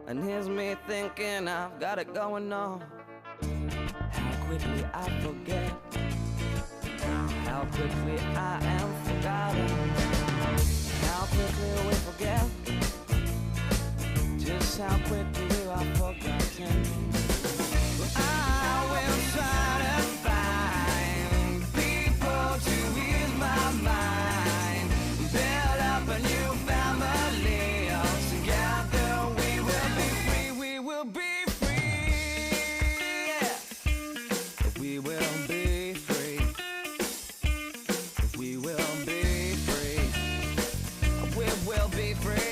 And here's me thinking I've got it going on. How quickly I forget, how quickly I am forgotten, how quickly we forget, just how quickly we are forgotten. I will try to find people to ease my mind, build up a new family. Together we will be free, we will be free, yeah. We will be free, we will be free, we will be free.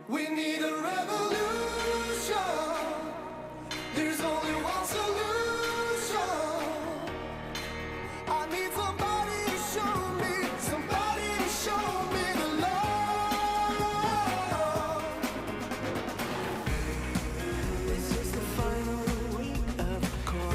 We need a revolution. There's only one solution. I need somebody to show me the love. This is the final week of the call.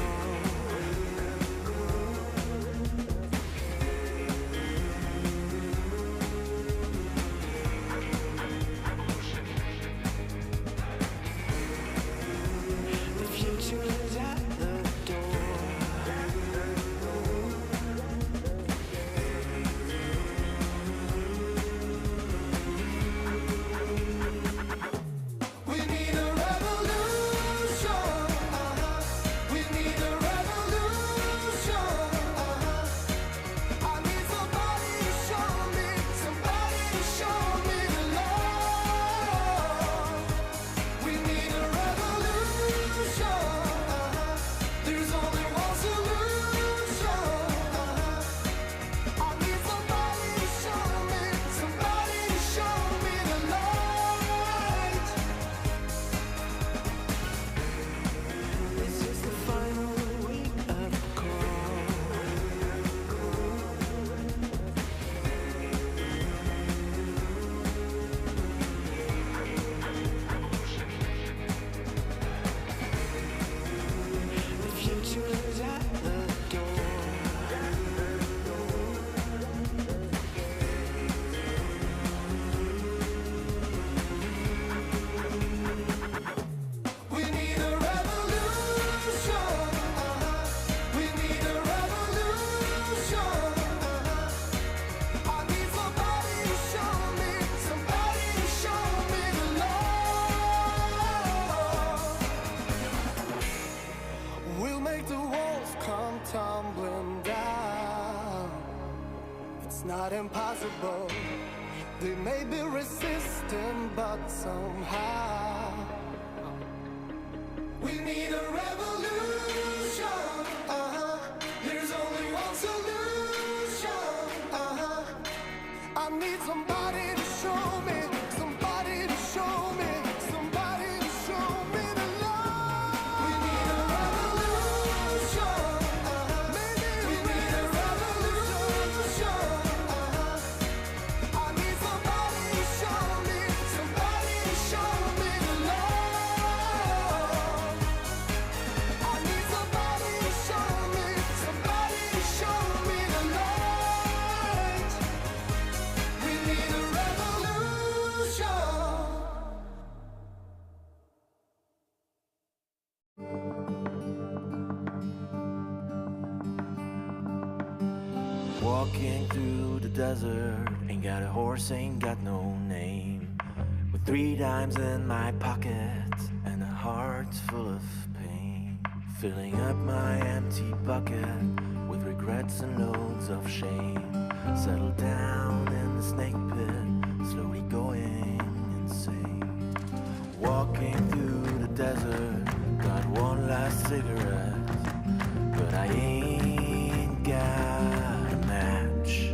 impossible. They may be resistant, but somehow we need a revolution. There's only one solution. I need somebody to show me, somebody to show me, somebody to show me the love. We need a revolution. Maybe we need a revolution. I need somebody to show me, somebody to show me the love. I need somebody to show me, somebody to show me the light. We need a revolution. Walking through the desert, ain't got a horse, ain't got no name. With 3 dimes in my pocket and a heart full of pain. Filling up my empty bucket with regrets and loads of shame. Settle down in the snake pit, slowly going insane. Walking through the desert, got one last cigarette, but I ain't got a match.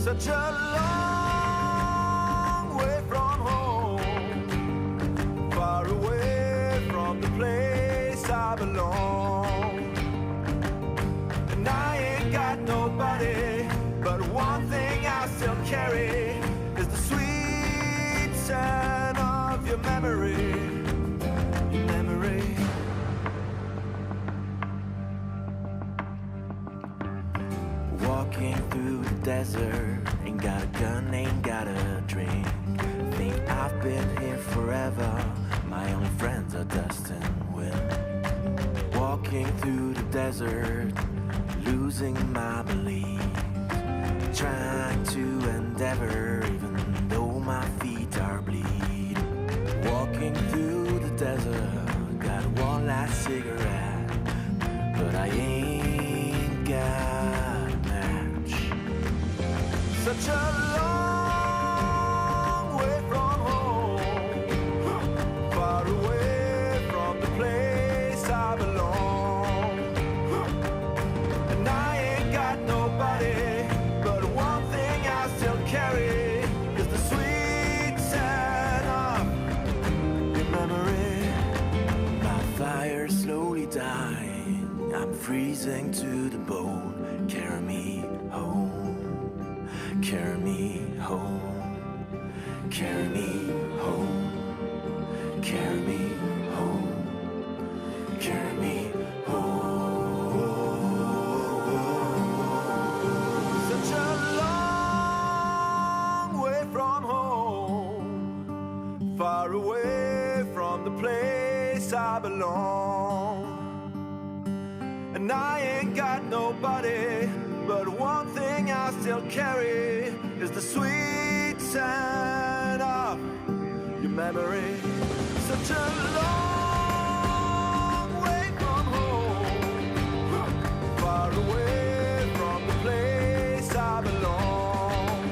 Such a long way from home, far away from the place I belong. And I ain't got nobody, but one thing I still carry is the sweet scent of your memory. Your memory. Walking through the desert, ain't got a gun, ain't got a drink. Think I've been here forever, my only friends are dust and wind. Walking through the desert, losing my belief. Trying to endeavor, even though my feet are bleeding. Walking through the desert, got one last cigarette, but I ain't got a match. Such a long way from home, far away from the place I belong. And I ain't got nobody, but one thing I still carry is the sweet scent of your memory. My fire slowly dying, I'm freezing to the bone. Carry me home, carry me home, carry me home, carry me home, carry me home. Such a long way from home, far away from the place I belong. And I ain't got nobody, but one thing I still carry is the sweet scent of your memory. Such a long way from home, far away from the place I belong.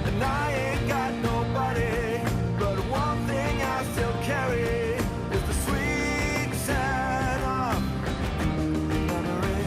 And I ain't got nobody, but one thing I still carry is the sweet scent of your memory.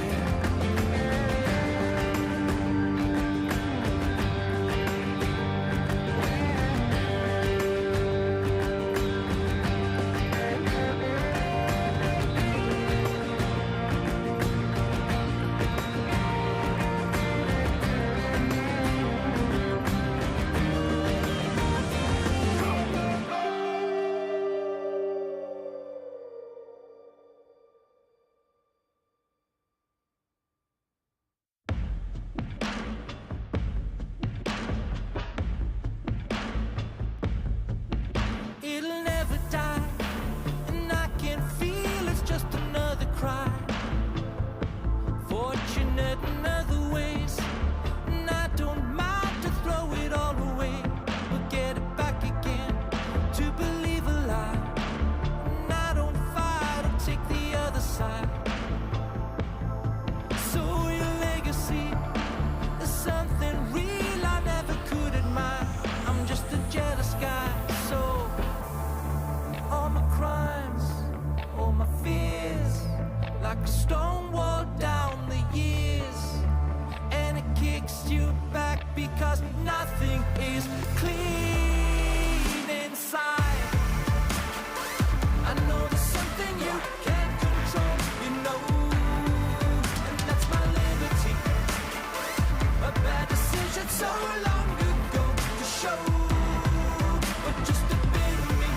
so long ago to show but just a bit of me.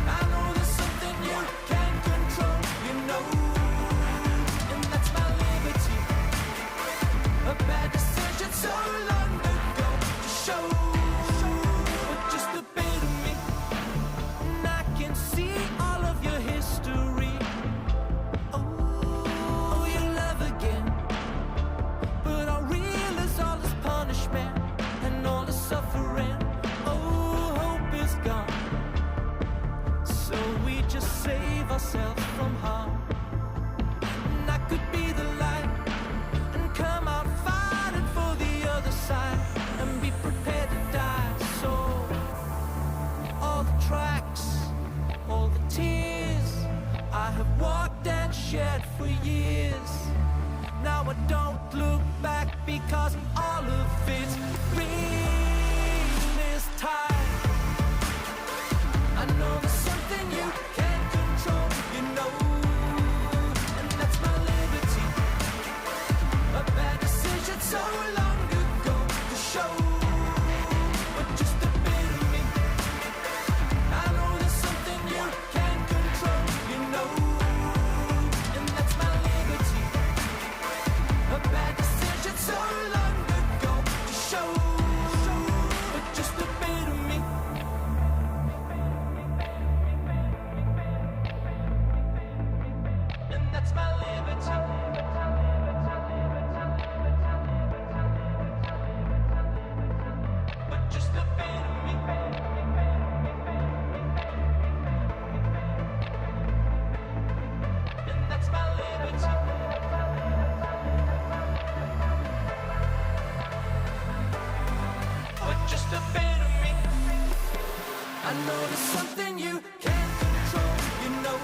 I know there's something you can't control, you know, and that's my liberty. A bad decision so long ago to show but just a bit of me. And I can see all of your history. Oh, your love again. But all real is all this punishment and all the suffering. Oh, hope is gone. So we just save ourselves from harm. And I could be the light and come out fighting for the other side and be prepared to die. So all the tracks, all the tears I have walked and shed for years, now I don't look back because all of it's real this time. I know there's something you can't control, you know, and that's my liberty. A bad decision so long ago to show but just a bit of me. I know there's something you can't control, you know, and that's my liberty. A bad decision so long ago to show but just a bit of me. And that's my liberty. But just a bit of me. And that's my liberty. But just a bit of me. I know there's something you can't control, you know,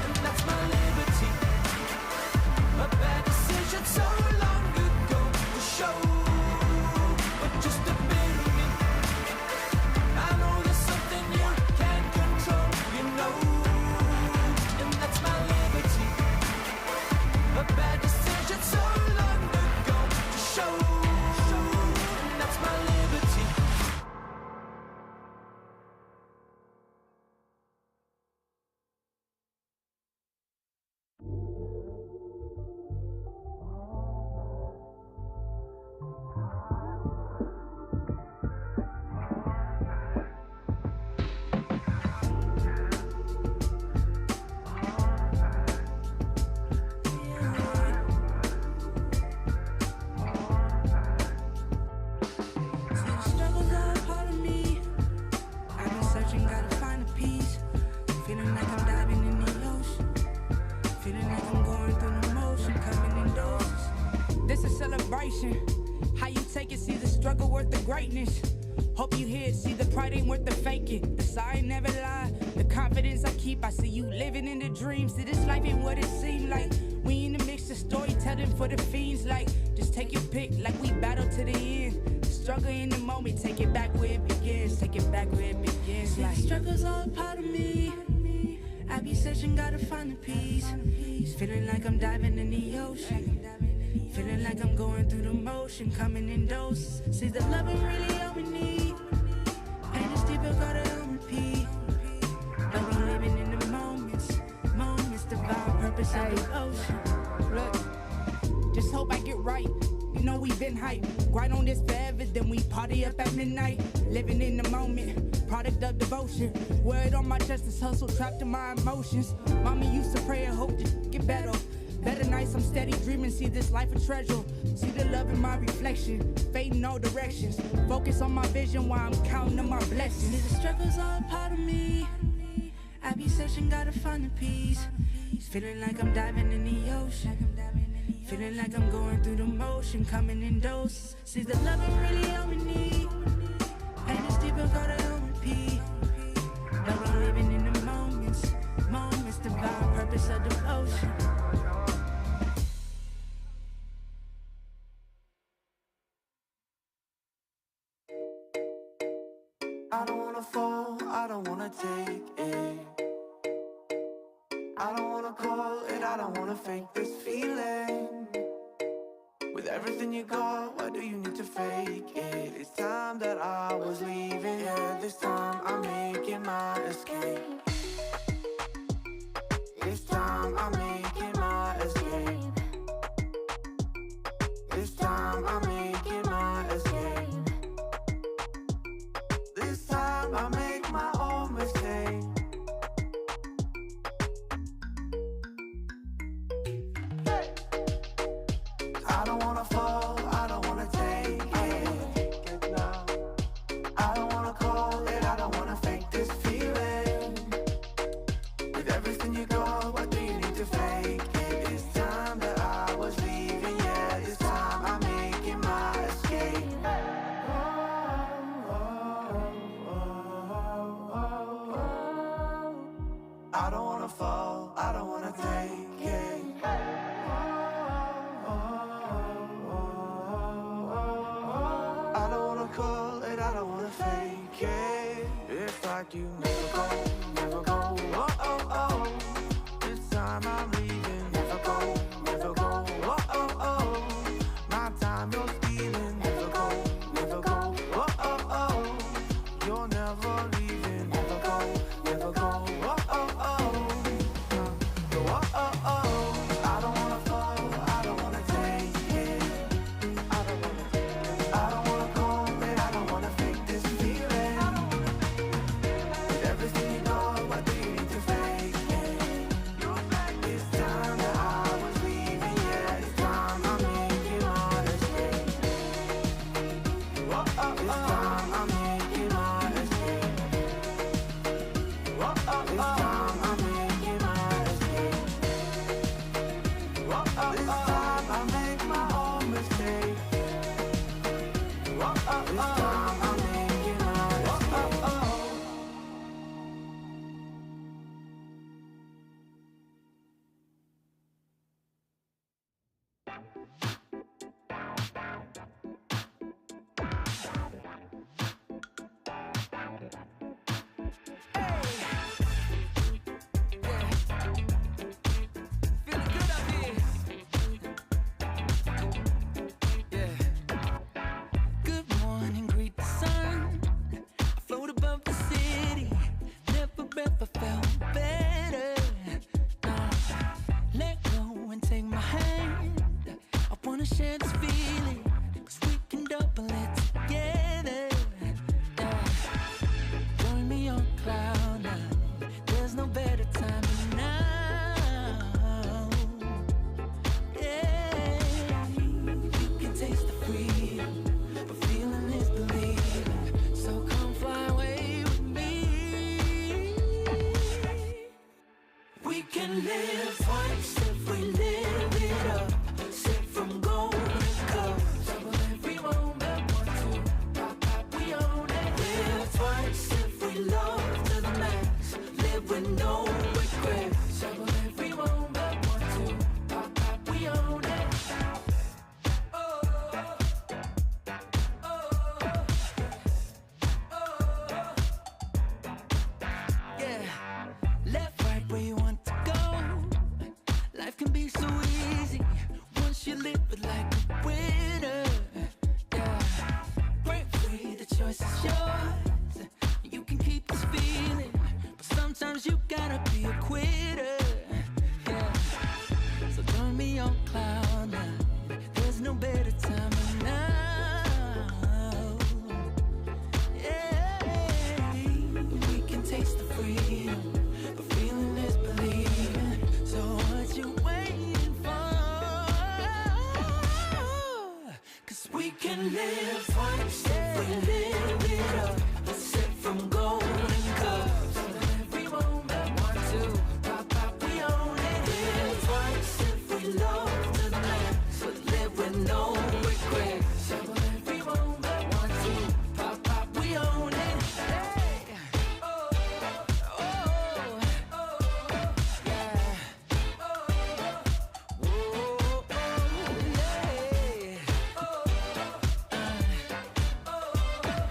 and that's my liberty. A bad decision so long ago to show but just a bit of me. I know there's something you can't control, you know, and that's my liberty. A bad decision so long ago to show and that's my liberty. How you take it, see the struggle worth the greatness. Hope you hear it, see the pride ain't worth the faking. The sign never lie, the confidence I keep. I see you living in the dreams. See, this life ain't what it seemed like. We in the mix of storytelling for the fiends. Like, just take your pick, like we battle to the end. The struggle in the moment, take it back where it begins. Take it back where it begins. See, Like, the struggle's all a part of me. I be searching, gotta find the peace. Feeling like I'm diving in the ocean. Feeling like I'm going through the motion, coming in doses. See, the love ain't really all we need. Pain is deep, it gotta on repeat. But we living in the moments, moments, divine purpose of the ocean. look, just hope I get right. You know we been hype. Grind on this forever, then we party up at midnight. Living in the moment, product of devotion. Word on my chest is hustle, trapped in my emotions. Mama used to pray and hope to get better. Better nights, I'm steady dreaming, see this life a treasure. See the love in my reflection, fade in all directions. Focus on my vision while I'm counting on my blessings. See, the struggle's all a part of me. I be searching, gotta find the peace. Feeling like I'm diving in the ocean. Feeling like I'm going through the motion, coming in doses. See, the love ain't really all we need. Pain is deep, it gotta on repeat. But we living in the moments, moments, divine purpose of devotion. I don't wanna fall, I don't wanna take it. I don't wanna call it, I don't wanna fake this feeling. With everything you got, why do you need to fake it? It's time that I was leaving. Yeah, this time I'm making my escape. This time I'm making my escape. This time I'm making my escape. This time I make my own mistake. I don't wanna fall, I don't wanna take it now. I don't wanna call it, I don't wanna fake this feeling. With everything you got, what do you need to fake it? It's time that I was leaving, yeah, this time I'm making my escape. I don't wanna fall, I don't wanna take it. I don't wanna call it, I don't wanna fake it. It's like you never go, never go. Oh, oh, oh. This time I'm leaving. Never go, never go. Oh, oh, oh. My time you're stealing. Never go, never go. Oh, oh, oh. You're never leaving. Never go, never go. Oh, oh, oh. Oh, oh, oh. I don't wanna fall, I don't wanna take it. I don't wanna call it, I don't wanna fake this feeling. With everything you know, why do you need to fake it? It's time that I was leaving, yeah, it's time I'm making my escape. It's time I'm making my escape. It's time I'm making my escape. This time I make my own mistake. This time I'm making my escape. Feeling good up here. Yeah. Good morning, greet the sun. I float above the city. Never ever felt better. Let go and take my hand. I wanna share this feeling, 'cause we can double it together. Yeah. Join me on cloud nine. There's no better time than now. Yeah. You can taste the freedom, but feeling is believing. So come fly away with me. We can live twice if we live it up. Sip from golden cups. Double every moment, 1, 2, pop, pop, we own it. Live twice if we love to the max. Live with no regrets. Double every moment, 1, 2, pop, pop, we own it. Yeah, left, right, where you want to go. Life can be so easy once you live it like a winner. Yeah, break free, the choice is yours. You can keep this feeling, but sometimes you gotta be a quitter. Yeah, so join me on cloud nine. There's no better time than now. Yeah, we can taste the freedom, but feeling is believing. So what you waiting for? 'Cause we can live twice if we live it up. Let's sip from golden cups. Every moment, 1, 2, pop, pop, we own it. Live twice if we love to the max. But live with no regrets. Every moment, 1, 2, pop, pop, we own it. Hey. Oh, oh, yeah. Oh, yeah.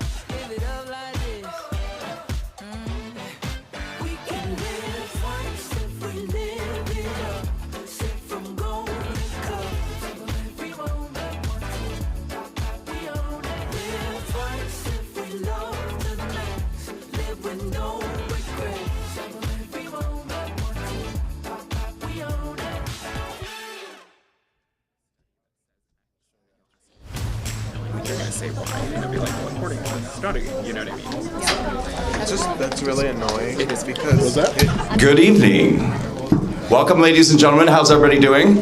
say why, and it'll be like, well, according to the study, you know what I mean? Yeah. It's just, That's really annoying. it is because Good evening. Welcome, ladies and gentlemen. How's everybody doing?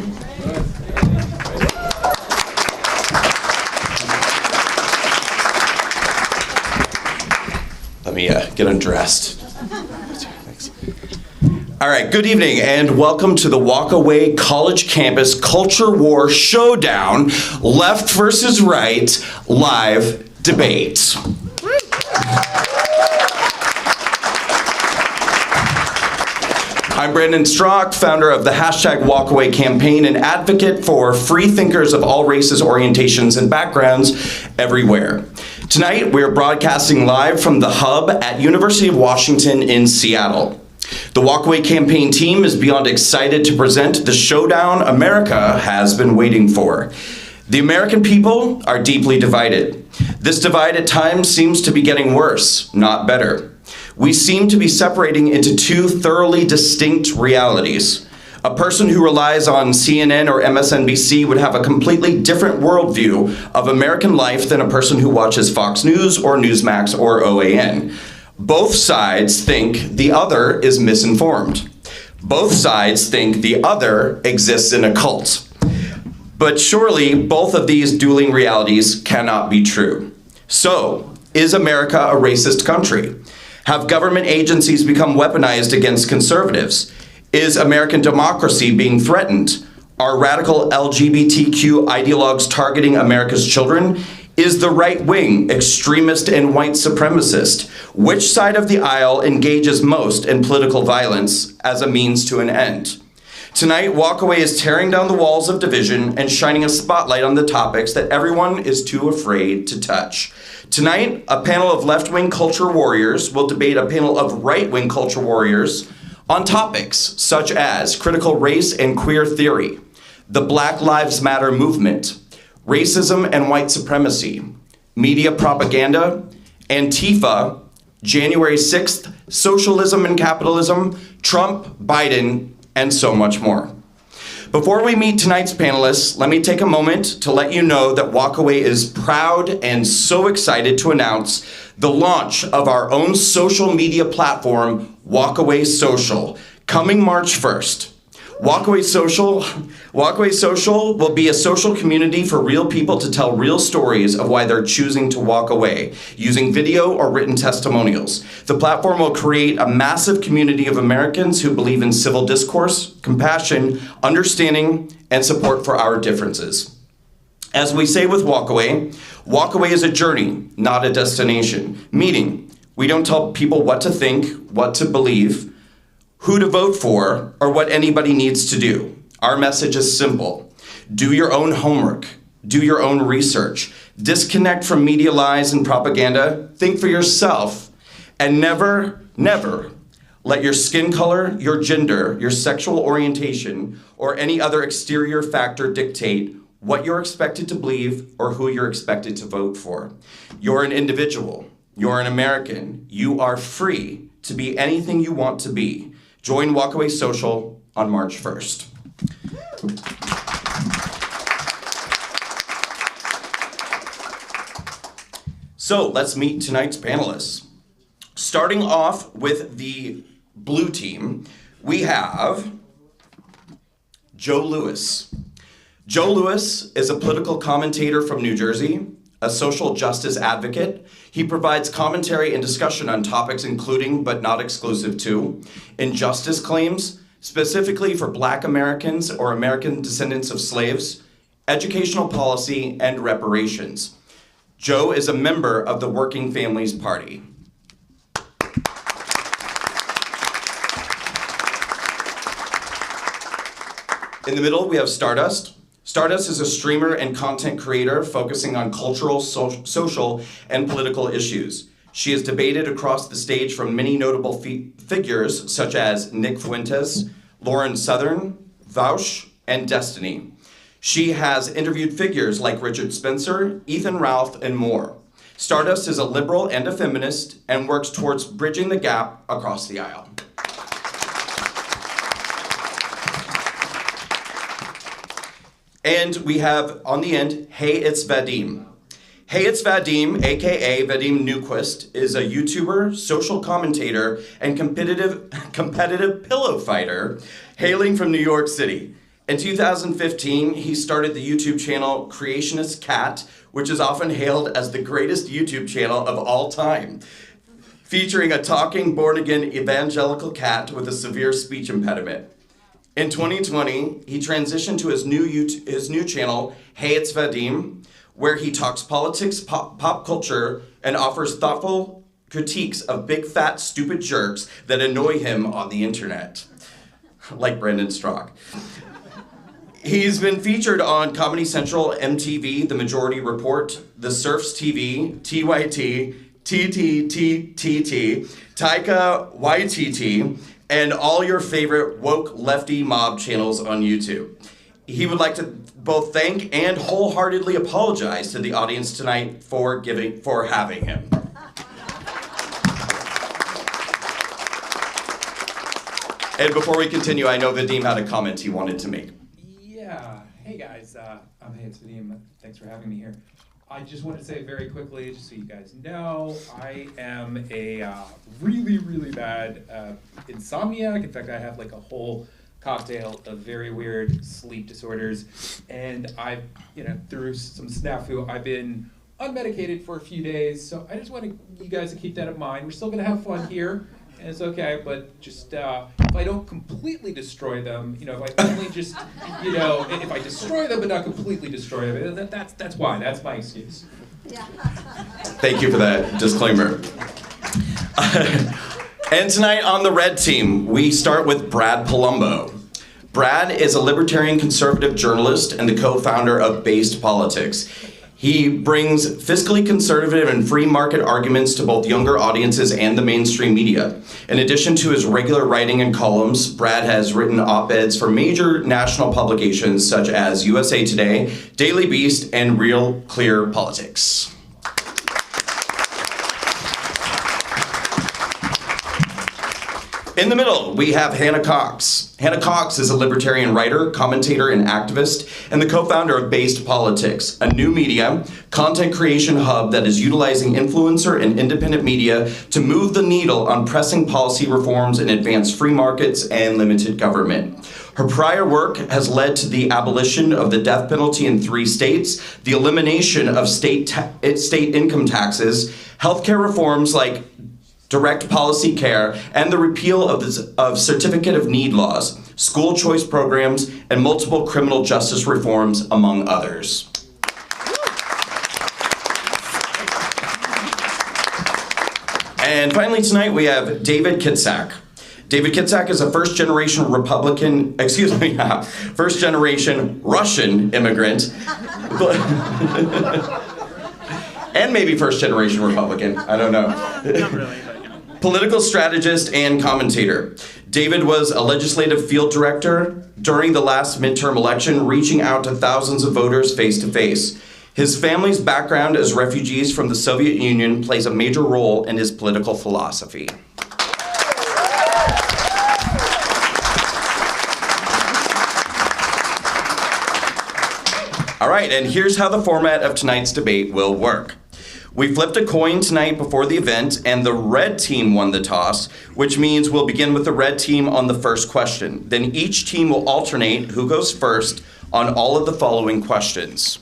Let me get undressed. Thanks. All right, good evening, and welcome to the WalkAway College Campus Culture War Showdown, Left versus Right live debate. I'm Brandon Straka, founder of the #WalkAway campaign and advocate for free thinkers of all races, orientations, and backgrounds everywhere. Tonight, we're broadcasting live from the Hub at University of Washington in Seattle. The WalkAway campaign team is beyond excited to present the showdown America has been waiting for. The American people are deeply divided. This divide at times seems to be getting worse, not better. We seem to be separating into two thoroughly distinct realities. A person who relies on CNN or MSNBC would have a completely different worldview of American life than a person who watches Fox News or Newsmax or OAN. Both sides think the other is misinformed. Both sides think the other exists in a cult. But surely both of these dueling realities cannot be true. So, is America a racist country? Have government agencies become weaponized against conservatives? Is American democracy being threatened? Are radical LGBTQ ideologues targeting America's children? Is the right wing extremist and white supremacist? Which side of the aisle engages most in political violence as a means to an end? Tonight, WalkAway is tearing down the walls of division and shining a spotlight on the topics that everyone is too afraid to touch. Tonight, a panel of left-wing culture warriors will debate a panel of right-wing culture warriors on topics such as critical race and queer theory, the Black Lives Matter movement, racism and white supremacy, media propaganda, Antifa, January 6th, socialism and capitalism, Trump, Biden, and so much more. Before we meet tonight's panelists, let me take a moment to let you know that WalkAway is proud and so excited to announce the launch of our own social media platform, WalkAway Social, coming March 1st. WalkAway Social will be a social community for real people to tell real stories of why they're choosing to walk away, using video or written testimonials. The platform will create a massive community of Americans who believe in civil discourse, compassion, understanding, and support for our differences. As we say with WalkAway, WalkAway is a journey, not a destination. Meaning, we don't tell people what to think, what to believe, who to vote for, or what anybody needs to do. Our message is simple. Do your own homework. Do your own research. Disconnect from media lies and propaganda. Think for yourself. And never, never let your skin color, your gender, your sexual orientation, or any other exterior factor dictate what you're expected to believe or who you're expected to vote for. You're an individual. You're an American. You are free to be anything you want to be. Join WalkAway Social on March 1st. So let's meet tonight's panelists. Starting off with the blue team, we have Joe Lewis. Joe Lewis is a political commentator from New Jersey, a social justice advocate. He provides commentary and discussion on topics including, but not exclusive to, injustice claims, specifically for Black Americans or American descendants of slaves, educational policy, and reparations. Joe is a member of the Working Families Party. In the middle, we have Stardust. Stardust is a streamer and content creator focusing on cultural, social, and political issues. She has debated across the stage from many notable figures such as Nick Fuentes, Lauren Southern, Vaush, and Destiny. She has interviewed figures like Richard Spencer, Ethan Ralph, and more. Stardust is a liberal and a feminist and works towards bridging the gap across the aisle. And we have, on the end, Hey, it's Vadim. Hey, it's Vadim, aka Vadim Newquist, is a YouTuber, social commentator, and competitive pillow fighter hailing from New York City. In 2015, he started the YouTube channel Creationist Cat, which is often hailed as the greatest YouTube channel of all time, featuring a talking, born-again evangelical cat with a severe speech impediment. In 2020, he transitioned to his new channel, Hey, it's Vadim, where he talks politics, pop culture, and offers thoughtful critiques of big, fat, stupid jerks that annoy him on the internet, like Brandon Straka. He's been featured on Comedy Central, MTV, The Majority Report, The Surfs TV, TYT, TTTTT, Taika YTT, and all your favorite woke lefty mob channels on YouTube. He would like to both thank and wholeheartedly apologize to the audience tonight for having him. And before we continue, I know Vadim had a comment he wanted to make. Yeah. Hey guys, Hey, it's Vadim. Thanks for having me here. I just want to say very quickly, just so you guys know, I am a really, really bad insomniac. In fact, I have like a whole cocktail of very weird sleep disorders, and I've, through some snafu, I've been unmedicated for a few days, so I just want you guys to keep that in mind. We're still going to have fun here, and it's okay, but just if I don't completely destroy them, if I only just, if I destroy them but not completely destroy them, that's why. That's my excuse. Yeah. Thank you for that disclaimer. And tonight on the red team, we start with Brad Palumbo. Brad is a libertarian conservative journalist and the co-founder of Based Politics. He brings fiscally conservative and free market arguments to both younger audiences and the mainstream media. In addition to his regular writing and columns, Brad has written op-eds for major national publications such as USA Today, Daily Beast, and Real Clear Politics. In the middle, we have Hannah Cox. Hannah Cox is a libertarian writer, commentator, and activist, and the co-founder of Based Politics, a new media, content creation hub that is utilizing influencer and independent media to move the needle on pressing policy reforms and advance free markets and limited government. Her prior work has led to the abolition of the death penalty in 3 states, the elimination of state income taxes, healthcare reforms like direct policy care, and the repeal of Certificate of Need laws, school choice programs, and multiple criminal justice reforms, among others. And finally tonight we have David Kitsak. David Kitsak is a first-generation Russian immigrant. And maybe first-generation Republican, I don't know. Not really. Political strategist and commentator. David was a legislative field director during the last midterm election, reaching out to thousands of voters face-to-face. His family's background as refugees from the Soviet Union plays a major role in his political philosophy. All right, and here's how the format of tonight's debate will work. We flipped a coin tonight before the event, and the red team won the toss, which means we'll begin with the red team on the first question. Then each team will alternate who goes first on all of the following questions.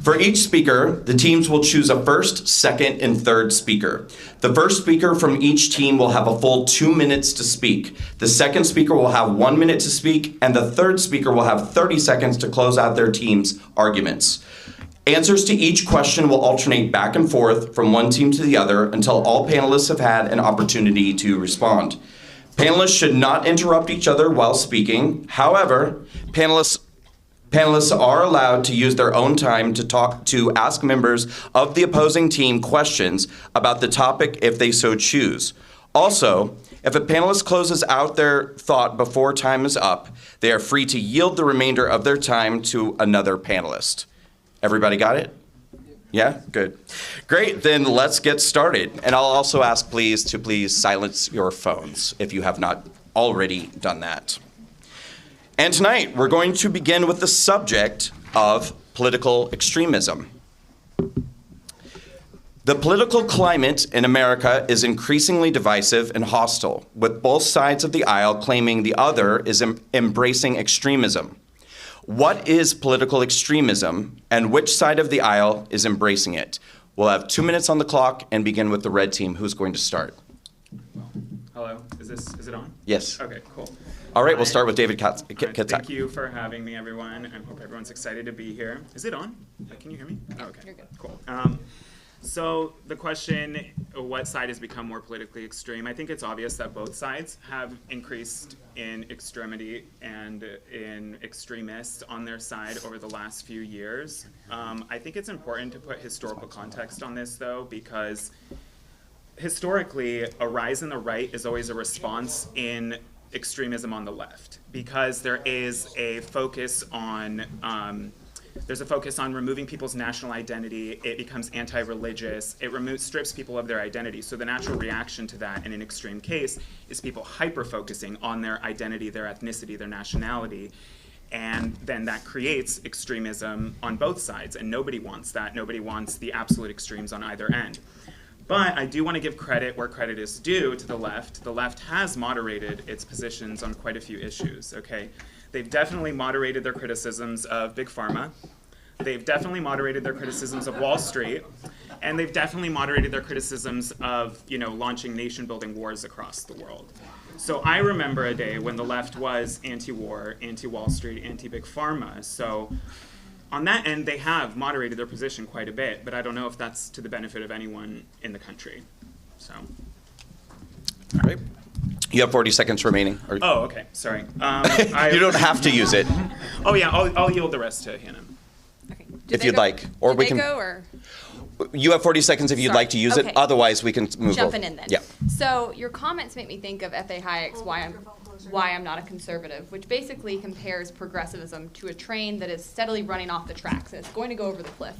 For each speaker, the teams will choose a first, second, and third speaker. The first speaker from each team will have a full 2 minutes to speak. The second speaker will have 1 minute to speak, and the third speaker will have 30 seconds to close out their team's arguments. Answers to each question will alternate back and forth from one team to the other until all panelists have had an opportunity to respond. Panelists should not interrupt each other while speaking. However, panelists are allowed to use their own time to ask members of the opposing team questions about the topic if they so choose. Also, if a panelist closes out their thought before time is up, they are free to yield the remainder of their time to another panelist. Everybody got it? Yeah? Good. Great, then let's get started. And I'll also ask to please silence your phones if you have not already done that. And tonight, we're going to begin with the subject of political extremism. The political climate in America is increasingly divisive and hostile, with both sides of the aisle claiming the other is embracing extremism. What is political extremism, and which side of the aisle is embracing it? We'll have 2 minutes on the clock and begin with the red team. Who's going to start? Hello, is it on? Yes. Okay, cool. All right, we'll start with David Kitzak. Thank you for having me, everyone. I hope everyone's excited to be here. Is it on? Can you hear me? Oh, okay. You're good. Cool. So the question, what side has become more politically extreme? I think it's obvious that both sides have increased in extremity and in extremists on their side over the last few years. I think it's important to put historical context on this, though, because historically, a rise in the right is always a response in extremism on the left, because there is a focus on removing people's national identity. It becomes anti-religious. It strips people of their identity. So the natural reaction to that in an extreme case is people hyper-focusing on their identity, their ethnicity, their nationality. And then that creates extremism on both sides. And nobody wants that. Nobody wants the absolute extremes on either end. But I do want to give credit where credit is due to the left. The left has moderated its positions on quite a few issues, okay? They've definitely moderated their criticisms of Big Pharma. They've definitely moderated their criticisms of Wall Street. And they've definitely moderated their criticisms of, launching nation-building wars across the world. So I remember a day when the left was anti-war, anti-Wall Street, anti-Big Pharma. So on that end, they have moderated their position quite a bit, but I don't know if that's to the benefit of anyone in the country. So. All right. You have 40 seconds remaining. Oh, okay. Sorry. You don't have to use it. Oh, yeah. I'll yield the rest to Hannah. Okay. If you'd like. Or we can. Go, or? You have 40 seconds if you'd like to use it. Otherwise, we can move Jumping in then. Yeah. So your comments make me think of F.A. Hayek's Why I'm Not a Conservative, which basically compares progressivism to a train that is steadily running off the tracks, and it's going to go over the cliff.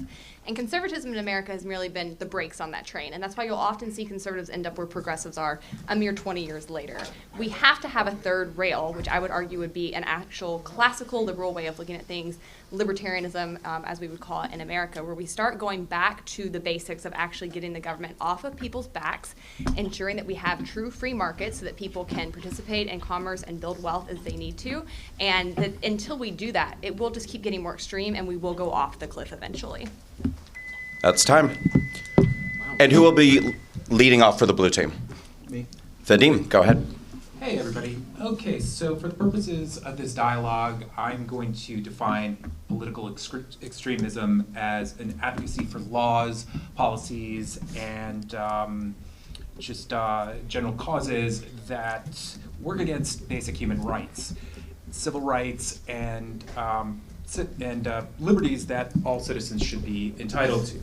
And conservatism in America has merely been the brakes on that train, and that's why you'll often see conservatives end up where progressives are a mere 20 years later. We have to have a third rail, which I would argue would be an actual classical liberal way of looking at things, libertarianism, as we would call it in America, where we start going back to the basics of actually getting the government off of people's backs, ensuring that we have true free markets so that people can participate in commerce and build wealth as they need to. And that until we do that, it will just keep getting more extreme, and we will go off the cliff eventually. That's time. And who will be leading off for the blue team? Me. Vadim, go ahead. Hey, everybody. Okay, so for the purposes of this dialogue, I'm going to define political extremism as an advocacy for laws, policies, and general causes that work against basic human rights, civil rights, and liberties that all citizens should be entitled to.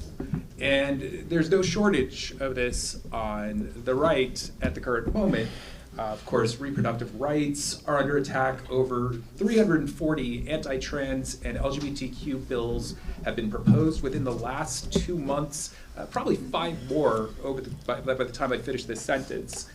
And there's no shortage of this on the right at the current moment. Of course, reproductive rights are under attack. Over 340 anti-trans and LGBTQ bills have been proposed within the last 2 months, probably 5 more by the time I finish this sentence.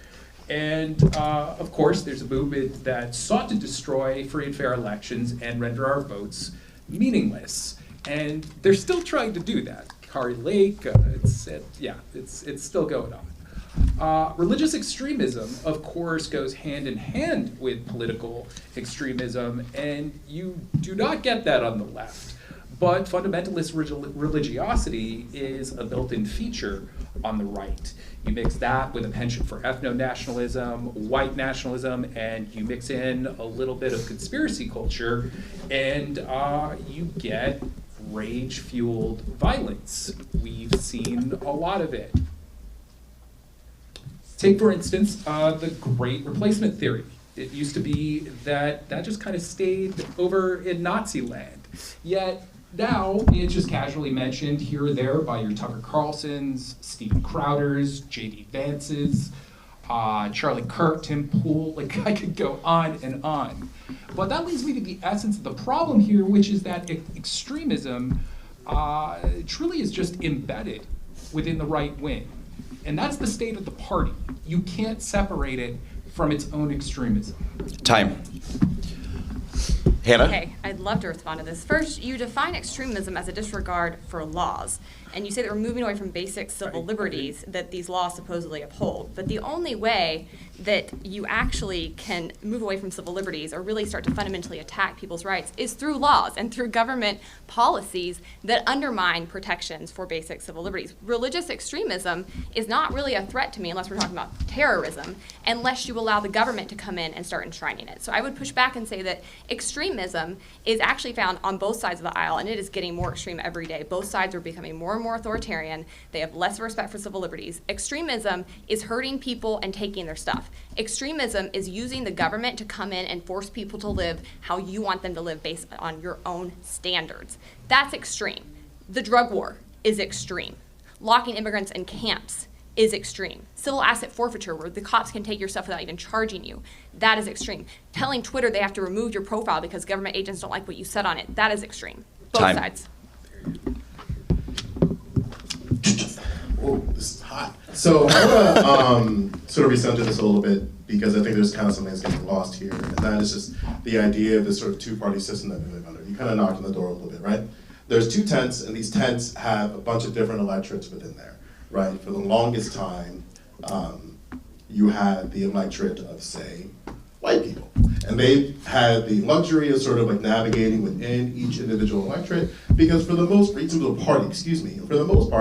And of course, there's a movement that sought to destroy free and fair elections and render our votes meaningless. And they're still trying to do that. Kari Lake, it's still going on. Religious extremism, of course, goes hand in hand with political extremism, and you do not get that on the left. But fundamentalist religiosity is a built-in feature on the right. You mix that with a penchant for ethno-nationalism, white nationalism, and you mix in a little bit of conspiracy culture, and you get rage-fueled violence. We've seen a lot of it. Take, for instance, the Great Replacement theory. It used to be that just kind of stayed over in Nazi land. Yet now it's just casually mentioned here or there by your Tucker Carlsons, Steven Crowders, J.D. Vances, Charlie Kirk, Tim Pool. Like, I could go on and on. But that leads me to the essence of the problem here, which is that extremism truly is just embedded within the right wing. And that's the state of the party. You can't separate it from its own extremism. Time. Hannah? Okay, I'd love to respond to this. First, you define extremism as a disregard for laws. And you say that we're moving away from basic civil liberties that these laws supposedly uphold. But the only way that you actually can move away from civil liberties or really start to fundamentally attack people's rights is through laws and through government policies that undermine protections for basic civil liberties. Religious extremism is not really a threat to me unless we're talking about terrorism, unless you allow the government to come in and start enshrining it. So I would push back and say that extremism is actually found on both sides of the aisle, and it is getting more extreme every day. Both sides are becoming more and more authoritarian. They have less respect for civil liberties. Extremism is hurting people and taking their stuff. Extremism is using the government to come in and force people to live how you want them to live based on your own standards. That's extreme. The drug war is extreme. Locking immigrants in camps is extreme. Civil asset forfeiture, where the cops can take your stuff without even charging you, that is extreme. Telling Twitter they have to remove your profile because government agents don't like what you said on it, that is extreme. Both Time. sides. Oh, this is hot. So I want to sort of recenter this a little bit because I think there's kind of something that's getting lost here, and that is just the idea of this sort of two-party system that we live under. You kind of knocked on the door a little bit, right? There's two tents, and these tents have a bunch of different electorates within there, right? For the longest time, you had the electorate of, say, white people. And they had the luxury of sort of like navigating within each individual electorate because for the most part,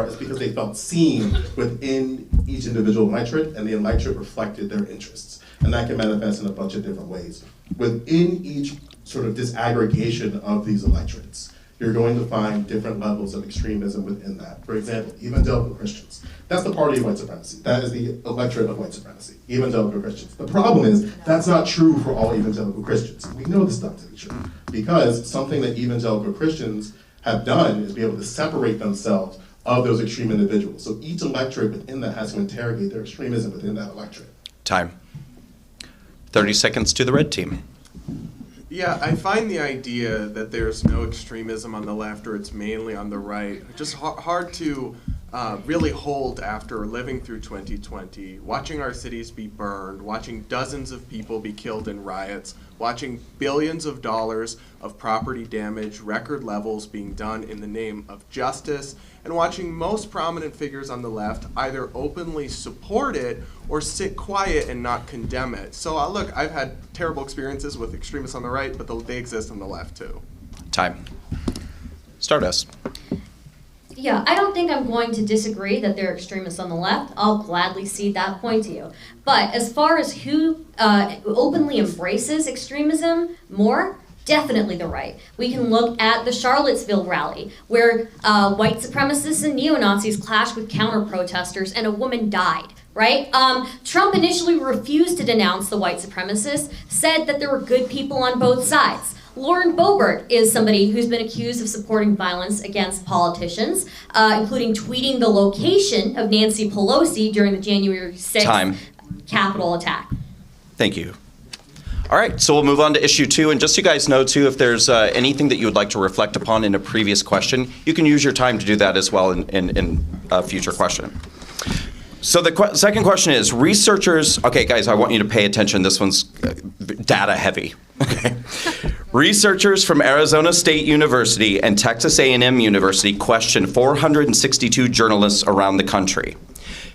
it's because they felt seen within each individual electorate and the electorate reflected their interests. And that can manifest in a bunch of different ways. Within each sort of disaggregation of these electorates, you're going to find different levels of extremism within that. For example, evangelical Christians. That's the party of white supremacy. That is the electorate of white supremacy, evangelical Christians. The problem is, that's not true for all evangelical Christians. We know this not to be true, because something that evangelical Christians have done is be able to separate themselves of those extreme individuals. So each electorate within that has to interrogate their extremism within that electorate. Time. 30 seconds to the red team. Yeah, I find the idea that there's no extremism on the left or it's mainly on the right just hard to really hold after living through 2020, watching our cities be burned, watching dozens of people be killed in riots, watching billions of dollars of property damage, record levels being done in the name of justice, and watching most prominent figures on the left either openly support it or sit quiet and not condemn it. So look, I've had terrible experiences with extremists on the right, but they exist on the left too. Time. Stardust. Yeah, I don't think I'm going to disagree that there are extremists on the left. I'll gladly cede that point to you. But as far as who openly embraces extremism more, definitely the right. We can look at the Charlottesville rally, where white supremacists and neo-Nazis clashed with counter-protesters and a woman died, right? Trump initially refused to denounce the white supremacists, said that there were good people on both sides. Lauren Boebert is somebody who's been accused of supporting violence against politicians, including tweeting the location of Nancy Pelosi during the January 6th Capitol attack. Thank you. All right, so we'll move on to issue 2. And just so you guys know, too, if there's anything that you would like to reflect upon in a previous question, you can use your time to do that as well in a future question. So the second question is, researchers, okay, guys, I want you to pay attention. This one's data heavy. Okay. Researchers from Arizona State University and Texas A&M University questioned 462 journalists around the country.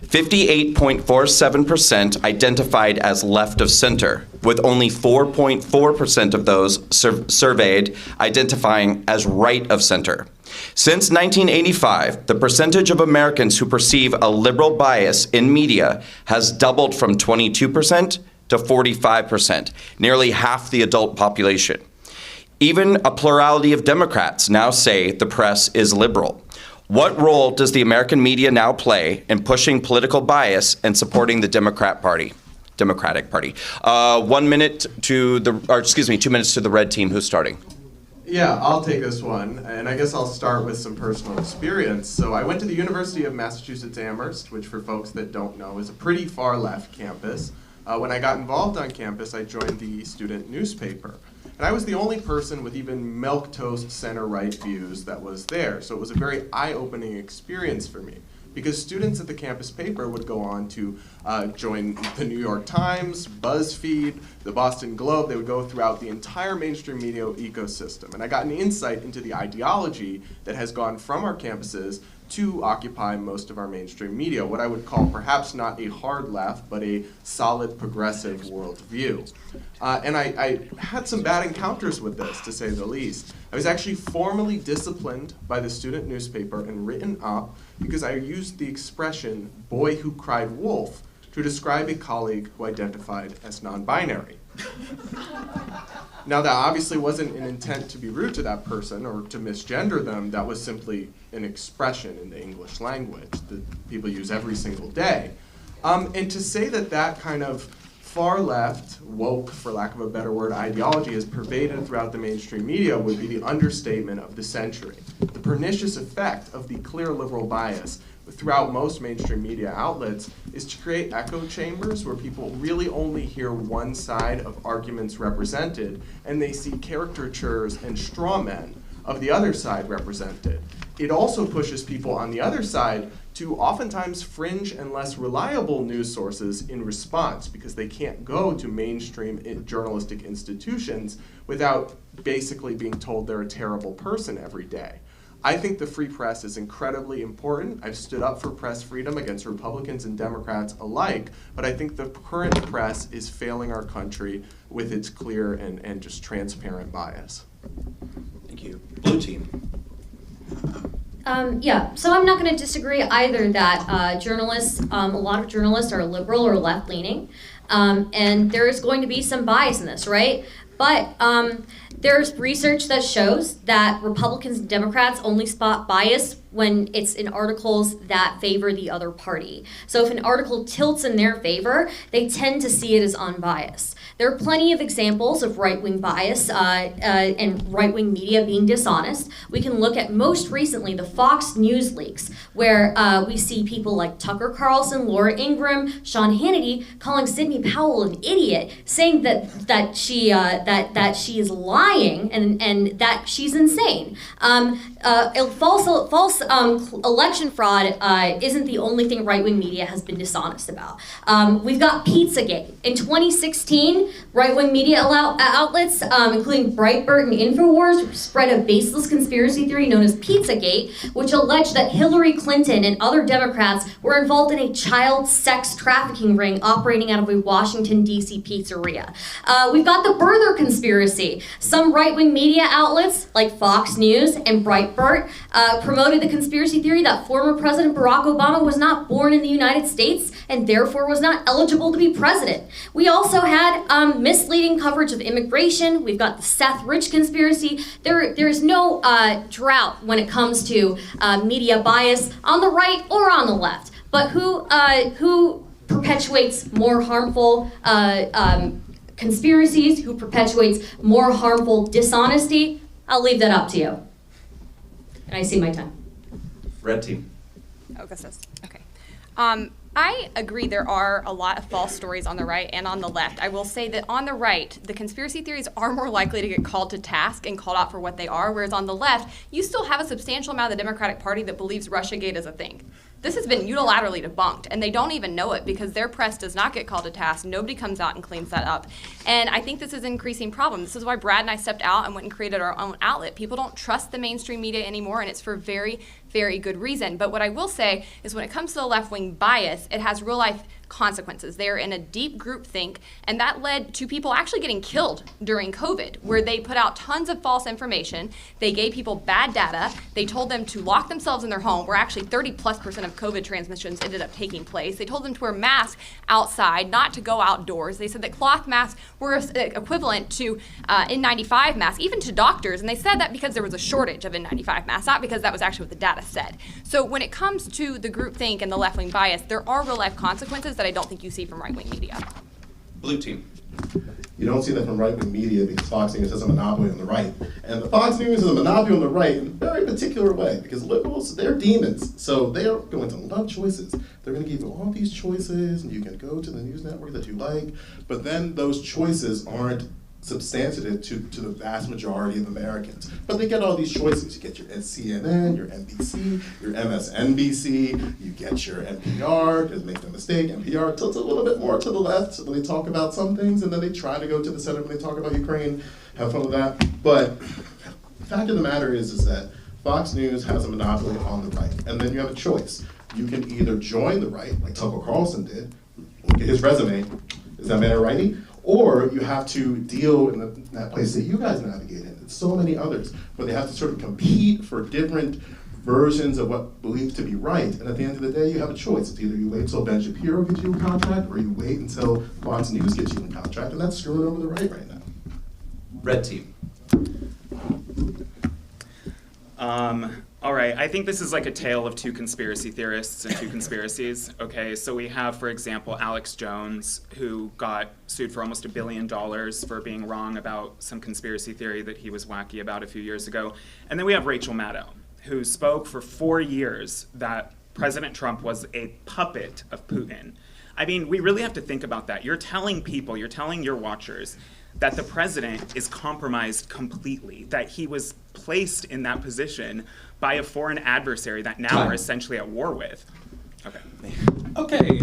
58.47% identified as left of center, with only 4.4% of those surveyed identifying as right of center. Since 1985, the percentage of Americans who perceive a liberal bias in media has doubled from 22% to 45%, nearly half the adult population. Even a plurality of Democrats now say the press is liberal. What role does the American media now play in pushing political bias and supporting the Democratic Party? 1 minute to the, or excuse me, 2 minutes to the red team. Who's starting? Yeah, I'll take this one, and I guess I'll start with some personal experience. So I went to the University of Massachusetts Amherst, which for folks that don't know is a pretty far left campus. When I got involved on campus, I joined the student newspaper. And I was the only person with even milquetoast center-right views that was there. So it was a very eye-opening experience for me. because students at the campus paper would go on to join the New York Times, BuzzFeed, the Boston Globe. They would go throughout the entire mainstream media ecosystem. And I got an insight into the ideology that has gone from our campuses to occupy most of our mainstream media, what I would call perhaps not a hard left, but a solid progressive worldview. And I had some bad encounters with this, to say the least. I was actually formally disciplined by the student newspaper and written up because I used the expression, boy who cried wolf, to describe a colleague who identified as non-binary. Now, that obviously wasn't an intent to be rude to that person or to misgender them. That was simply an expression in the English language that people use every single day. And to say that that kind of far left, woke, for lack of a better word, ideology is pervaded throughout the mainstream media would be the understatement of the century. The pernicious effect of the clear liberal bias throughout most mainstream media outlets is to create echo chambers where people really only hear one side of arguments represented, and they see caricatures and straw men of the other side represented. It also pushes people on the other side to oftentimes fringe and less reliable news sources in response, because they can't go to mainstream journalistic institutions without basically being told they're a terrible person every day. I think the free press is incredibly important. I've stood up for press freedom against Republicans and Democrats alike, but I think the current press is failing our country with its clear and just transparent bias. Thank you. Blue team. Yeah, so I'm not going to disagree either that journalists, a lot of journalists are liberal or left-leaning, and there is going to be some bias in this, right? But there's research that shows that Republicans and Democrats only spot bias when it's in articles that favor the other party. So if an article tilts in their favor, they tend to see it as unbiased. There are plenty of examples of right-wing bias and right-wing media being dishonest. We can look at most recently the Fox News leaks, where we see people like Tucker Carlson, Laura Ingraham, Sean Hannity calling Sidney Powell an idiot, saying that she is lying and that she's insane. False election fraud isn't the only thing right-wing media has been dishonest about. We've got Pizzagate. In 2016, right-wing media outlets, including Breitbart and InfoWars, spread a baseless conspiracy theory known as Pizzagate, which alleged that Hillary Clinton and other Democrats were involved in a child sex trafficking ring operating out of a Washington, D.C. pizzeria. We've got the birther conspiracy. Some right-wing media outlets, like Fox News and Breitbart, promoted the conspiracy theory that former President Barack Obama was not born in the United States and therefore was not eligible to be president. We also had misleading coverage of immigration. We've got the Seth Rich conspiracy. There is no drought when it comes to media bias on the right or on the left. But who perpetuates more harmful conspiracies, who perpetuates more harmful dishonesty? I'll leave that up to you. And I see my time. Red team. Augustus. Okay. I agree there are a lot of false stories on the right and on the left. I will say that on the right, the conspiracy theories are more likely to get called to task and called out for what they are, whereas on the left, you still have a substantial amount of the Democratic Party that believes Russiagate is a thing. This has been unilaterally debunked, and they don't even know it because their press does not get called to task. Nobody comes out and cleans that up. And I think this is an increasing problem. This is why Brad and I stepped out and went and created our own outlet. People don't trust the mainstream media anymore, and it's for very, very good reason. But what I will say is when it comes to the left-wing bias, it has real-life consequences. They're in a deep groupthink, and that led to people actually getting killed during COVID, where they put out tons of false information. They gave people bad data. They told them to lock themselves in their home, where actually 30+% of COVID transmissions ended up taking place. They told them to wear masks outside, not to go outdoors. They said that cloth masks were equivalent to N95 masks, even to doctors, and they said that because there was a shortage of N95 masks, not because that was actually what the data said. So when it comes to the groupthink and the left-wing bias, there are real-life consequences that I don't think you see from right-wing media. Blue team. You don't see that from right-wing media because Fox News has a monopoly on the right. And the Fox News has a monopoly on the right in a very particular way because liberals, they're demons. So they are going to love choices. They're going to give you all these choices and you can go to the news network that you like, but then those choices aren't substantive to the vast majority of Americans. But they get all these choices. You get your CNN, your NBC, your MSNBC, you get your NPR, because make no mistake, NPR tilts a little bit more to the left when they talk about some things, and then they try to go to the center when they talk about Ukraine. Have fun with that. But the fact of the matter is that Fox News has a monopoly on the right, and then you have a choice. You can either join the right, like Tucker Carlson did, look at his resume, is that man a righty? Or you have to deal in that place that you guys navigate in. It's so many others, where they have to sort of compete for different versions of what believed to be right. And at the end of the day, you have a choice. It's either you wait until Ben Shapiro gets you a contract, or you wait until Fox News gets you a contract, and that's screwing over the right now. Red team. All right, I think this is like a tale of two conspiracy theorists and two conspiracies. Okay, so we have, for example, Alex Jones, who got sued for almost $1 billion for being wrong about some conspiracy theory that he was wacky about a few years ago. And then we have Rachel Maddow, who spoke for 4 years that President Trump was a puppet of Putin. I mean, we really have to think about that. You're telling people, you're telling your watchers that the president is compromised completely, that he was placed in that position by a foreign adversary that now we're essentially at war with. Okay. Okay,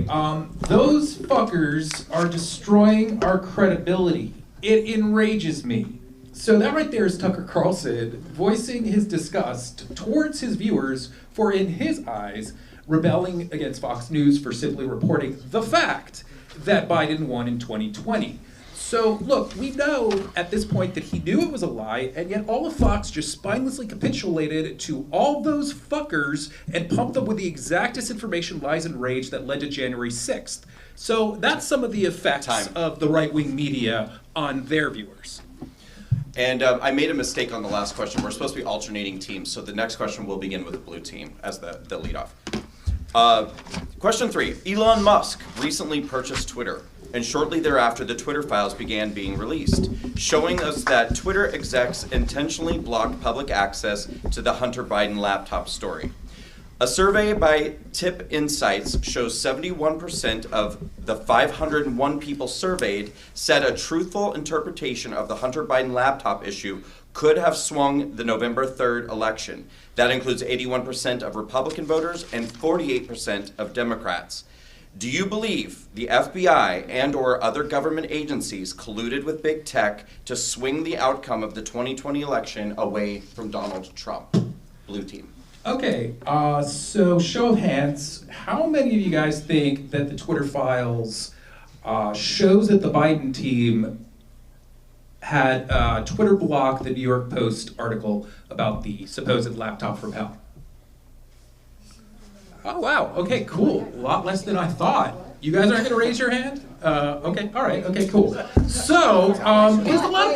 those fuckers are destroying our credibility. It enrages me. So that right there is Tucker Carlson voicing his disgust towards his viewers for, in his eyes, rebelling against Fox News for simply reporting the fact that Biden won in 2020. So look, we know at this point that he knew it was a lie, and yet all of Fox just spinelessly capitulated to all those fuckers and pumped them with the exact disinformation, lies, and rage that led to January 6th. So that's some of the effects of the right-wing media on their viewers. And I made a mistake on the last question. We're supposed to be alternating teams, so the next question will begin with the blue team as the leadoff. Question 3. Elon Musk recently purchased Twitter, and shortly thereafter the Twitter files began being released, showing us that Twitter execs intentionally blocked public access to the Hunter Biden laptop story. A survey by Tip Insights shows 71% of the 501 people surveyed said a truthful interpretation of the Hunter Biden laptop issue could have swung the November 3rd election. That includes 81% of Republican voters and 48% of Democrats. Do you believe the FBI and or other government agencies colluded with big tech to swing the outcome of the 2020 election away from Donald Trump? Blue team. Okay, so show of hands, how many of you guys think that the Twitter files shows that the Biden team had Twitter block the New York Post article about the supposed laptop from hell? Oh, wow. Okay, cool. A lot less than I thought. You guys aren't going to raise your hand? Okay, all right. Okay, cool. So, because a lot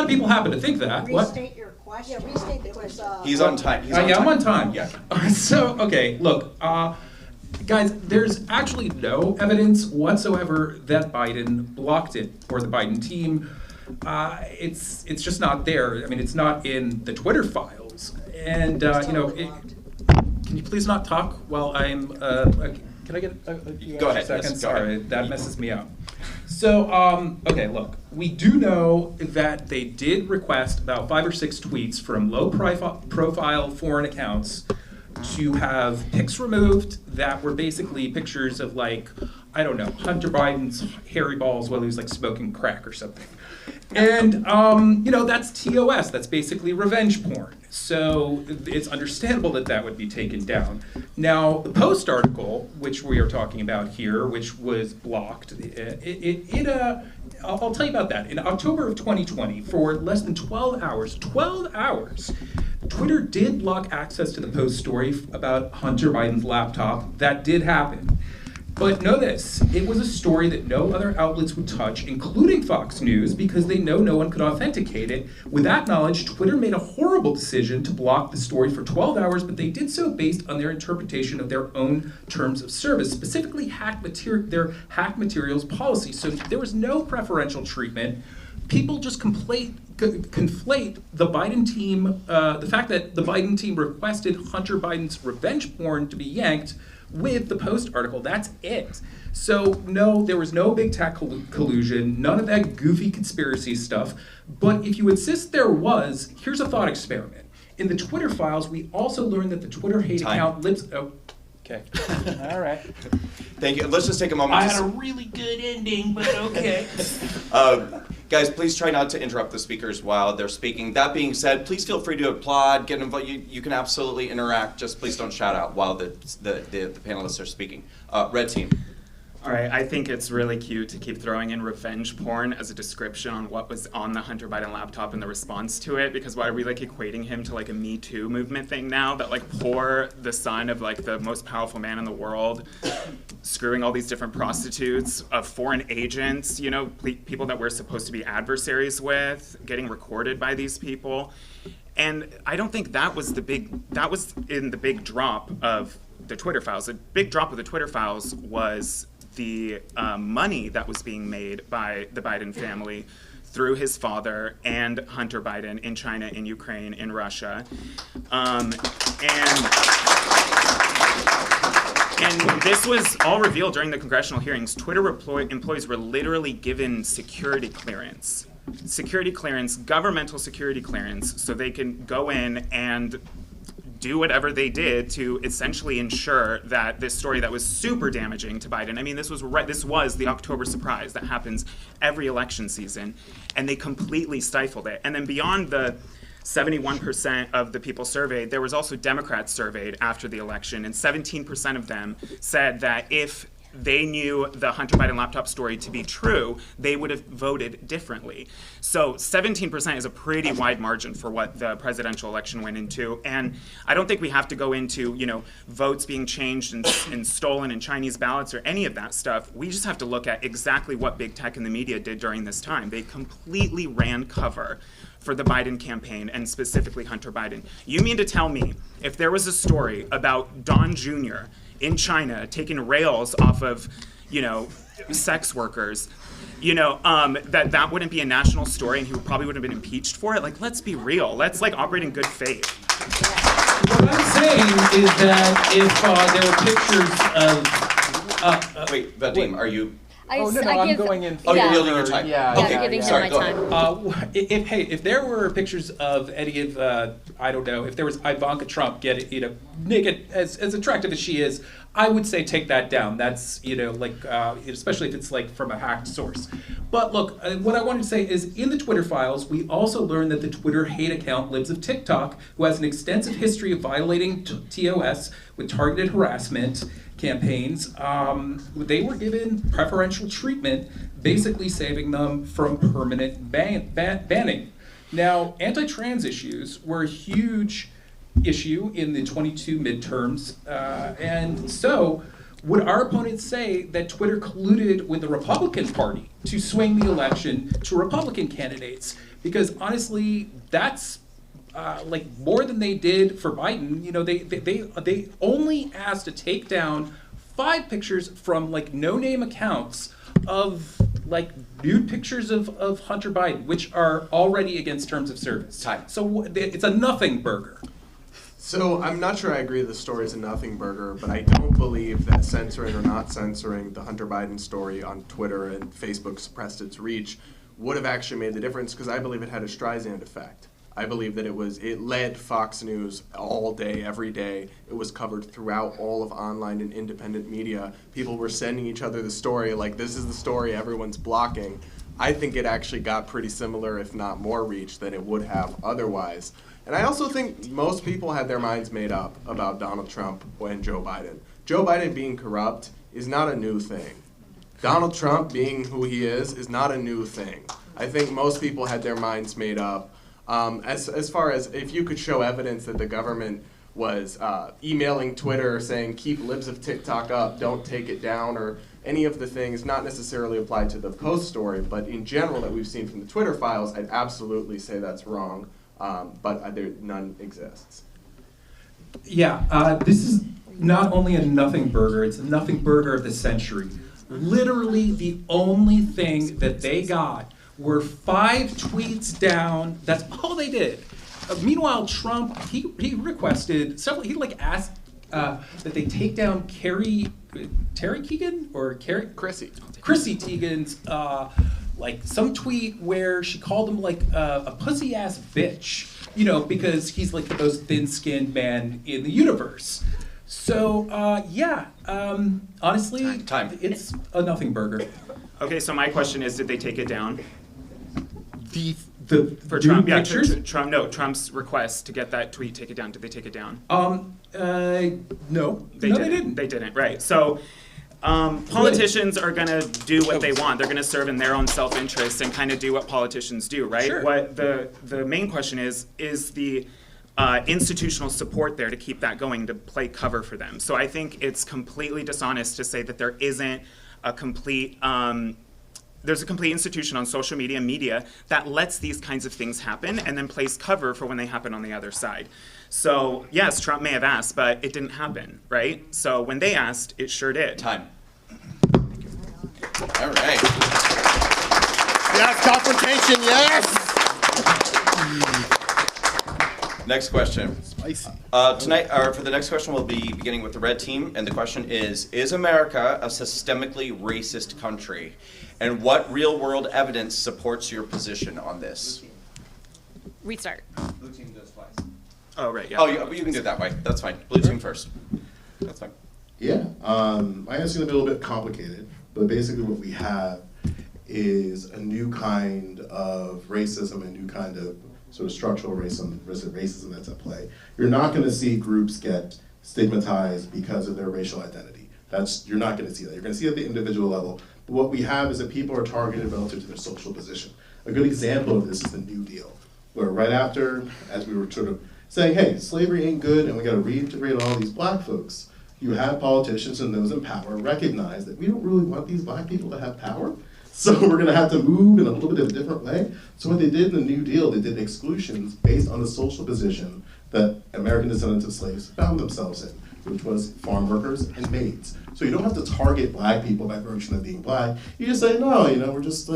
of people happen to think that. Restate your question. Yeah, restate the question. He's on time. I'm on time. Yeah. So, okay, look, guys, there's actually no evidence whatsoever that Biden blocked it, or the Biden team. It's just not there. I mean, it's not in the Twitter files. And, can you please not talk while I'm, can I get a few Go ahead. seconds? Yes, go ahead. Sorry, that messes me up. So, okay, look, we do know that they did request about 5 or 6 tweets from low-profile foreign accounts to have pics removed that were basically pictures of, like, I don't know, Hunter Biden's hairy balls while he was, like, smoking crack or something. And, that's TOS. That's basically revenge porn. So it's understandable that that would be taken down. Now, the Post article, which we are talking about here, which was blocked, I'll tell you about that. In October of 2020, for less than 12 hours, Twitter did block access to the Post story about Hunter Biden's laptop. That did happen. But know this, it was a story that no other outlets would touch, including Fox News, because they know no one could authenticate it. With that knowledge, Twitter made a horrible decision to block the story for 12 hours, but they did so based on their interpretation of their own terms of service, specifically their hack materials policy. So there was no preferential treatment. People just conflate the Biden team, the fact that the Biden team requested Hunter Biden's revenge porn to be yanked with the Post article. That's it. So no, there was no big tech collusion, none of that goofy conspiracy stuff. But if you insist there was, here's a thought experiment. In the Twitter files, we also learned that the Twitter hate account lives. Oh, okay. All right. Thank you. Let's just take a moment. I had a really good ending, but okay. Guys, please try not to interrupt the speakers while they're speaking. That being said, please feel free to applaud, get involved. You can absolutely interact. Just please don't shout out while the panelists are speaking. Red team. All right, I think it's really cute to keep throwing in revenge porn as a description on what was on the Hunter Biden laptop and the response to it, because why are we like equating him to like a Me Too movement thing now, that like poor the son of like the most powerful man in the world, screwing all these different prostitutes, foreign agents, you know, people that we're supposed to be adversaries with, getting recorded by these people. And I don't think that was in the big drop of the Twitter files. The big drop of the Twitter files was the money that was being made by the Biden family through his father and Hunter Biden in China, in Ukraine, in Russia. And this was all revealed during the congressional hearings. Twitter employees were literally given security clearance, governmental security clearance, so they can go in and do whatever they did to essentially ensure that this story that was super damaging to Biden. I mean, this was the October surprise that happens every election season, and they completely stifled it. And then beyond the 71% of the people surveyed, there was also Democrats surveyed after the election, and 17% of them said that if they knew the Hunter Biden laptop story to be true, they would have voted differently. So 17% is a pretty wide margin for what the presidential election went into. And I don't think we have to go into, you know, votes being changed and stolen and Chinese ballots or any of that stuff. We just have to look at exactly what big tech and the media did during this time. They completely ran cover for the Biden campaign, and specifically Hunter Biden. You mean to tell me if there was a story about Don Jr. in China taking rails off of, you know, sex workers, you know, that wouldn't be a national story and he probably would have been impeached for it? Like, let's be real. Let's like operate in good faith. What I'm saying is that if there were pictures of wait, Vadim, are you? I'm going in. Oh, you're yielding your time. Yeah, giving him my time. If there were pictures of any of, I don't know, if there was Ivanka Trump naked, as attractive as she is, I would say take that down. That's, you know, like, especially if it's like from a hacked source. But look, what I wanted to say is in the Twitter files, we also learned that the Twitter hate account Libs of TikTok, who has an extensive history of violating TOS with targeted harassment campaigns, they were given preferential treatment, basically saving them from permanent banning. Now, anti-trans issues were a huge issue in the 22 midterms, and so would our opponents say that Twitter colluded with the Republican Party to swing the election to Republican candidates? Because honestly, that's like more than they did for Biden. You know, they only asked to take down 5 pictures from like no-name accounts of like nude pictures of Hunter Biden, which are already against terms of service. So it's a nothing burger. So I'm not sure I agree the story is a nothing burger, but I don't believe that censoring or not censoring the Hunter Biden story on Twitter and Facebook suppressed its reach would have actually made the difference, because I believe it had a Streisand effect. I believe that it led Fox News all day, every day. It was covered throughout all of online and independent media. People were sending each other the story, like, this is the story everyone's blocking. I think it actually got pretty similar, if not more reach, than it would have otherwise. And I also think most people had their minds made up about Donald Trump and Joe Biden. Joe Biden being corrupt is not a new thing. Donald Trump being who he is not a new thing. I think most people had their minds made up. As far as if you could show evidence that the government was emailing Twitter saying, keep Libs of TikTok up, don't take it down, or any of the things, not necessarily applied to the Post story, but in general that we've seen from the Twitter files, I'd absolutely say that's wrong. But none exists. Yeah, this is not only a nothing burger, it's a nothing burger of the century. Literally the only thing that they got were 5 tweets down. That's all they did. Meanwhile, Trump, he requested several, he like asked that they take down Terry Keegan or Chrissy Teigen's like some tweet where she called him like a pussy ass bitch, you know, because he's like the most thin-skinned man in the universe. So honestly, Time. It's a nothing burger. Okay, so my question is, did they take it down? For For Trump, pictures? Trump's request to get that tweet take it down. Did they take it down? No. They They didn't. They didn't, right. So politicians are going to do what they want. They're going to serve in their own self-interest and kind of do what politicians do, right? Sure. What the main question is the institutional support there to keep that going, to play cover for them. So I think it's completely dishonest to say that there isn't a complete there's a complete institution on social media that lets these kinds of things happen and then plays cover for when they happen on the other side. So yes, Trump may have asked, but it didn't happen, right? So when they asked, it sure did. Time. All right. Yes, confrontation, yes! Next question. Spicy. Tonight, or for the next question, we'll be beginning with the red team, and the question is America a systemically racist country? And what real-world evidence supports your position on this? Restart. Blue team goes twice. Oh, right, yeah. Oh, you can do it that way. That's fine. Blue team first. That's fine. Yeah, my answer's gonna be a little bit complicated, but basically what we have is a new kind of racism, a new kind of sort of structural racism that's at play. You're not gonna see groups get stigmatized because of their racial identity. You're not gonna see that. You're gonna see it at the individual level. But what we have is that people are targeted relative to their social position. A good example of this is the New Deal, where right after, as we were sort of saying, hey, slavery ain't good and we gotta reintegrate all these black folks, you have politicians and those in power recognize that we don't really want these black people to have power, so we're gonna have to move in a little bit of a different way. So what they did in the New Deal, they did exclusions based on the social position that American descendants of slaves found themselves in, which was farm workers and maids. So you don't have to target black people by virtue of being black. You just say, no, we're just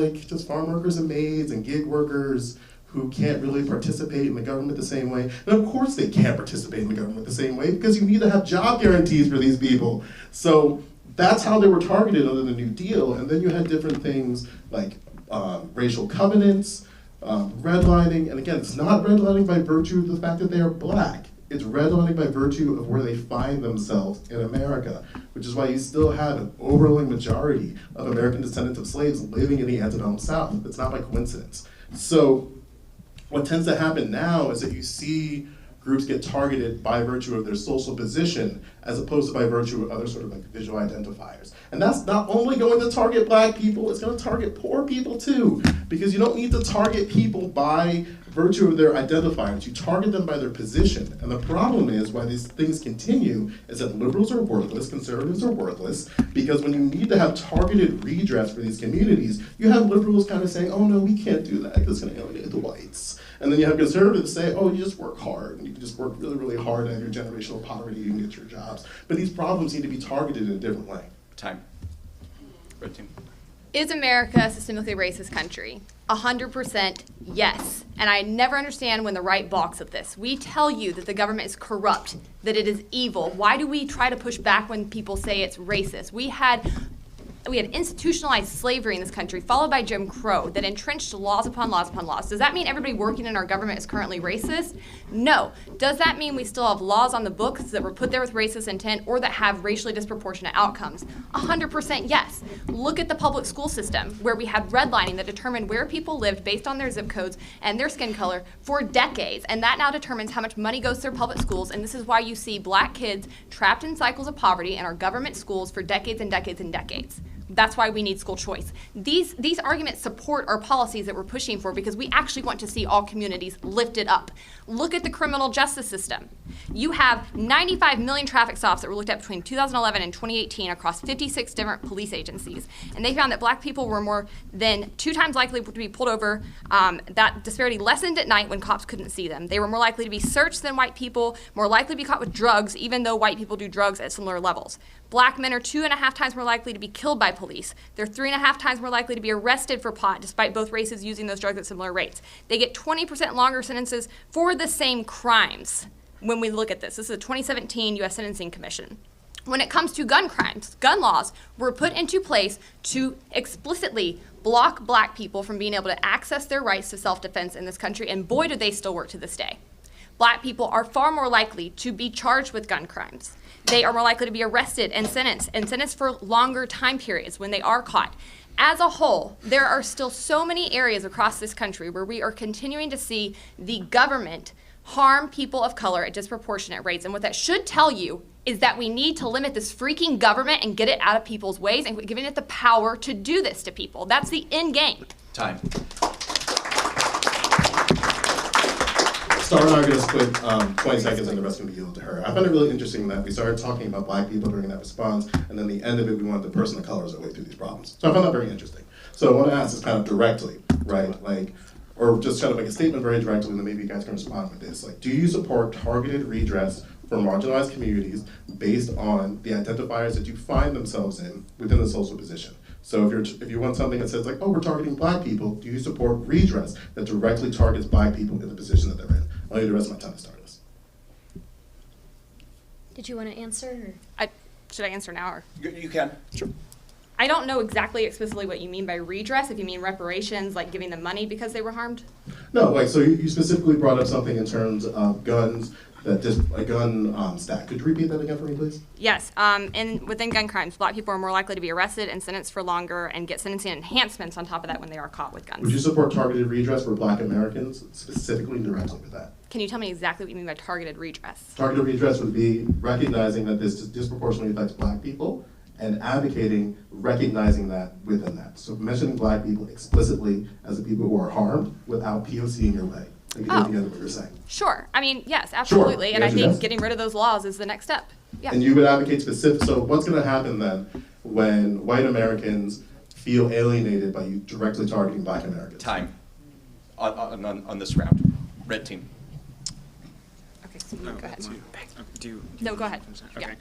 farm workers and maids and gig workers who can't really participate in the government the same way. And of course they can't participate in the government the same way because you need to have job guarantees for these people. So that's how they were targeted under the New Deal. And then you had different things like racial covenants, redlining. And again, it's not redlining by virtue of the fact that they are black. It's redlining by virtue of where they find themselves in America, which is why you still have an overwhelming majority of American descendants of slaves living in the antebellum South. It's not by coincidence. So what tends to happen now is that you see groups get targeted by virtue of their social position as opposed to by virtue of other sort of like visual identifiers. And that's not only going to target black people, it's going to target poor people too, because you don't need to target people by virtue of their identifiers, you target them by their position. And the problem is why these things continue is that liberals are worthless, conservatives are worthless, because when you need to have targeted redress for these communities, you have liberals kind of saying, oh no, we can't do that because it's going to alienate the whites. And then you have conservatives say, oh, you just work hard, and you can just work really, really hard and have your generational poverty, you can get your jobs. But these problems need to be targeted in a different way. Time. Red team. Is America a systemically racist country? 100% yes. And I never understand when the right balks at this. We tell you that the government is corrupt, that it is evil. Why do we try to push back when people say it's racist? We had institutionalized slavery in this country, followed by Jim Crow, that entrenched laws upon laws upon laws. Does that mean everybody working in our government is currently racist? No. Does that mean we still have laws on the books that were put there with racist intent or that have racially disproportionate outcomes? 100% yes. Look at the public school system, where we had redlining that determined where people lived based on their zip codes and their skin color for decades, and that now determines how much money goes through public schools, and this is why you see black kids trapped in cycles of poverty in our government schools for decades and decades and decades. That's why we need school choice. These arguments support our policies that we're pushing for because we actually want to see all communities lifted up. Look at the criminal justice system. You have 95 million traffic stops that were looked at between 2011 and 2018 across 56 different police agencies. And they found that black people were more than 2 times likely to be pulled over. That disparity lessened at night when cops couldn't see them. They were more likely to be searched than white people, more likely to be caught with drugs, even though white people do drugs at similar levels. Black men are 2.5 times more likely to be killed by police. They're 3.5 times more likely to be arrested for pot, despite both races using those drugs at similar rates. They get 20% longer sentences for the same crimes. when we look at this. This is a 2017 U.S. Sentencing Commission. When it comes to gun crimes, gun laws were put into place to explicitly block black people from being able to access their rights to self-defense in this country, and boy, do they still work to this day. Black people are far more likely to be charged with gun crimes. They are more likely to be arrested and sentenced for longer time periods when they are caught. As a whole, there are still so many areas across this country where we are continuing to see the government harm people of color at disproportionate rates. And what that should tell you is that we need to limit this freaking government and get it out of people's ways and giving it the power to do this to people. That's the end game. Time. Star and I are going to split 20 seconds and the rest can be yielded to her. I found it really interesting that we started talking about black people during that response, and then the end of it, we wanted the person of color as our way through these problems. So I found that very interesting. So I want to ask this kind of directly, right? Like, or just kind of make a statement very directly, and then maybe you guys can respond with this. Like, do you support targeted redress for marginalized communities based on the identifiers that you find themselves in within the social position? So if you want something that says like, oh, we're targeting black people, do you support redress that directly targets black people in the position that they're in? I'll leave the rest of my time to start this. Did you want to answer? Should I answer now? Or? You can. Sure. I don't know exactly explicitly what you mean by redress, if you mean reparations, like giving them money because they were harmed. No, like, so you specifically brought up something in terms of guns, that just a gun stack. Could you repeat that again for me, please? Yes, within gun crimes, black people are more likely to be arrested and sentenced for longer and get sentencing enhancements on top of that when they are caught with guns. Would you support targeted redress for black Americans, specifically and directly with that? Can you tell me exactly what you mean by targeted redress? Targeted redress would be recognizing that this disproportionately affects black people and advocating, recognizing that within that. So mentioning black people explicitly as the people who are harmed without POCing your way. I think at the end of what you're saying. Sure. I mean, yes, absolutely. Sure. And I think getting rid of those laws is the next step. Yeah. And you would advocate specific. So what's going to happen then when white Americans feel alienated by you directly targeting black Americans? Time. On this round. Red team. Okay, so go ahead. No, go ahead. Okay.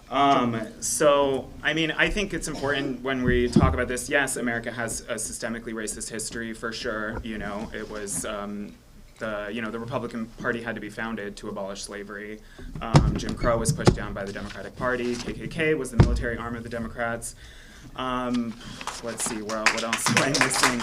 Yeah. So, I mean, I think it's important when we talk about this. Yes, America has a systemically racist history for sure. You know, it was the Republican Party had to be founded to abolish slavery. Jim Crow was pushed down by the Democratic Party. KKK was the military arm of the Democrats. Let's see, what else am I missing?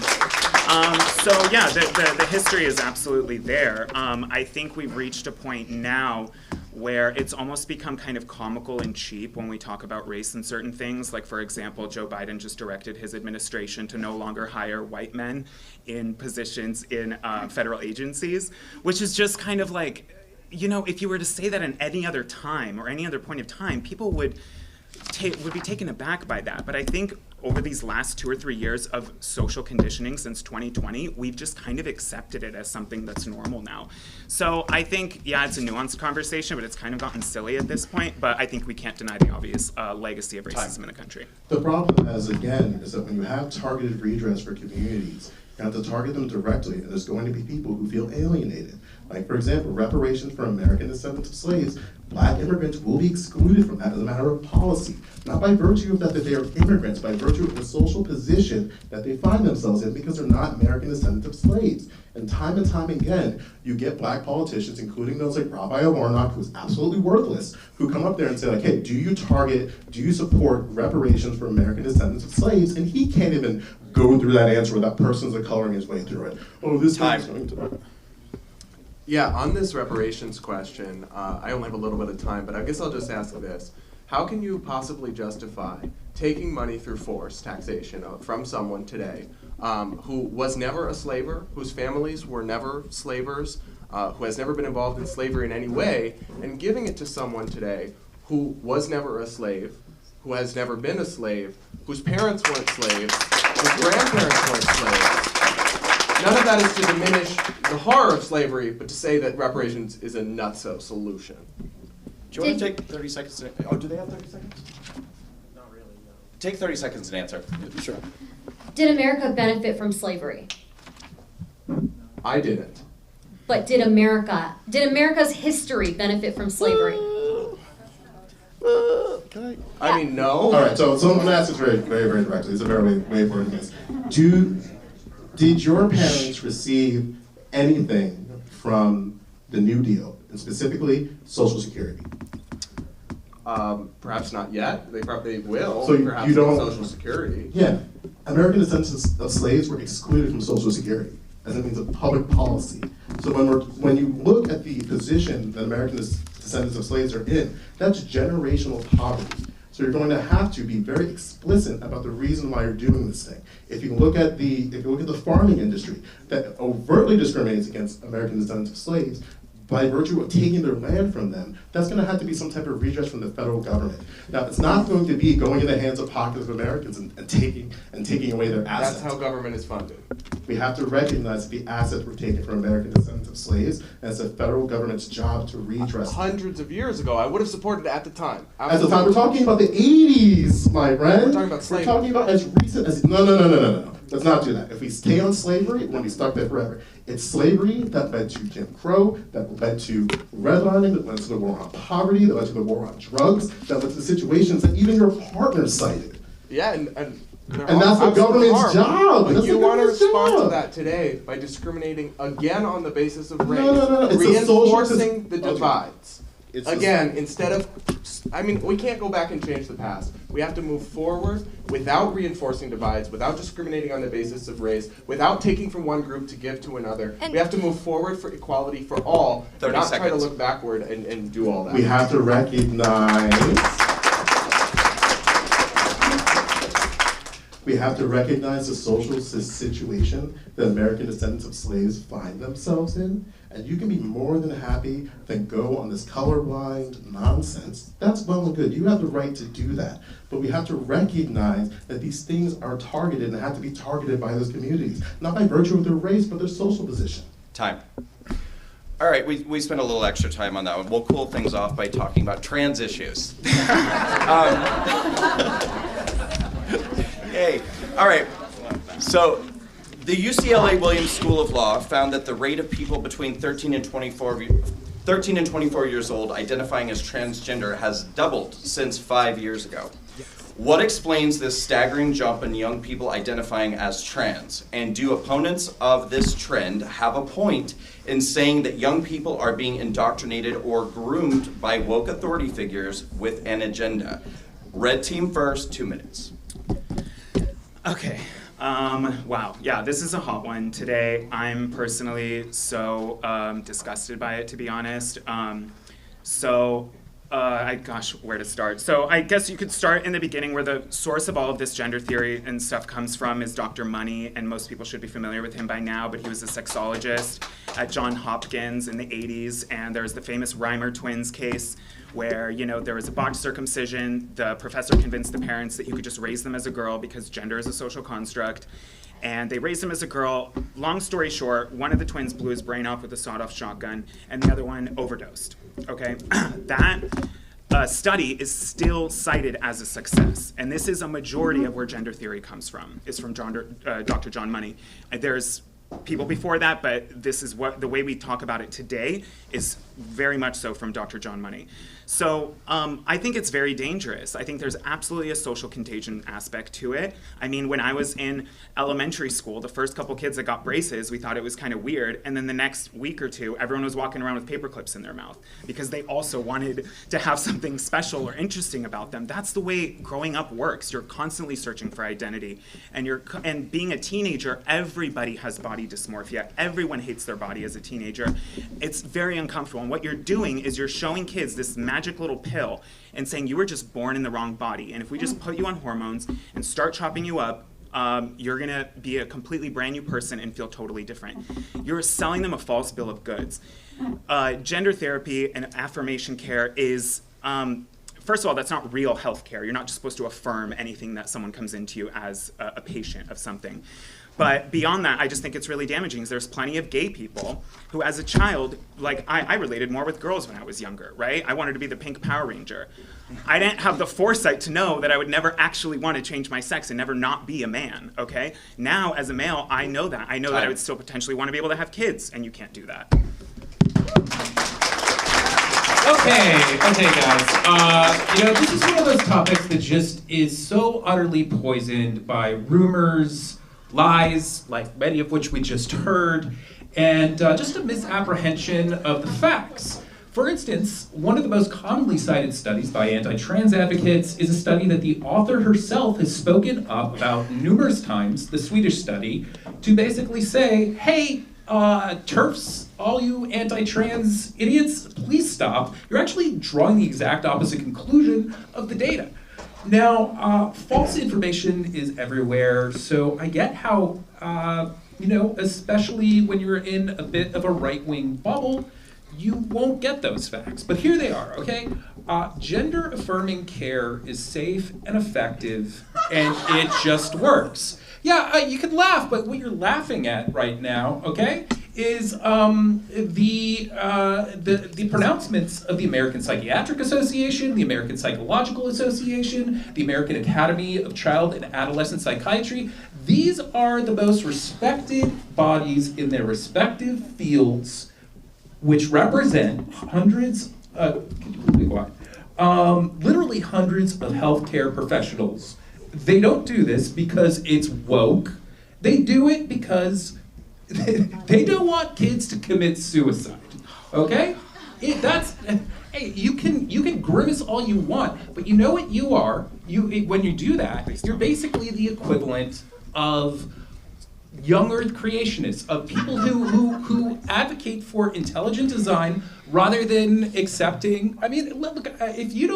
So yeah, the history is absolutely there. I think we've reached a point now where it's almost become kind of comical and cheap when we talk about race and certain things. Like, for example, Joe Biden just directed his administration to no longer hire white men in positions in federal agencies, which is just kind of like, you know, if you were to say that in any other time or any other point of time, people would be taken aback by that. But I think over these last 2 or 3 years of social conditioning since 2020, we've just kind of accepted it as something that's normal now. So I think, yeah, it's a nuanced conversation, but it's kind of gotten silly at this point. But I think we can't deny the obvious legacy of racism in the country. The problem, is that when you have targeted redress for communities, you have to target them directly, and there's going to be people who feel alienated. Like, for example, reparations for American descendants of slaves, black immigrants will be excluded from that as a matter of policy, not by virtue of that they are immigrants, by virtue of the social position that they find themselves in because they're not American descendants of slaves. And time again, you get black politicians, including those like Raphael Warnock, who's absolutely worthless, who come up there and say like, hey, do you support reparations for American descendants of slaves? And he can't even go through that answer without persons coloring his way through it. Oh, this time. Yeah, on this reparations question, I only have a little bit of time, but I guess I'll just ask this. How can you possibly justify taking money through force taxation from someone today who was never a slaver, whose families were never slavers, who has never been involved in slavery in any way, and giving it to someone today who was never a slave, who has never been a slave, whose parents weren't slaves, whose grandparents weren't slaves? None of that is to diminish the horror of slavery, but to say that reparations is a nutso solution. Do you want to take 30 seconds? Oh, do they have 30 seconds? Not really, no. Take 30 seconds and answer. Sure. Did America benefit from slavery? I didn't. But did America's history benefit from slavery? I mean, no. All right, so I'm going to ask this very, very, very directly. It's a very way important case. Did your parents receive anything from the New Deal? and specifically Social Security. Perhaps not yet. They probably will. So perhaps you don't. Social Security. Yeah, American descendants of slaves were excluded from Social Security as a means of public policy. So when you look at the position that American descendants of slaves are in, that's generational poverty. So you're going to have to be very explicit about the reason why you're doing this thing. If you look at the farming industry that overtly discriminates against American descendants of slaves, by virtue of taking their land from them, that's going to have to be some type of redress from the federal government. Now, it's not going to be going in the hands of pockets of Americans and taking away their assets. That's how government is funded. We have to recognize that the assets were taken from American descendants of slaves, and it's the federal government's job to redress them. Hundreds of years ago, I would have supported it at the time. At the time, we're talking about the 80s, my friend. We're talking about slavery. We're talking about as recent as, no. Let's not do that. If we stay on slavery, we're going to be stuck there forever. It's slavery that led to Jim Crow, that led to redlining, that led to the war on poverty, that led to the war on drugs, that led to the situations that even your partner cited. Yeah, and that's the government's job. But you want to respond job. to that today by discriminating again on the basis of race, No. It's reinforcing the Okay. divides. It's Again, instead of, we can't go back and change the past. We have to move forward without reinforcing divides, without discriminating on the basis of race, without taking from one group to give to another. And we have to move forward for equality for all, 30 not try to seconds. look backward and do all that. We have to recognize the social situation that American descendants of slaves find themselves in, and you can be more than happy to go on this colorblind nonsense. That's well and good. You have the right to do that. But we have to recognize that these things are targeted and have to be targeted by those communities, not by virtue of their race, but their social position. Time. All right, we spent a little extra time on that one. We'll cool things off by talking about trans issues. Yay. All right. So the UCLA Williams School of Law found that the rate of people between 13 and 24 years old identifying as transgender has doubled since 5 years ago. What explains this staggering jump in young people identifying as trans? And do opponents of this trend have a point in saying that young people are being indoctrinated or groomed by woke authority figures with an agenda? Red team first, 2 minutes. Okay. Wow. Yeah, this is a hot one today. I'm personally so disgusted by it, to be honest. Gosh, where to start? So I guess you could start in the beginning, where the source of all of this gender theory and stuff comes from is Dr. Money, and most people should be familiar with him by now, but he was a sexologist at Johns Hopkins in the 80s, and there's the famous Reimer twins case where, there was a botched circumcision. The professor convinced the parents that you could just raise them as a girl because gender is a social construct. And they raised him as a girl. Long story short, one of the twins blew his brain off with a sawed-off shotgun, and the other one overdosed. Okay, that study is still cited as a success, and this is a majority of where gender theory comes from. It's from Dr. John Money. There's people before that, but this is what the way we talk about it today is very much so from Dr. John Money. So I think it's very dangerous. I think there's absolutely a social contagion aspect to it. I mean, when I was in elementary school, the first couple kids that got braces, we thought it was kind of weird. And then the next week or two, everyone was walking around with paper clips in their mouth because they also wanted to have something special or interesting about them. That's the way growing up works. You're constantly searching for identity. And being a teenager, everybody has body dysmorphia. Everyone hates their body as a teenager. It's very uncomfortable. And what you're doing is you're showing kids this magic little pill and saying you were just born in the wrong body. And if we just put you on hormones and start chopping you up, you're going to be a completely brand new person and feel totally different. You're selling them a false bill of goods. Gender therapy and affirmation care is, first of all, that's not real health care. You're not just supposed to affirm anything that someone comes into you as a patient of something. But beyond that, I just think it's really damaging because there's plenty of gay people who, as a child, I related more with girls when I was younger, right? I wanted to be the pink Power Ranger. I didn't have the foresight to know that I would never actually want to change my sex and never not be a man, okay? Now, as a male, I know that. I know that I would still potentially want to be able to have kids, and you can't do that. Okay, guys. This is one of those topics that just is so utterly poisoned by rumors, lies, like many of which we just heard, and just a misapprehension of the facts. For instance, one of the most commonly cited studies by anti-trans advocates is a study that the author herself has spoken up about numerous times, the Swedish study, to basically say, hey, TERFs, all you anti-trans idiots, please stop. You're actually drawing the exact opposite conclusion of the data. Now, false information is everywhere, so I get how, especially when you're in a bit of a right-wing bubble, you won't get those facts. But here they are, okay? Gender-affirming care is safe and effective, and it just works. Yeah, you could laugh, but what you're laughing at right now, okay, is the pronouncements of the American Psychiatric Association, the American Psychological Association, the American Academy of Child and Adolescent Psychiatry. These are the most respected bodies in their respective fields, which represent hundreds, literally hundreds of healthcare professionals. They don't do this because it's woke. They do it because they don't want kids to commit suicide. Okay? Hey, you can grimace all you want, but you know what you are? When you do that, you're basically the equivalent of young Earth creationists, of people who advocate for intelligent design rather than accepting. I mean, look, if you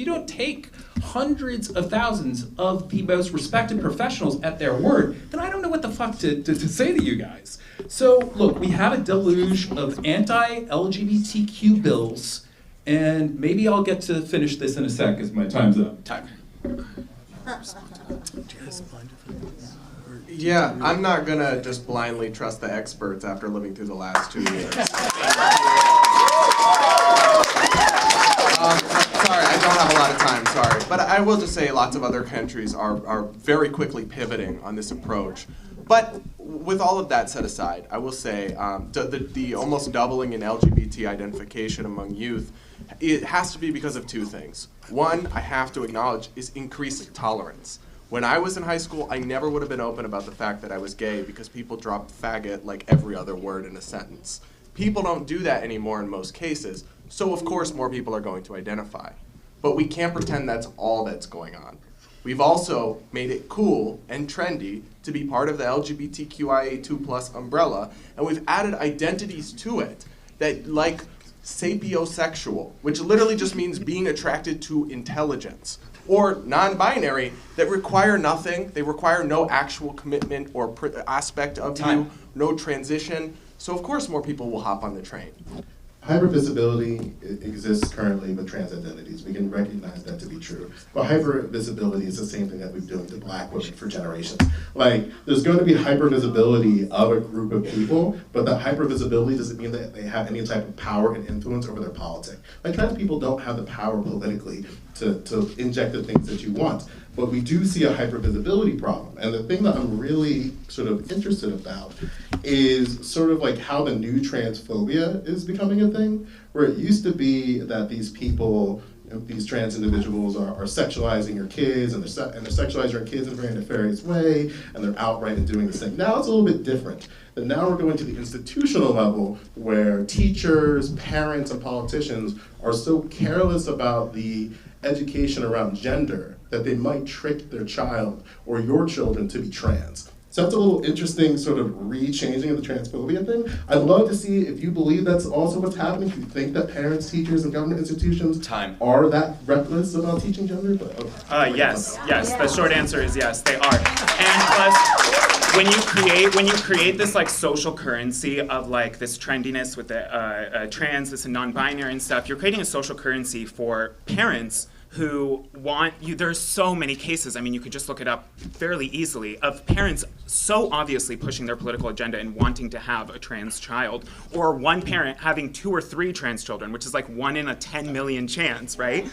don't take hundreds of thousands of the most respected professionals at their word, then I don't know what the fuck to say to you guys. So look, we have a deluge of anti-LGBTQ bills, and maybe I'll get to finish this in a sec because my time's up. Yeah, I'm not gonna just blindly trust the experts after living through the last 2 years. Sorry, I don't have a lot of time, sorry. But I will just say lots of other countries are very quickly pivoting on this approach. But with all of that set aside, I will say the almost doubling in LGBT identification among youth, it has to be because of two things. One, I have to acknowledge, is increased tolerance. When I was in high school, I never would have been open about the fact that I was gay because people dropped faggot like every other word in a sentence. People don't do that anymore in most cases, so of course more people are going to identify. But we can't pretend that's all that's going on. We've also made it cool and trendy to be part of the LGBTQIA2+ umbrella, and we've added identities to it that, like sapiosexual, which literally just means being attracted to intelligence, or non-binary, that require nothing. They require no actual commitment or aspect of you, no transition. So of course more people will hop on the train. Hypervisibility exists currently with trans identities. We can recognize that to be true. But hypervisibility is the same thing that we've been doing to Black women for generations. Like, there's going to be hypervisibility of a group of people, but that hypervisibility doesn't mean that they have any type of power and influence over their politics. Like, trans people don't have the power politically to inject the things that you want. But we do see a hypervisibility problem. And the thing that I'm really sort of interested about is sort of like how the new transphobia is becoming a thing, where it used to be that these people, these trans individuals are sexualizing your kids, and they're sexualizing your kids in a very nefarious way, and they're outright and doing this thing. Now it's a little bit different. But now we're going to the institutional level where teachers, parents, and politicians are so careless about the education around gender that they might trick their child or your children to be trans. So that's a little interesting sort of re-changing of the transphobia thing. I'd love to see if you believe that's also what's happening, if you think that parents, teachers, and government institutions are that reckless about teaching gender. But, yes. The short answer is yes, they are. And plus, when you create this like social currency of like this trendiness with the trans, this non-binary and stuff, you're creating a social currency for parents who want you. There's so many cases, I mean, you could just look it up fairly easily, of parents so obviously pushing their political agenda and wanting to have a trans child, or one parent having 2 or 3 trans children, which is like 1 in a 10 million chance, right?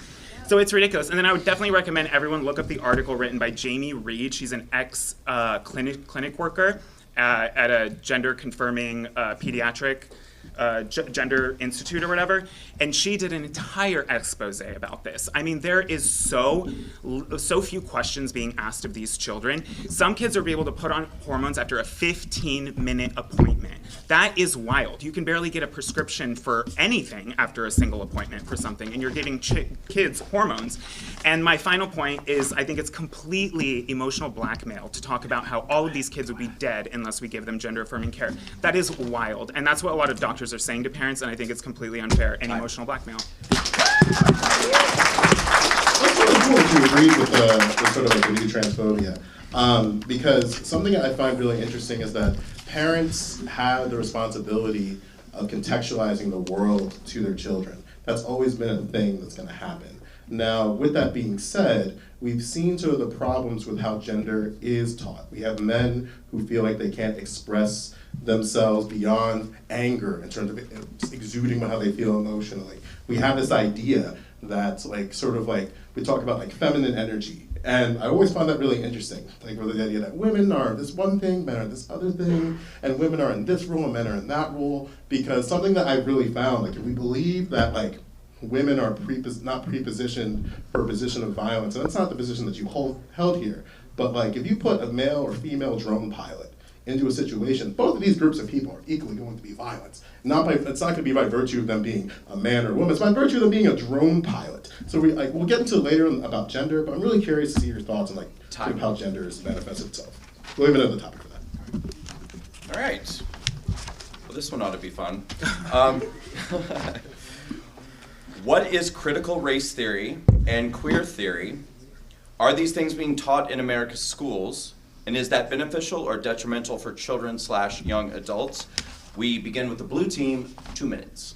So it's ridiculous. And then I would definitely recommend everyone look up the article written by Jamie Reed. She's an ex-clinic worker at a gender-confirming pediatric Gender Institute or whatever, and she did an entire expose about this. I mean, there is so few questions being asked of these children. Some kids are able to put on hormones after a 15-minute appointment. That is wild. You can barely get a prescription for anything after a single appointment for something, and you're giving kids hormones. And my final point is, I think it's completely emotional blackmail to talk about how all of these kids would be dead unless we give them gender-affirming care. That is wild, and that's what a lot of doctors are saying to parents, and I think it's completely unfair and emotional blackmail. That's really cool that you agreed with the sort of like the new transphobia. Because something I find really interesting is that parents have the responsibility of contextualizing the world to their children. That's always been a thing that's going to happen. Now, with that being said, we've seen sort of the problems with how gender is taught. We have men who feel like they can't express themselves beyond anger in terms of just exuding how they feel emotionally. We have this idea that's like sort of like, we talk about like feminine energy. And I always find that really interesting. Like with the idea that women are this one thing, men are this other thing, and women are in this role and men are in that role. Because something that I really found, like if we believe that like women are not pre-positioned for a position of violence, and that's not the position that you held here, but like if you put a male or female drone pilot into a situation, both of these groups of people are equally going to be violent. It's not going to be by virtue of them being a man or a woman, it's by virtue of them being a drone pilot. So we'll get into later about gender, but I'm really curious to see your thoughts on like sort of how gender has manifested itself. We'll leave it at the topic for that. All right. Well, this one ought to be fun. What is critical race theory and queer theory? Are these things being taught in America's schools? And is that beneficial or detrimental for children/young adults? We begin with the blue team, 2 minutes.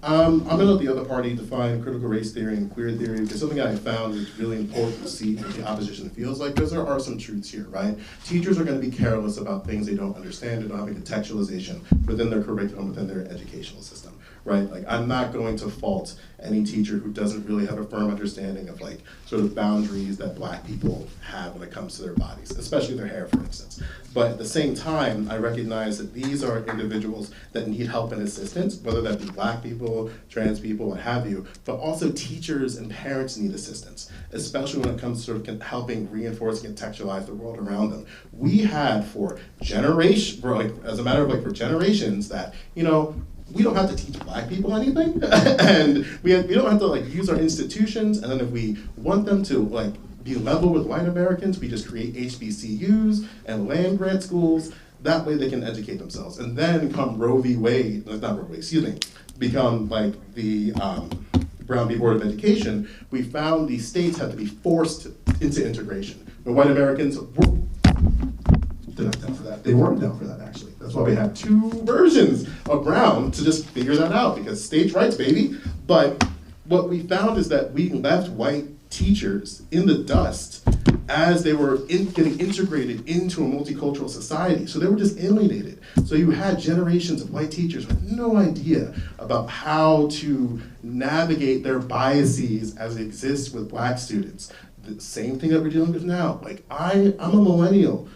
I'm going to let the other party define critical race theory and queer theory, because something I found is really important to see what the opposition feels like, because there are some truths here, right? Teachers are going to be careless about things they don't understand and don't have a contextualization within their curriculum, within their educational system, right? Like, I'm not going to fault any teacher who doesn't really have a firm understanding of like sort of boundaries that Black people have when it comes to their bodies, especially their hair, for instance. But at the same time, I recognize that these are individuals that need help and assistance, whether that be Black people, trans people, what have you, but also teachers and parents need assistance, especially when it comes to sort of helping reinforce and contextualize the world around them. We had for generations, for generations that, you know, we don't have to teach Black people anything, and we don't have to like use our institutions, and then if we want them to like be level with white Americans, we just create HBCUs and land grant schools. That way they can educate themselves. And then come Roe v. Wade, not Roe v. Wade, excuse me, become like the Brown v. Board of Education, we found these states had to be forced into integration. When white Americans they're not down for that. They weren't down for that, actually. That's why we had 2 versions of Brown to just figure that out, because states' rights, baby. But what we found is that we left white teachers in the dust as they were getting integrated into a multicultural society. So they were just alienated. So you had generations of white teachers with no idea about how to navigate their biases as they exist with Black students. The same thing that we're dealing with now. Like, I'm a millennial.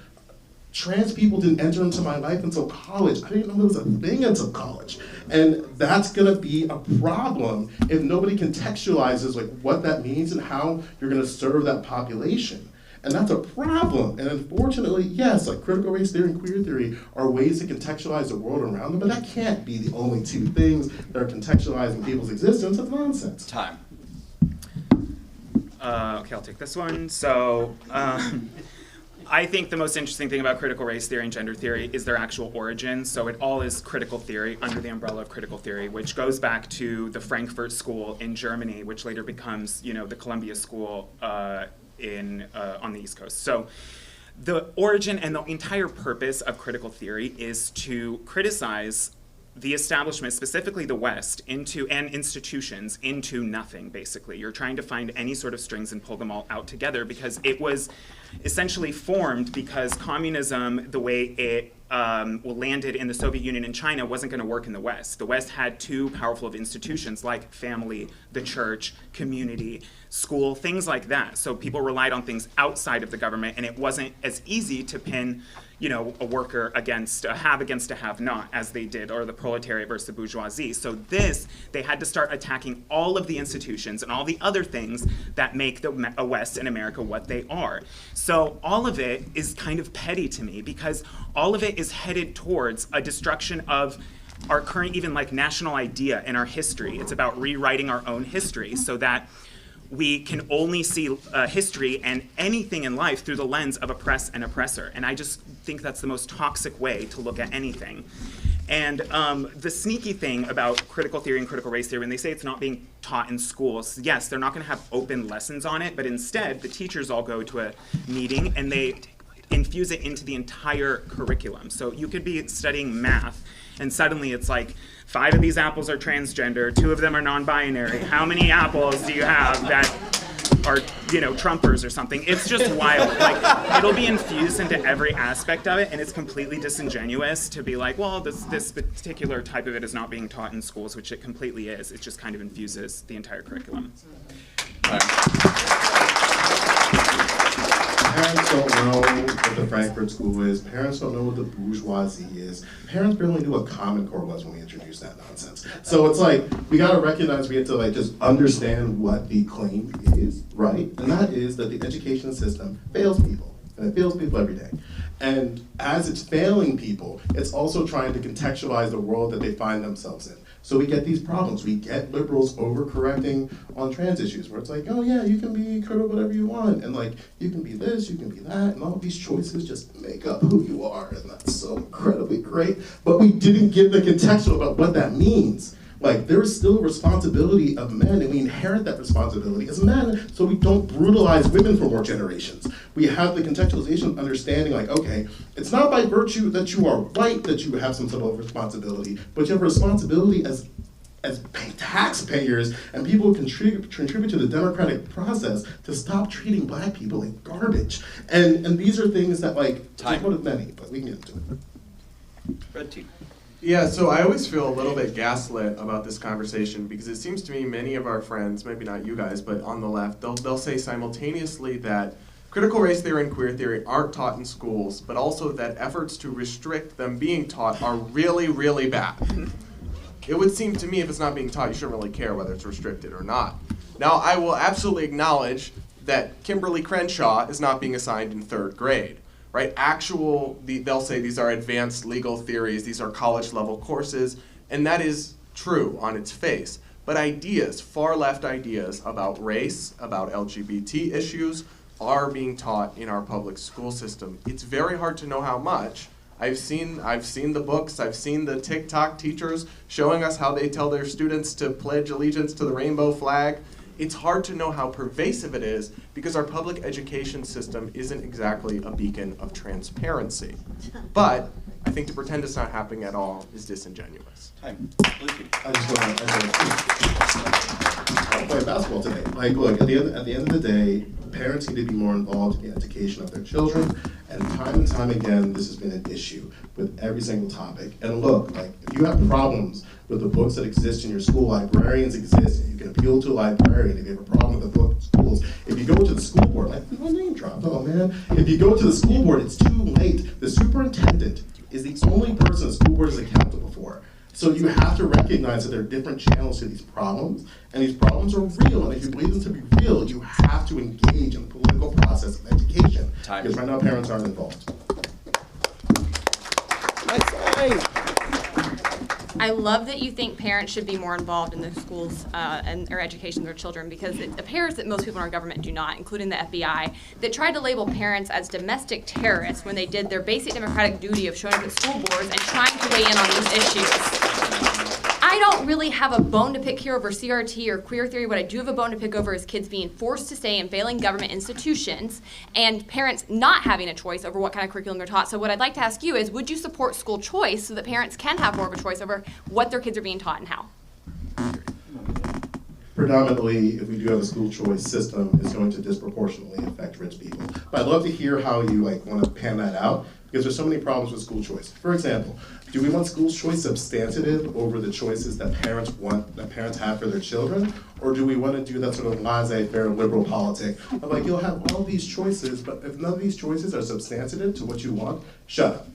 Trans people didn't enter into my life until college. I didn't know there was a thing until college. And that's gonna be a problem if nobody contextualizes like what that means and how you're gonna serve that population. And that's a problem. And unfortunately, yes, like critical race theory and queer theory are ways to contextualize the world around them, but that can't be the only 2 things that are contextualizing people's existence. That's nonsense. Time. Okay, I'll take this one. So, I think the most interesting thing about critical race theory and gender theory is their actual origins. So it all is critical theory under the umbrella of critical theory, which goes back to the Frankfurt School in Germany, which later becomes, you know, the Columbia School on the East Coast. So the origin and the entire purpose of critical theory is to criticize the establishment, specifically the West, and institutions into nothing, basically. You're trying to find any sort of strings and pull them all out together, because it was essentially formed because communism, the way it landed in the Soviet Union and China wasn't going to work in the West. The West had too powerful of institutions like family, the church, community, school, things like that. So people relied on things outside of the government, and it wasn't as easy to pin, a worker against a have-not, as they did, or the proletariat versus the bourgeoisie. So they had to start attacking all of the institutions and all the other things that make the West and America what they are. So all of it is kind of petty to me, because all of it is headed towards a destruction of our current even national idea and our history. It's about rewriting our own history so that we can only see history and anything in life through the lens of oppress and oppressor. And I just think that's the most toxic way to look at anything. And the sneaky thing about critical theory and critical race theory, when they say it's not being taught in schools, yes, they're not going to have open lessons on it, but instead the teachers all go to a meeting and they infuse it into the entire curriculum. So you could be studying math, and suddenly it's 5 of these apples are transgender, 2 of them are non-binary. How many apples do you have that are, Trumpers or something? It's just wild. It'll be infused into every aspect of it, and it's completely disingenuous to be well, this particular type of it is not being taught in schools, which it completely is. It just kind of infuses the entire curriculum. Parents don't know what the Frankfurt School is. Parents don't know what the bourgeoisie is. Parents barely knew what Common Core was when we introduced that nonsense. So it's we gotta recognize we have to just understand what the claim is, right? And that is that the education system fails people. And it fails people every day. And as it's failing people, it's also trying to contextualize the world that they find themselves in. So we get these problems. We get liberals overcorrecting on trans issues, where it's oh yeah, you can be critical whatever you want, and you can be this, you can be that, and all of these choices just make up who you are, and that's so incredibly great. But we didn't give the contextual about what that means. There is still a responsibility of men, and we inherit that responsibility as men, so we don't brutalize women for more generations. We have the contextualization of understanding, okay, it's not by virtue that you are white that you have some sort of responsibility, but you have a responsibility as taxpayers and people who contribute to the democratic process to stop treating black people like garbage. And these are things that, Time. one of many, but we can get into it. Red team. Yeah, so I always feel a little bit gaslit about this conversation, because it seems to me many of our friends, maybe not you guys, but on the left, they'll say simultaneously that critical race theory and queer theory aren't taught in schools, but also that efforts to restrict them being taught are really, really bad. It would seem to me if it's not being taught, you shouldn't really care whether it's restricted or not. Now, I will absolutely acknowledge that Kimberly Crenshaw is not being assigned in 3rd grade. Right? They'll say these are advanced legal theories, these are college-level courses, and that is true on its face. But ideas, far left ideas about race, about LGBT issues, are being taught in our public school system. It's very hard to know how much. I've seen the books, I've seen the TikTok teachers showing us how they tell their students to pledge allegiance to the rainbow flag. It's hard to know how pervasive it is because our public education system isn't exactly a beacon of transparency. But I think to pretend it's not happening at all is disingenuous. Time. I just want to play basketball today. Look, at the end of the day, parents need to be more involved in the education of their children, and time again, this has been an issue with every single topic. And look, if you have problems with the books that exist in your school, librarians exist, and you can appeal to a librarian if you have a problem with the book schools. If you go to the school board, my name dropped, oh man. If you go to the school board, it's too late. The superintendent is the only person the school board is accountable for. So you have to recognize that there are different channels to these problems, and these problems are real, and if you believe them to be real, you have to engage in the political process of education. Time. Because right now parents aren't involved. I love that you think parents should be more involved in the schools and their education of their children, because it appears that most people in our government do not, including the FBI, that tried to label parents as domestic terrorists when they did their basic democratic duty of showing up at school boards and trying to weigh in on these issues. I don't really have a bone to pick here over CRT or queer theory. What I do have a bone to pick over is kids being forced to stay in failing government institutions and parents not having a choice over what kind of curriculum they're taught. So what I'd like to ask you is, would you support school choice so that parents can have more of a choice over what their kids are being taught and how? Predominantly, if we do have a school choice system, it's going to disproportionately affect rich people. But I'd love to hear how you want to pan that out. because there's so many problems with school choice. For example, do we want school choice substantive over the choices that parents have for their children? Or do we want to do that sort of laissez-faire liberal politic of like, you'll have all these choices, but if none of these choices are substantive to what you want, shut up.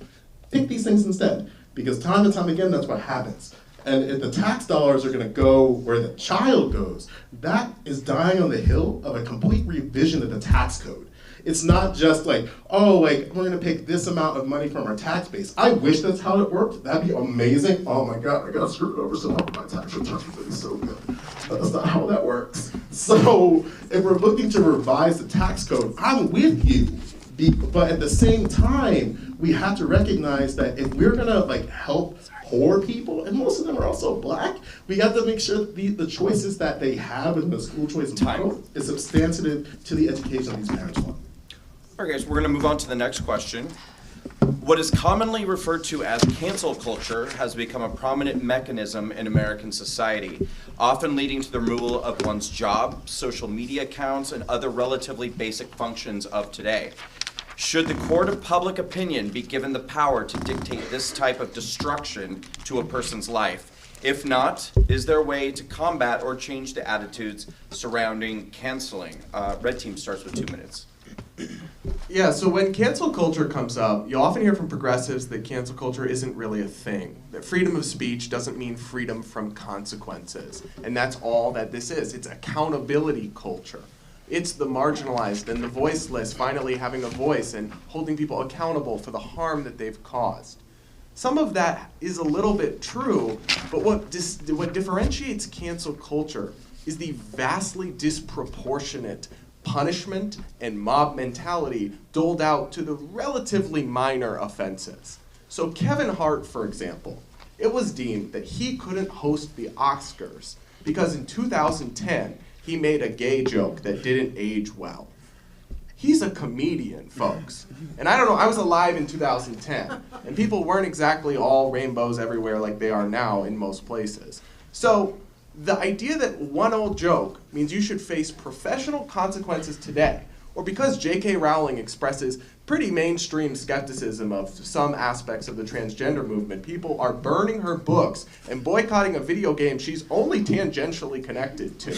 Pick these things instead, because time and time again, that's what happens. And if the tax dollars are going to go where the child goes, that is dying on the hill of a complete revision of the tax code. It's not just like, oh, like, we're going to pick this amount of money from our tax base. I wish that's how it worked. That'd be amazing. Oh my God, I got screwed over so much. My tax returns would be so good. But that's not how that works. So if we're looking to revise the tax code, I'm with you. But at the same time, we have to recognize that if we're going to like help poor people, and most of them are also Black, we have to make sure the choices that they have in the school choice model is substantive to the education these parents want. All right, guys, we're going to move on to the next question. What is commonly referred to as cancel culture has become a prominent mechanism in American society, often leading to the removal of one's job, social media accounts, and other relatively basic functions of today. Should the court of public opinion be given the power to dictate this type of destruction to a person's life? If not, is there a way to combat or change the attitudes surrounding canceling? Red team starts with 2 minutes. Yeah, so when cancel culture comes up, you often hear from progressives that cancel culture isn't really a thing. That freedom of speech doesn't mean freedom from consequences. And that's all that this is. It's accountability culture. It's the marginalized and the voiceless finally having a voice and holding people accountable for the harm that they've caused. Some of that is a little bit true, but what differentiates cancel culture is the vastly disproportionate punishment and mob mentality doled out to the relatively minor offenses. So Kevin Hart, for example, it was deemed that he couldn't host the Oscars because in 2010, he made a gay joke that didn't age well. He's a comedian, folks. And I don't know, I was alive in 2010, and people weren't exactly all rainbows everywhere like they are now in most places. So the idea that one old joke means you should face professional consequences today, or because J.K. Rowling expresses pretty mainstream skepticism of some aspects of the transgender movement, people are burning her books and boycotting a video game she's only tangentially connected to.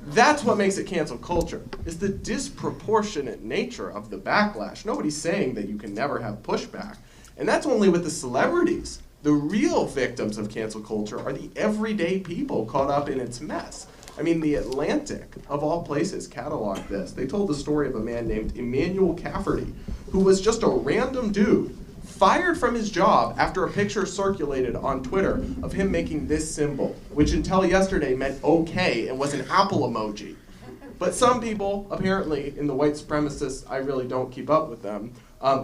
That's what makes it cancel culture, is the disproportionate nature of the backlash. Nobody's saying that you can never have pushback. And that's only with the celebrities. The real victims of cancel culture are the everyday people caught up in its mess. I mean, The Atlantic, of all places, cataloged this. They told the story of a man named Emmanuel Cafferty, who was just a random dude, fired from his job after a picture circulated on Twitter of him making this symbol, which until yesterday meant okay and was an apple emoji. But some people, apparently, in the white supremacists, I really don't keep up with them,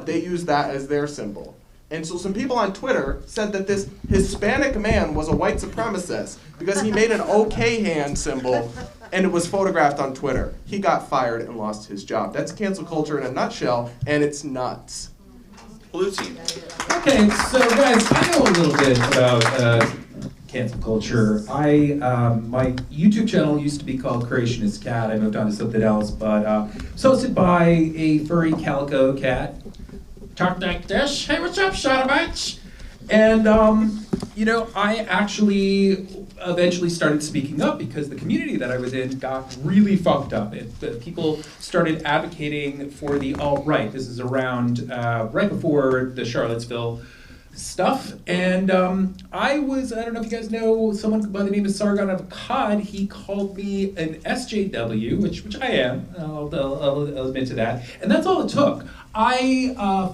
they use that as their symbol. And so some people on Twitter said that this Hispanic man was a white supremacist because he made an okay hand symbol and it was photographed on Twitter. He got fired and lost his job. That's cancel culture in a nutshell, and it's nuts. Blue team. Okay, so guys, I know a little bit about cancel culture. My YouTube channel used to be called Creationist Cat. I moved on to something else, but it's hosted by a furry calico cat. Talk like this. Hey, what's up, sodomites? And, I actually eventually started speaking up because the community that I was in got really fucked up. People started advocating for the alt-right. This is around right before the Charlottesville stuff. And I don't know if you guys know someone by the name of Sargon of Akkad. He called me an SJW, which I am. I'll admit to that. And that's all it took.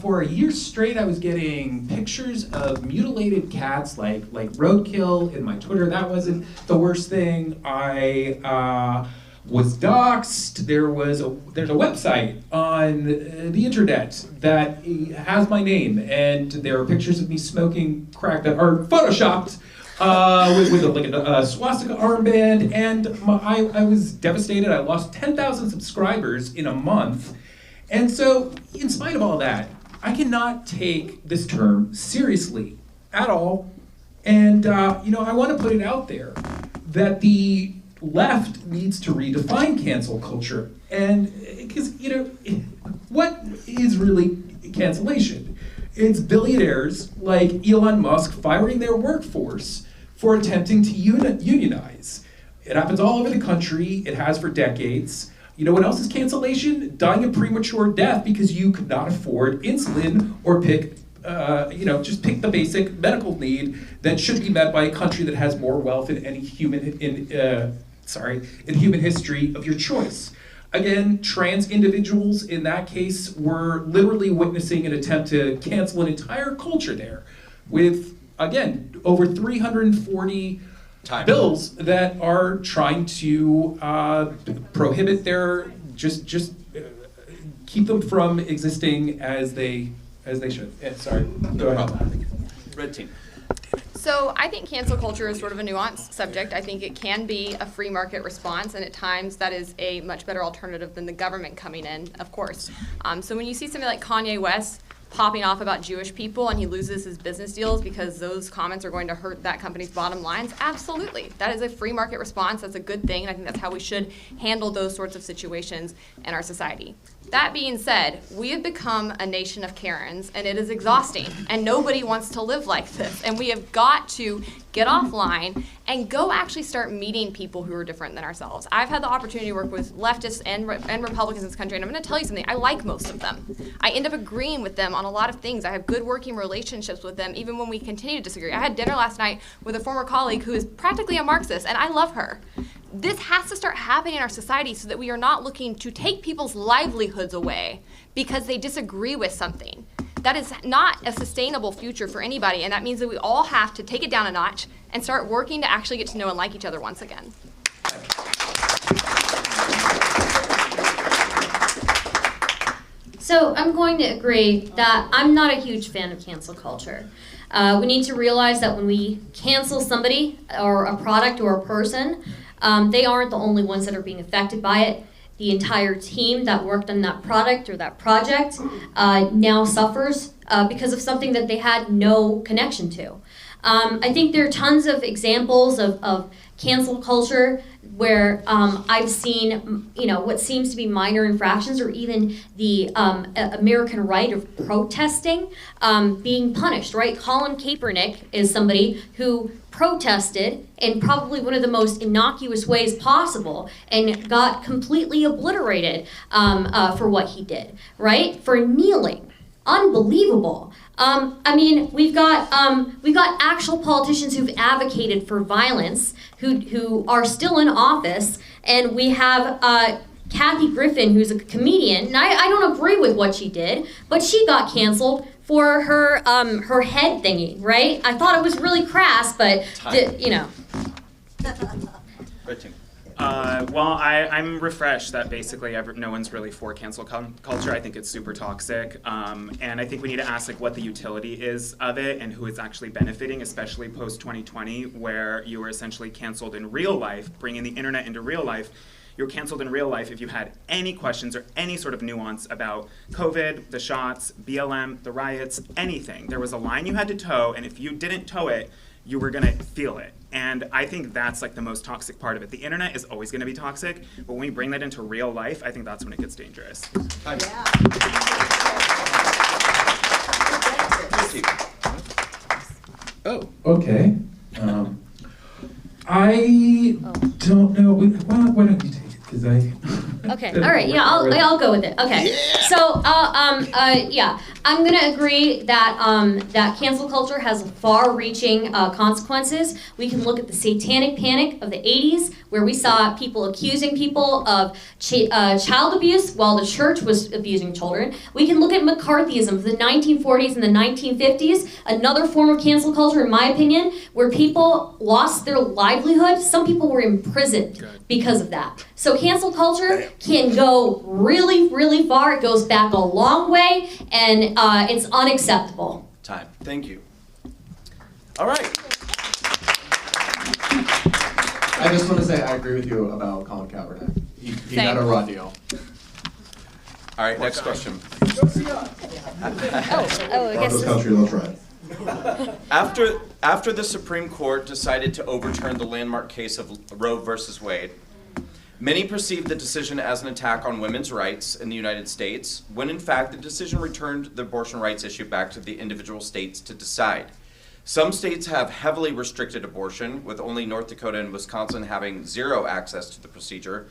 For a year straight, I was getting pictures of mutilated cats, like roadkill in my Twitter. That wasn't the worst thing. I was doxxed. There's a website on the internet that has my name, and there are pictures of me smoking crack that are photoshopped with a swastika armband, and I was devastated. I lost 10,000 subscribers in a month. And so, in spite of all that, I cannot take this term seriously at all. And, I want to put it out there that the left needs to redefine cancel culture. And, because, what is really cancellation? It's billionaires like Elon Musk firing their workforce for attempting to unionize. It happens all over the country. It has for decades. You know what else is cancellation? Dying a premature death because you could not afford insulin or just pick the basic medical need that should be met by a country that has more wealth than any human in human history of your choice. Again, trans individuals in that case were literally witnessing an attempt to cancel an entire culture there with, again, over 340 bills that are trying to prohibit their, keep them from existing as they should. Yeah, sorry, go ahead. Red team. So I think cancel culture is sort of a nuanced subject. I think it can be a free market response, and at times that is a much better alternative than the government coming in, of course. So when you see something like Kanye West popping off about Jewish people and he loses his business deals because those comments are going to hurt that company's bottom lines, absolutely. That is a free market response. That's a good thing, and I think that's how we should handle those sorts of situations in our society. That being said, we have become a nation of Karens, and it is exhausting, and nobody wants to live like this, and we have got to get offline and go actually start meeting people who are different than ourselves. I've had the opportunity to work with leftists and Republicans in this country, and I'm going to tell you something. I like most of them. I end up agreeing with them on a lot of things. I have good working relationships with them, even when we continue to disagree. I had dinner last night with a former colleague who is practically a Marxist, and I love her. This has to start happening in our society so that we are not looking to take people's livelihoods away because they disagree with something. That is not a sustainable future for anybody, and that means that we all have to take it down a notch and start working to actually get to know and like each other once again. So I'm going to agree that I'm not a huge fan of cancel culture. We need to realize that when we cancel somebody or a product or a person, they aren't the only ones that are being affected by it. The entire team that worked on that product or that project now suffers because of something that they had no connection to. I think there are tons of examples of cancel culture where I've seen, what seems to be minor infractions or even the American right of protesting being punished, right? Colin Kaepernick is somebody who protested in probably one of the most innocuous ways possible and got completely obliterated for what he did, right? For kneeling. Unbelievable. We've got actual politicians who've advocated for violence who are still in office, and we have Kathy Griffin, who's a comedian, and I don't agree with what she did, but she got canceled for her head thingy, right? I thought it was really crass, but I'm refreshed that basically no one's really for cancel culture. I think it's super toxic, and I think we need to ask what the utility is of it and who is actually benefiting, especially post 2020, where you were essentially canceled in real life, bringing the internet into real life. You were canceled in real life if you had any questions or any sort of nuance about COVID, the shots, BLM, the riots, anything. There was a line you had to toe, and if you didn't toe it, you were going to feel it. And I think that's the most toxic part of it. The internet is always going to be toxic, but when we bring that into real life, I think that's when it gets dangerous. Yeah. Oh, okay. I don't know. Why don't you take it? Because Okay. All right. Yeah, I'll go with it. Okay. Yeah. So, I'm gonna agree that that cancel culture has far-reaching consequences. We can look at the Satanic Panic of the '80s, where we saw people accusing people of child abuse while the church was abusing children. We can look at McCarthyism of the 1940s and the 1950s, another form of cancel culture, in my opinion, where people lost their livelihood. Some people were imprisoned because of that. So cancel culture can go really, really far. It goes back a long way, and it's unacceptable. Time. Thank you. All right. I just want to say I agree with you about Colin Kaepernick. He had a raw deal. All right, next question. I guess This country, let's ride. After the Supreme Court decided to overturn the landmark case of Roe versus Wade, Many perceive the decision as an attack on women's rights in the United States, when in fact the decision returned the abortion rights issue back to the individual states to decide. Some states have heavily restricted abortion, with only North Dakota and Wisconsin having zero access to the procedure.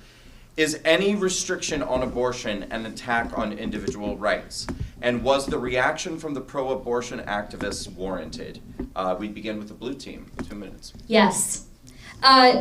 Is any restriction on abortion an attack on individual rights? And was the reaction from the pro-abortion activists warranted? We begin with the blue team, 2 minutes. Yes.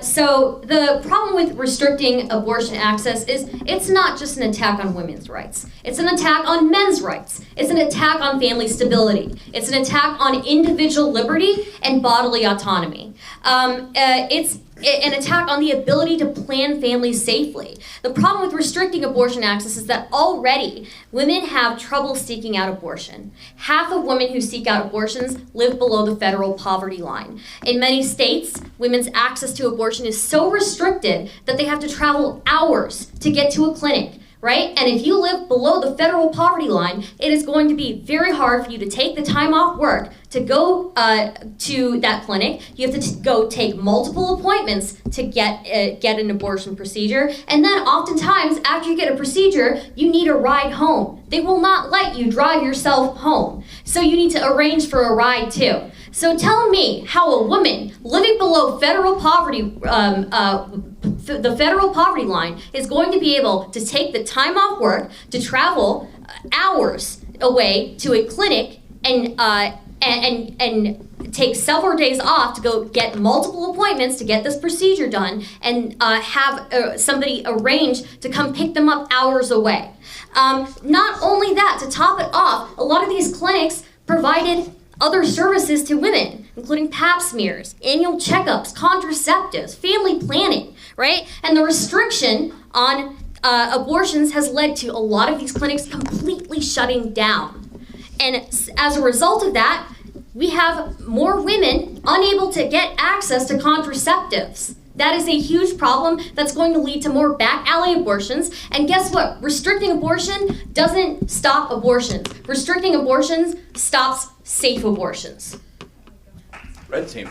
So the problem with restricting abortion access is it's not just an attack on women's rights. It's an attack on men's rights. It's an attack on family stability. It's an attack on individual liberty and bodily autonomy. It's an attack on the ability to plan families safely. The problem with restricting abortion access is that already women have trouble seeking out abortion. Half of women who seek out abortions live below the federal poverty line. In many states, women's access to abortion is so restricted that they have to travel hours to get to a clinic. Right? And if you live below the federal poverty line, it is going to be very hard for you to take the time off work to go to that clinic. You have to go take multiple appointments to get an abortion procedure. And then oftentimes, after you get a procedure, you need a ride home. They will not let you drive yourself home. So you need to arrange for a ride too. So tell me how a woman living below federal poverty, the federal poverty line, is going to be able to take the time off work to travel hours away to a clinic and take several days off to go get multiple appointments to get this procedure done and have somebody arrange to come pick them up hours away. Not only that, to top it off, a lot of these clinics provided other services to women, including pap smears, annual checkups, contraceptives, family planning, right? And the restriction on abortions has led to a lot of these clinics completely shutting down. And as a result of that, we have more women unable to get access to contraceptives. That is a huge problem that's going to lead to more back alley abortions. And guess what? Restricting abortion doesn't stop abortions. Restricting abortions stops safe abortions. Red team.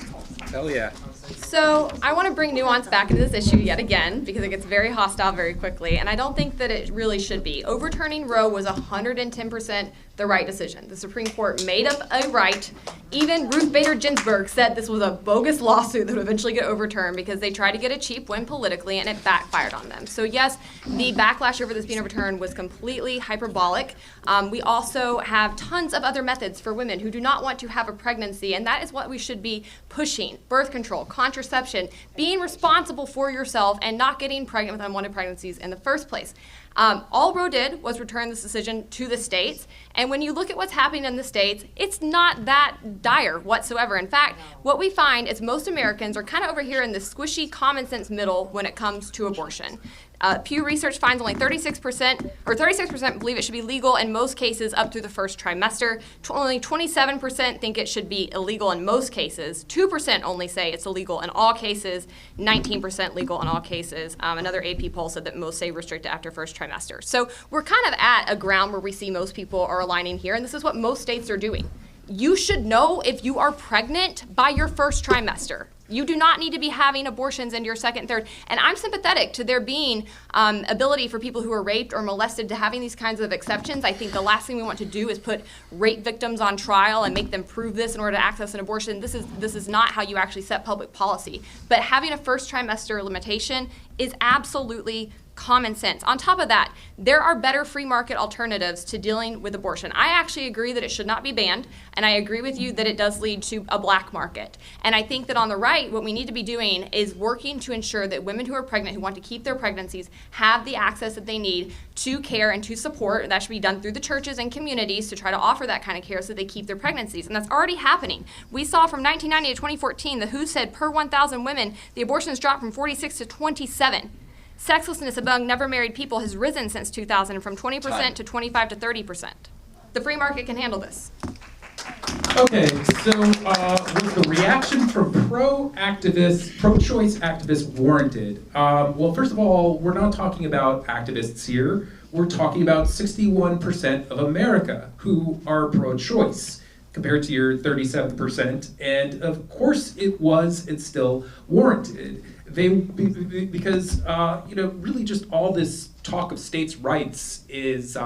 Hell yeah. So I want to bring nuance back into this issue yet again because it gets very hostile very quickly, and I don't think that it really should be. Overturning Roe was 110% the right decision. The Supreme Court made up a right. Even Ruth Bader Ginsburg said this was a bogus lawsuit that would eventually get overturned because they tried to get a cheap win politically and it backfired on them. So yes, the backlash over this being overturned was completely hyperbolic. We also have tons of other methods for women who do not want to have a pregnancy, and that is what we should be pushing. Birth control, contraception, being responsible for yourself and not getting pregnant with unwanted pregnancies in the first place. All Roe did was return this decision to the states, and when you look at what's happening in the states, it's not that dire whatsoever. In fact, what we find is most Americans are kind of over here in the squishy common sense middle when it comes to abortion. Pew Research finds only 36% believe it should be legal in most cases up through the first trimester. Only 27% think it should be illegal in most cases. 2% only say it's illegal in all cases. 19% legal in all cases. Another AP poll said that most say restrict it after first trimester. So we're kind of at a ground where we see most people are aligning here, and this is what most states are doing. You should know if you are pregnant by your first trimester. You do not need to be having abortions into your second and third. And I'm sympathetic to there being ability for people who are raped or molested to having these kinds of exceptions. I think the last thing we want to do is put rape victims on trial and make them prove this in order to access an abortion. This is not how you actually set public policy. But having a first trimester limitation is absolutely common sense. On top of that, there are better free market alternatives to dealing with abortion. I actually agree that it should not be banned, and I agree with you that it does lead to a black market. And I think that on the right, what we need to be doing is working to ensure that women who are pregnant, who want to keep their pregnancies, have the access that they need to care and to support. That should be done through the churches and communities to try to offer that kind of care so they keep their pregnancies. And that's already happening. We saw from 1990 to 2014, the WHO said per 1,000 women, the abortions dropped from 46 to 27. Sexlessness among never married people has risen since 2000 from 20% to 25 to 30%. The free market can handle this. Okay, so was the reaction from pro-choice activists warranted? Well, first of all, we're not talking about activists here. We're talking about 61% of America who are pro-choice, compared to your 37%. And of course it's still warranted. because really just all this talk of states' rights is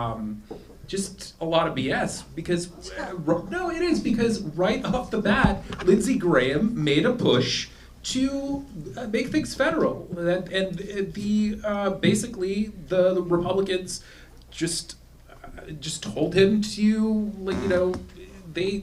just a lot of BS. Because no, it is because right off the bat, Lindsey Graham made a push to make things federal, and basically the Republicans just told him to they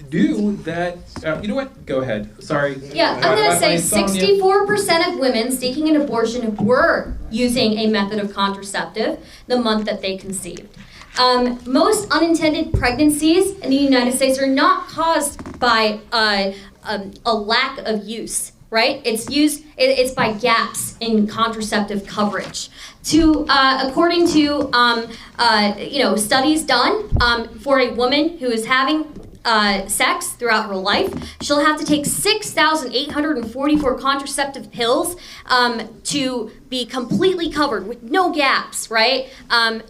knew that, you know what? Go ahead. Sorry. Yeah, I'm going to say 64% of women seeking an abortion were using a method of contraceptive the month that they conceived. Most unintended pregnancies in the United States are not caused by a lack of use, right? It's by gaps in contraceptive coverage. According to studies done for a woman who is having sex throughout her life, she'll have to take 6,844 contraceptive pills to be completely covered with no gaps, right? And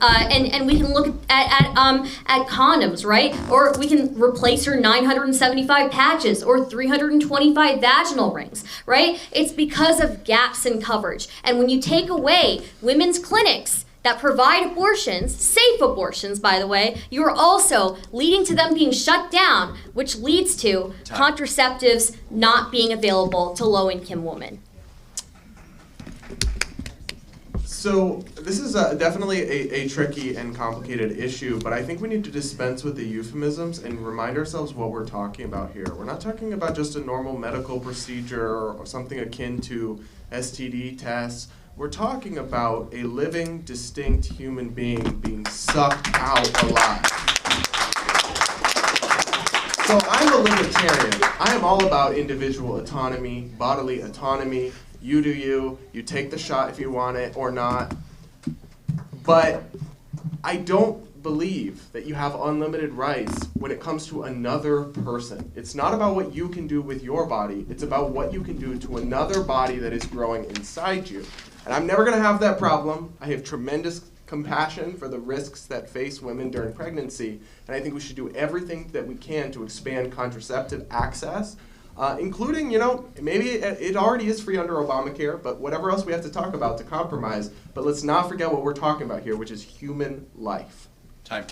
we can look at condoms, right? Or we can replace her 975 patches or 325 vaginal rings, right? It's because of gaps in coverage. And when you take away women's clinics that provide abortions, safe abortions, by the way, you are also leading to them being shut down, which leads to contraceptives not being available to low-income women. So this is definitely a tricky and complicated issue, but I think we need to dispense with the euphemisms and remind ourselves what we're talking about here. We're not talking about just a normal medical procedure or something akin to STD tests. We're talking about a living, distinct human being sucked out alive. So I'm a libertarian. I am all about individual autonomy, bodily autonomy. You do you. You take the shot if you want it or not. But I don't believe that you have unlimited rights when it comes to another person. It's not about what you can do with your body. It's about what you can do to another body that is growing inside you. And I'm never going to have that problem. I have tremendous compassion for the risks that face women during pregnancy, and I think we should do everything that we can to expand contraceptive access, including, maybe it already is free under Obamacare, but whatever else we have to talk about to compromise. But let's not forget what we're talking about here, which is human life. Time.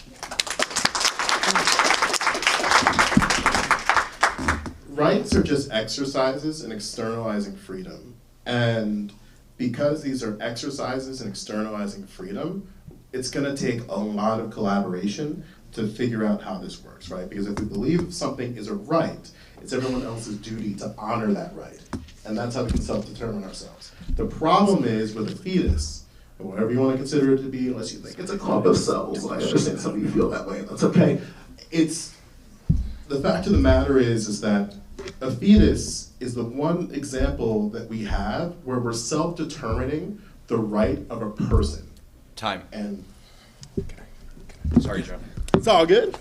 Rights are just exercises in externalizing freedom. And because these are exercises in externalizing freedom, it's going to take a lot of collaboration to figure out how this works, right? Because if we believe something is a right, it's everyone else's duty to honor that right. And that's how we can self-determine ourselves. The problem is with a fetus, or whatever you want to consider it to be, unless you think it's a clump of cells. I understand some of you feel that way, and that's okay. The fact of the matter is that a fetus is the one example that we have where we're self-determining the right of a person. Time. And sorry, John. It's all good.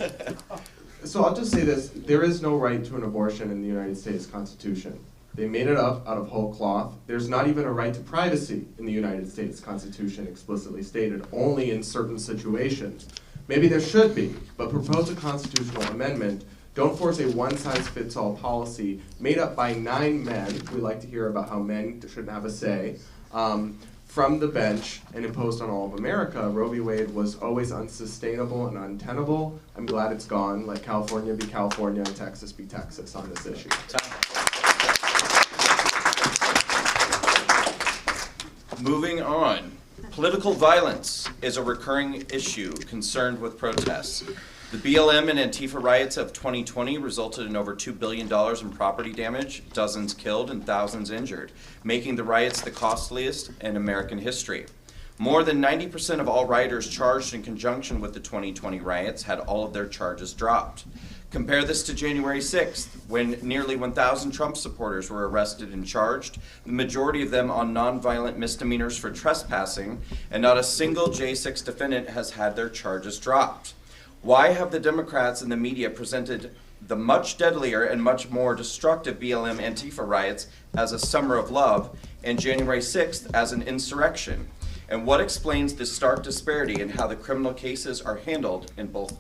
So I'll just say this. There is no right to an abortion in the United States Constitution. They made it up out of whole cloth. There's not even a right to privacy in the United States Constitution explicitly stated, only in certain situations. Maybe there should be, but propose a constitutional amendment. Don't force a one-size-fits-all policy made up by 9 men. We like to hear about how men shouldn't have a say. From the bench and imposed on all of America. Roe v. Wade was always unsustainable and untenable. I'm glad it's gone. Let California be California and Texas be Texas on this issue. Moving on. Political violence is a recurring issue concerned with protests. The BLM and Antifa riots of 2020 resulted in over $2 billion in property damage, dozens killed, and thousands injured, making the riots the costliest in American history. More than 90% of all rioters charged in conjunction with the 2020 riots had all of their charges dropped. Compare this to January 6th, when nearly 1,000 Trump supporters were arrested and charged, the majority of them on nonviolent misdemeanors for trespassing, and not a single J6 defendant has had their charges dropped. Why have the Democrats and the media presented the much deadlier and much more destructive BLM Antifa riots as a summer of love and January 6th as an insurrection? And what explains this stark disparity in how the criminal cases are handled in both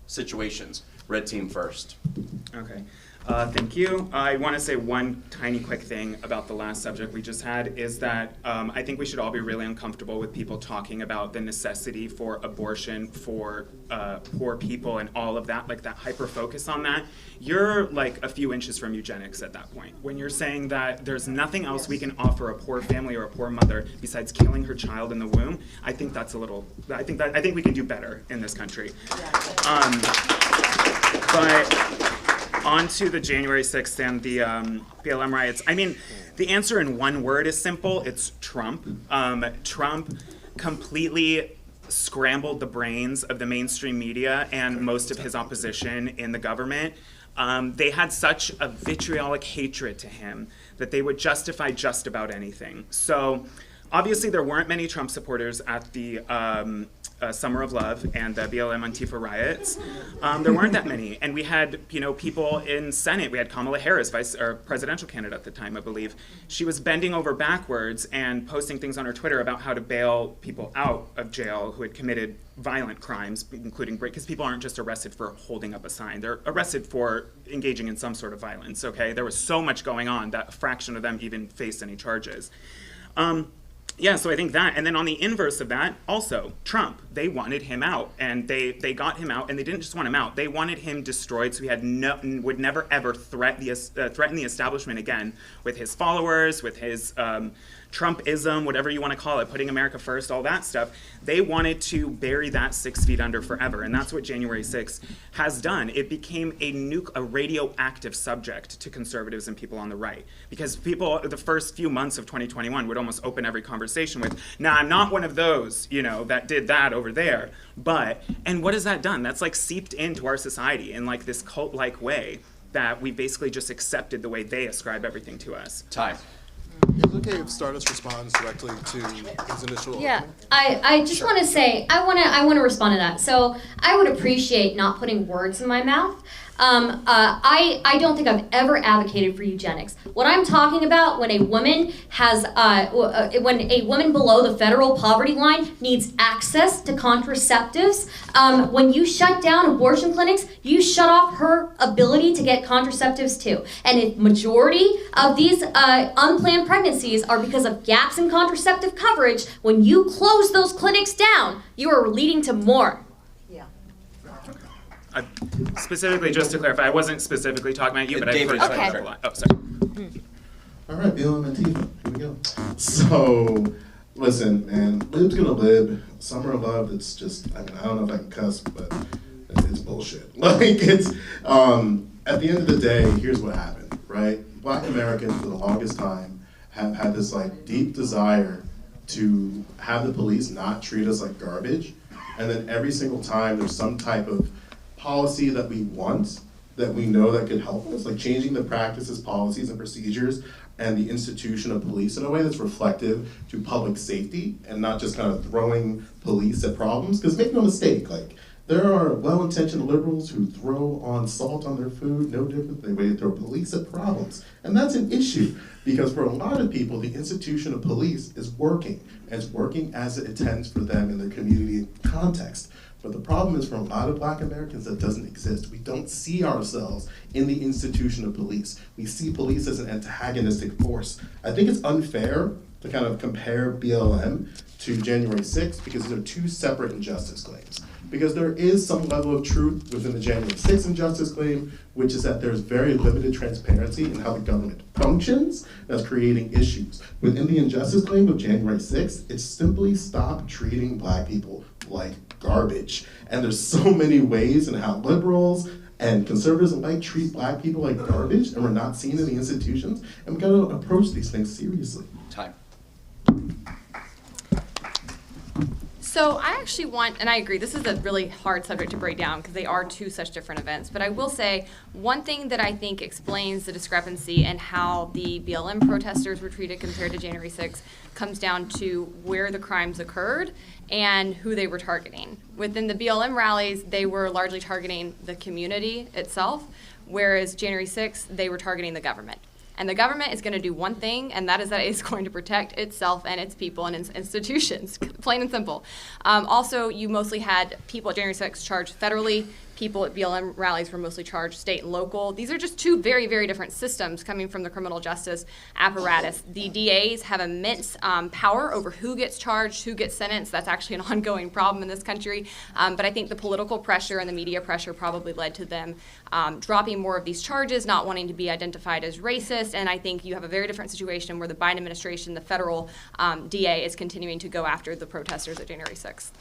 situations? Red team first. Okay. Thank you. I want to say one tiny quick thing about the last subject we just had is that I think we should all be really uncomfortable with people talking about the necessity for abortion for poor people and all of that, like that hyper focus on that. You're like a few inches from eugenics at that point. When you're saying that there's nothing else we can offer a poor family or a poor mother besides killing her child in the womb, I think that's a little, I think we can do better in this country. But on to the January 6th and the BLM riots. I mean, the answer in one word is simple. It's Trump. Trump completely scrambled the brains of the mainstream media and most of his opposition in the government. They had such a vitriolic hatred to him that they would justify just about anything. So obviously there weren't many Trump supporters at the Summer of Love and the BLM Antifa riots. There weren't that many. And we had, people in Senate. We had Kamala Harris, presidential candidate at the time, I believe. She was bending over backwards and posting things on her Twitter about how to bail people out of jail who had committed violent crimes, including because people aren't just arrested for holding up a sign. They're arrested for engaging in some sort of violence, okay? There was so much going on that a fraction of them even faced any charges. Yeah, so I think that, and then on the inverse of that, also, Trump, they wanted him out, and they got him out, and they didn't just want him out, they wanted him destroyed so he would never ever threaten the establishment again with his followers, with his Trumpism, whatever you want to call it, putting America first, all that stuff. They wanted to bury that 6 feet under forever, and that's what January 6th has done. It became a radioactive subject to conservatives and people on the right, because people, the first few months of 2021 would almost open every conversation with, "Nah, I'm not one of those, that did that over there." And what has that done? That's like seeped into our society in like this cult-like way that we basically just accepted the way they ascribe everything to us. Time. Is it okay if Stardust responds directly to his initial Yeah, opening? I just want to say, I want to respond to that. So I would appreciate not putting words in my mouth. I don't think I've ever advocated for eugenics. What I'm talking about when a woman below the federal poverty line needs access to contraceptives, when you shut down abortion clinics, you shut off her ability to get contraceptives too. And if majority of these unplanned pregnancies are because of gaps in contraceptive coverage, when you close those clinics down, you are leading to more. Specifically, just to clarify, I wasn't specifically talking about you, but I've heard that a lot. Oh, sorry. All right, BLM Antifa, here we go. So, listen, man, lib's gonna lib. Summer of Love, it's just, I don't know if I can cuss, but it's bullshit. Like, it's, at the end of the day, here's what happened, right? Black Americans, for the longest time, have had this, deep desire to have the police not treat us like garbage, and then every single time there's some type of policy that we want, that we know that could help us, like changing the practices, policies, and procedures, and the institution of police in a way that's reflective to public safety, and not just kind of throwing police at problems. Because make no mistake, there are well-intentioned liberals who throw on salt on their food, no different than the way they throw police at problems. And that's an issue, because for a lot of people, the institution of police is working, and it's working as it intends for them in their community context. But the problem is, for a lot of Black Americans, that doesn't exist. We don't see ourselves in the institution of police. We see police as an antagonistic force. I think it's unfair to kind of compare BLM to January 6th, because these are two separate injustice claims. Because there is some level of truth within the January 6th injustice claim, which is that there's very limited transparency in how the government functions, that's creating issues. Within the injustice claim of January 6th, it's simply stop treating Black people like garbage. And there's so many ways in how liberals and conservatives alike treat Black people like garbage, and we're not seen in the institutions, and we gotta approach these things seriously. Time. So I actually want, and I agree, this is a really hard subject to break down because they are two such different events, but I will say one thing that I think explains the discrepancy and how the BLM protesters were treated compared to January 6th comes down to where the crimes occurred and who they were targeting. Within the BLM rallies, they were largely targeting the community itself, whereas January 6th, they were targeting the government. And the government is going to do one thing, and that is that it's going to protect itself and its people and its institutions, plain and simple. Also, you mostly had people at January 6th charged federally, people at BLM rallies were mostly charged state and local. These are just two very, very different systems coming from the criminal justice apparatus. The DAs have immense power over who gets charged, who gets sentenced. That's actually an ongoing problem in this country. But I think the political pressure and the media pressure probably led to them dropping more of these charges, not wanting to be identified as racist. And I think you have a very different situation where the Biden administration, the federal DA, is continuing to go after the protesters at January 6th.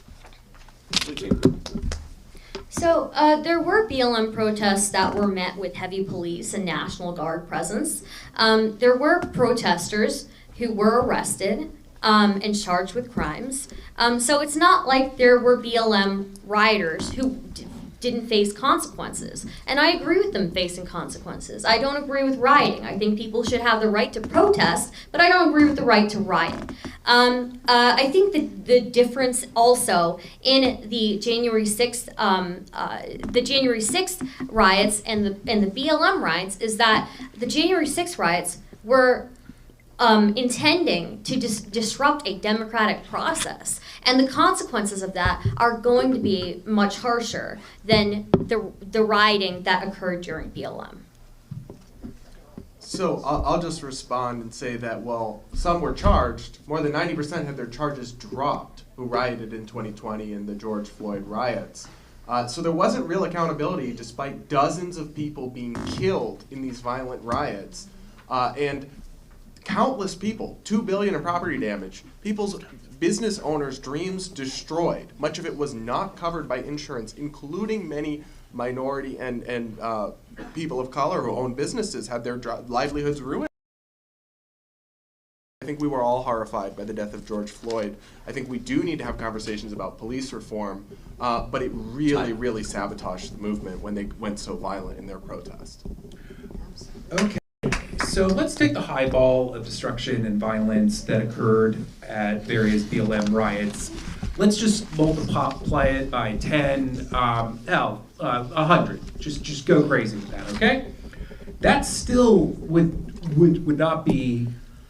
So there were BLM protests that were met with heavy police and National Guard presence. There were protesters who were arrested and charged with crimes. So it's not like there were BLM rioters who didn't face consequences. And I agree with them facing consequences. I don't agree with rioting. I think people should have the right to protest, but I don't agree with the right to riot. I think that the difference also in the January 6th, riots and the BLM riots is that the January 6th riots were intending to disrupt a democratic process. And the consequences of that are going to be much harsher than the rioting that occurred during BLM. So I'll just respond and say that, well, some were charged. More than 90% had their charges dropped who rioted in 2020 in the George Floyd riots. So there wasn't real accountability despite dozens of people being killed in these violent riots. And countless people, $2 billion in property damage, people's business owners' dreams destroyed. Much of it was not covered by insurance, including many minority and people of color who own businesses had their livelihoods ruined. I think we were all horrified by the death of George Floyd. I think we do need to have conversations about police reform, but it really, really sabotaged the movement when they went so violent in their protest. Okay. So let's take the high ball of destruction and violence that occurred at various BLM riots. Let's just multiply it by 10, 100. Just go crazy with that, okay? That still would not be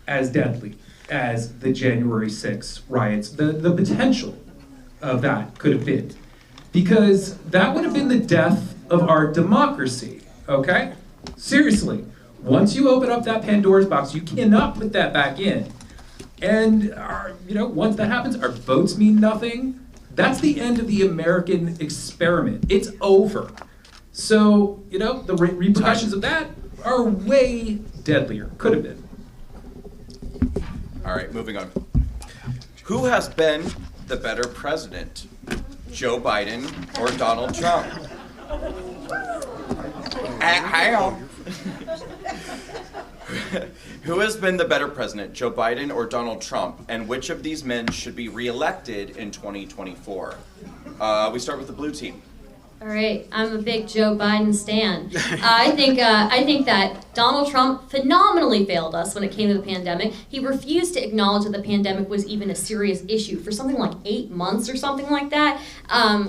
as deadly as the January 6th riots. The potential of that could have been, because that would have been the death of our democracy, okay? Seriously. Once you open up that Pandora's box, you cannot put that back in. And once that happens, our votes mean nothing. That's the end of the American experiment. It's over. So, the repercussions of that are way deadlier. Could have been. All right, moving on. Who has been the better president, Joe Biden or Donald Trump? Hang on. Who has been the better president, Joe Biden or Donald Trump? And which of these men should be reelected in 2024? We start with the blue team. All right, I'm a big Joe Biden stan. I think that Donald Trump phenomenally failed us when it came to the pandemic. He refused to acknowledge that the pandemic was even a serious issue for something like 8 months or something like that.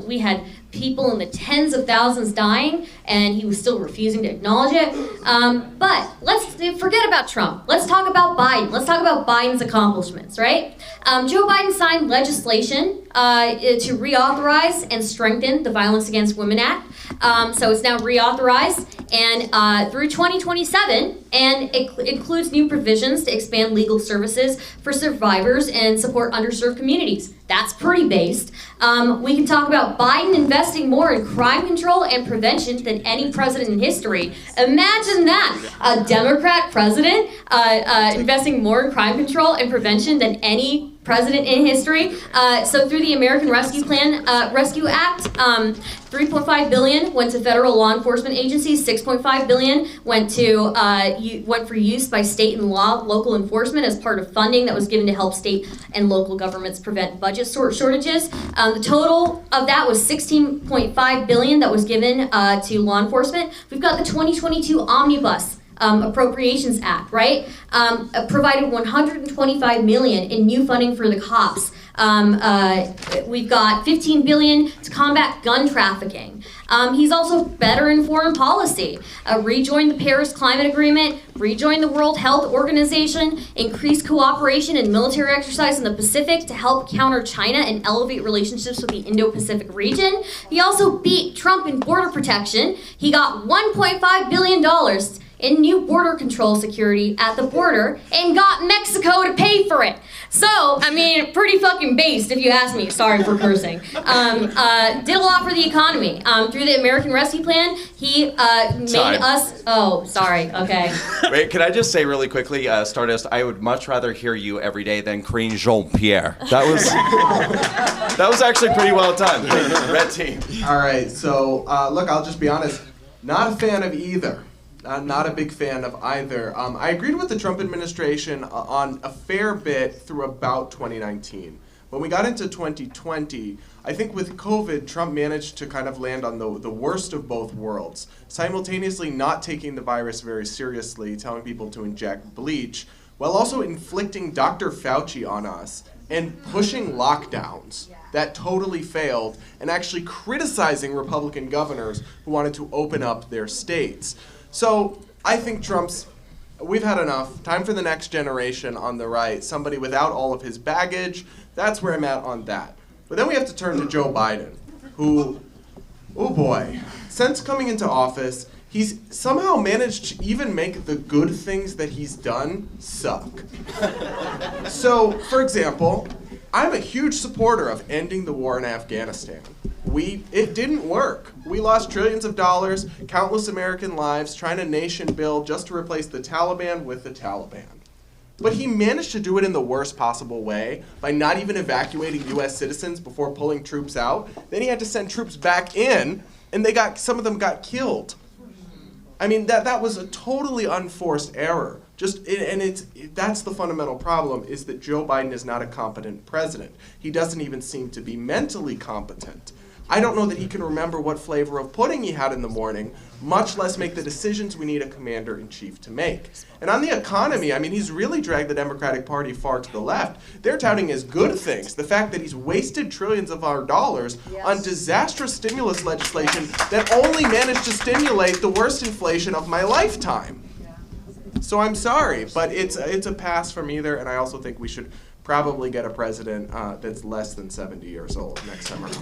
We had people in the tens of thousands dying, and he was still refusing to acknowledge it. But let's forget about Trump. Let's talk about Biden. Let's talk about Biden's accomplishments, right? Joe Biden signed legislation to reauthorize and strengthen the Violence Against Women Act. So it's now reauthorized and through 2027, and it includes new provisions to expand legal services for survivors and support underserved communities. That's pretty based. We can talk about Biden investing more in crime control and prevention than any president in history. Imagine that, a Democrat president investing more in crime control and prevention than any president in history. So through the American Rescue Act, $3.5 billion went to federal law enforcement agencies. $6.5 billion went for use by state and local enforcement as part of funding that was given to help state and local governments prevent budget shortages. The total of that was $16.5 billion that was given to law enforcement. We've got the 2022 Omnibus Appropriations Act, right? Provided $125 million in new funding for the cops We've got $15 billion to combat gun trafficking. He's also better in foreign policy. Rejoined the Paris Climate Agreement, rejoined the World Health Organization, increased cooperation in military exercise in the Pacific to help counter China and elevate relationships with the Indo-Pacific region. He also beat Trump in border protection. He got $1.5 billion in new border control security at the border and got Mexico to pay for it. So, I mean, pretty fucking based if you ask me. Sorry for cursing. Did a lot for the economy. Through the American Rescue Plan, he made us... Oh, sorry, okay. Wait, can I just say really quickly, Stardust, I would much rather hear you every day than Karine Jean-Pierre. That was actually pretty well done. Red team. All right, so look, I'll just be honest. Not a fan of either. Not a big fan of either. I agreed with the Trump administration on a fair bit through about 2019. When we got into 2020, I think with COVID, Trump managed to kind of land on the worst of both worlds, simultaneously not taking the virus very seriously, telling people to inject bleach, while also inflicting Dr. Fauci on us and pushing lockdowns that totally failed, and actually criticizing Republican governors who wanted to open up their states. So I think we've had enough. Time for the next generation on the right, somebody without all of his baggage. That's where I'm at on that. But then we have to turn to Joe Biden, who, oh boy, since coming into office, he's somehow managed to even make the good things that he's done suck. So, for example, I'm a huge supporter of ending the war in Afghanistan. It didn't work. We lost trillions of dollars, countless American lives, trying to nation build just to replace the Taliban with the Taliban. But he managed to do it in the worst possible way by not even evacuating U.S. citizens before pulling troops out. Then he had to send troops back in, and some of them got killed. I mean, that was a totally unforced error. That's the fundamental problem, is that Joe Biden is not a competent president. He doesn't even seem to be mentally competent. I don't know that he can remember what flavor of pudding he had in the morning, much less make the decisions we need a commander-in-chief to make. And on the economy, I mean, he's really dragged the Democratic Party far to the left. They're touting as good things the fact that he's wasted trillions of our dollars on disastrous stimulus legislation that only managed to stimulate the worst inflation of my lifetime. So I'm sorry, but it's a pass from either, and I also think we should probably get a president that's less than 70 years old next time around.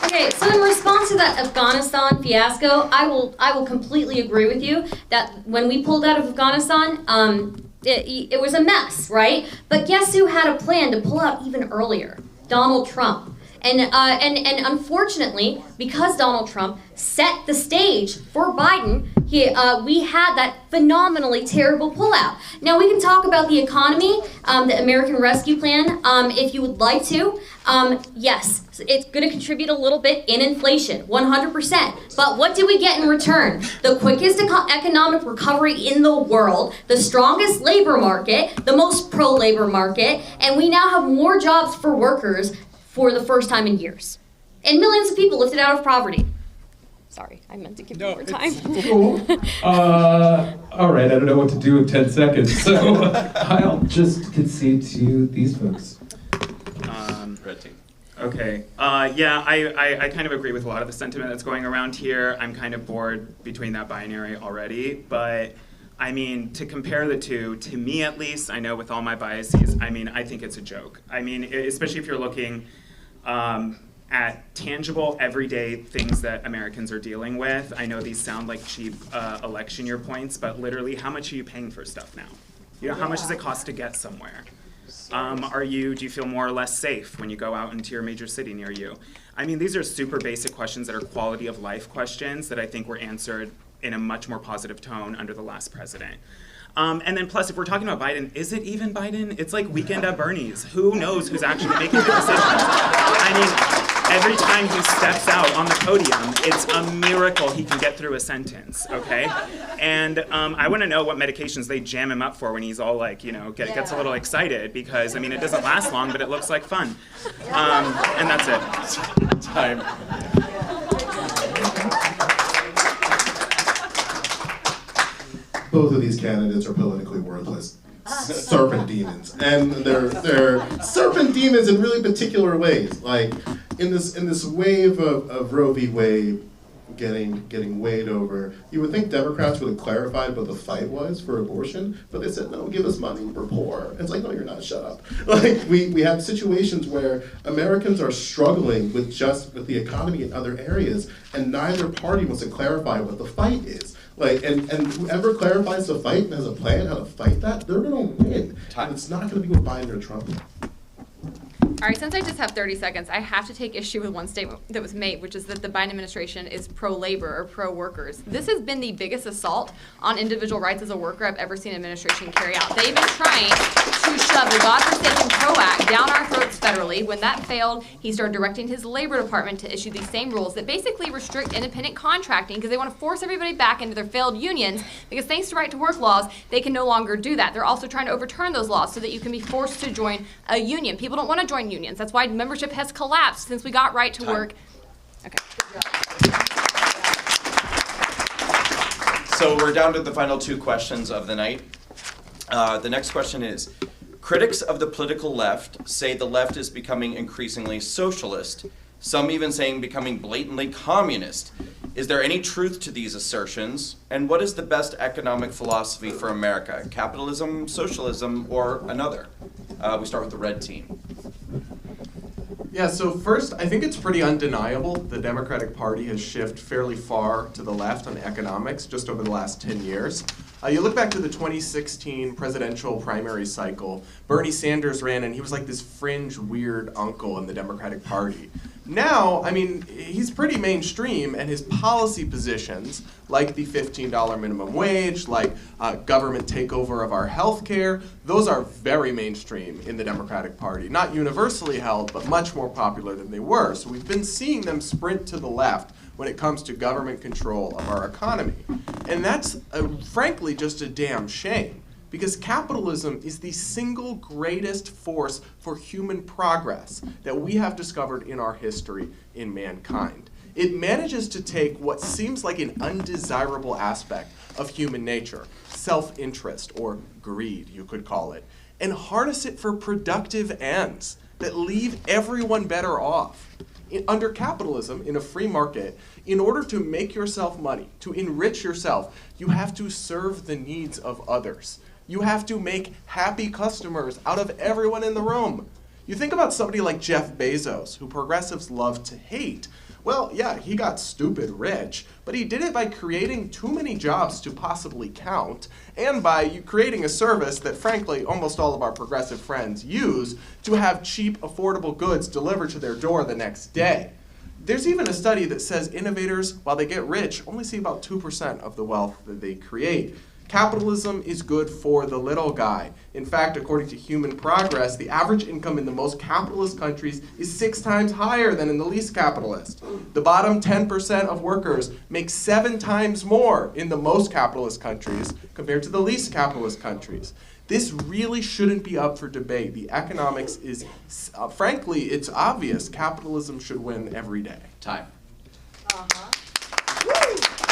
Okay, so in response to that Afghanistan fiasco, I will completely agree with you that when we pulled out of Afghanistan, it was a mess, right? But guess who had a plan to pull out even earlier? Donald Trump. And unfortunately, because Donald Trump set the stage for Biden, we had that phenomenally terrible pullout. Now, we can talk about the economy, the American Rescue Plan, if you would like to. Yes, it's going to contribute a little bit in inflation, 100%. But what do we get in return? The quickest economic recovery in the world, the strongest labor market, the most pro-labor market, and we now have more jobs for workers for the first time in years. And millions of people lifted out of poverty. Sorry, I meant to give you more time. Cool. All right, I don't know what to do in 10 seconds, so I'll just concede to these folks. Red team. Okay. I kind of agree with a lot of the sentiment that's going around here. I'm kind of bored between that binary already, but I mean, to compare the two, to me at least, I know with all my biases, I mean, I think it's a joke. I mean, especially if you're looking at tangible, everyday things that Americans are dealing with. I know these sound like cheap election year points, but literally, how much are you paying for stuff now? You know, how much does it cost to get somewhere? Do you feel more or less safe when you go out into your major city near you? I mean, these are super basic questions that are quality of life questions that I think were answered in a much more positive tone under the last president. And then plus, if we're talking about Biden, is it even Biden? It's like Weekend at Bernie's. Who knows who's actually making the decisions? I mean, every time he steps out on the podium, it's a miracle he can get through a sentence, okay? And I want to know what medications they jam him up for when he's all like, you know, gets a little excited, because, I mean, it doesn't last long, but it looks like fun. And that's it. Time. Both of these candidates are politically worthless. serpent demons, and they're serpent demons in really particular ways. Like in this wave of Roe v. Wade getting weighed over, you would think Democrats would have clarified what the fight was for abortion, but they said, no, give us money, we're poor. And it's like, no, you're not, shut up. Like, we have situations where Americans are struggling with the economy in other areas, and neither party wants to clarify what the fight is. Like, and whoever clarifies the fight and has a plan how to fight that, they're gonna win. And it's not gonna be with Biden or Trump. All right, since I just have 30 seconds, I have to take issue with one statement that was made, which is that the Biden administration is pro-labor or pro-workers. This has been the biggest assault on individual rights as a worker I've ever seen an administration carry out. They've been trying to shove the godforsaken PRO Act down our throats federally. When that failed, he started directing his labor department to issue these same rules that basically restrict independent contracting because they want to force everybody back into their failed unions because thanks to right-to-work laws, they can no longer do that. They're also trying to overturn those laws so that you can be forced to join a union. People don't want to join unions. That's why membership has collapsed since we got right to work. Okay. So we're down to the final two questions of the night. The next question is, critics of the political left say the left is becoming increasingly socialist, some even saying becoming blatantly communist. Is there any truth to these assertions? And what is the best economic philosophy for America? Capitalism, socialism, or another? We start with the red team. Yeah, so first, I think it's pretty undeniable the Democratic Party has shifted fairly far to the left on economics just over the last 10 years. You look back to the 2016 presidential primary cycle, Bernie Sanders ran and he was like this fringe weird uncle in the Democratic Party. Now, I mean, he's pretty mainstream, and his policy positions, like the $15 minimum wage, like government takeover of our health care, those are very mainstream in the Democratic Party. Not universally held, but much more popular than they were. So we've been seeing them sprint to the left when it comes to government control of our economy. And that's, frankly, just a damn shame. Because capitalism is the single greatest force for human progress that we have discovered in our history in mankind. It manages to take what seems like an undesirable aspect of human nature, self-interest or greed, you could call it, and harness it for productive ends that leave everyone better off. Under capitalism, in a free market, in order to make yourself money, to enrich yourself, you have to serve the needs of others. You have to make happy customers out of everyone in the room. You think about somebody like Jeff Bezos, who progressives love to hate. Well, yeah, he got stupid rich, but he did it by creating too many jobs to possibly count, and by creating a service that, frankly, almost all of our progressive friends use to have cheap, affordable goods delivered to their door the next day. There's even a study that says innovators, while they get rich, only see about 2% of the wealth that they create. Capitalism is good for the little guy. In fact, according to Human Progress, the average income in the most capitalist countries is 6 times higher than in the least capitalist. The bottom 10% of workers make 7 times more in the most capitalist countries compared to the least capitalist countries. This really shouldn't be up for debate. The economics is, frankly, it's obvious. Capitalism should win every day. Time.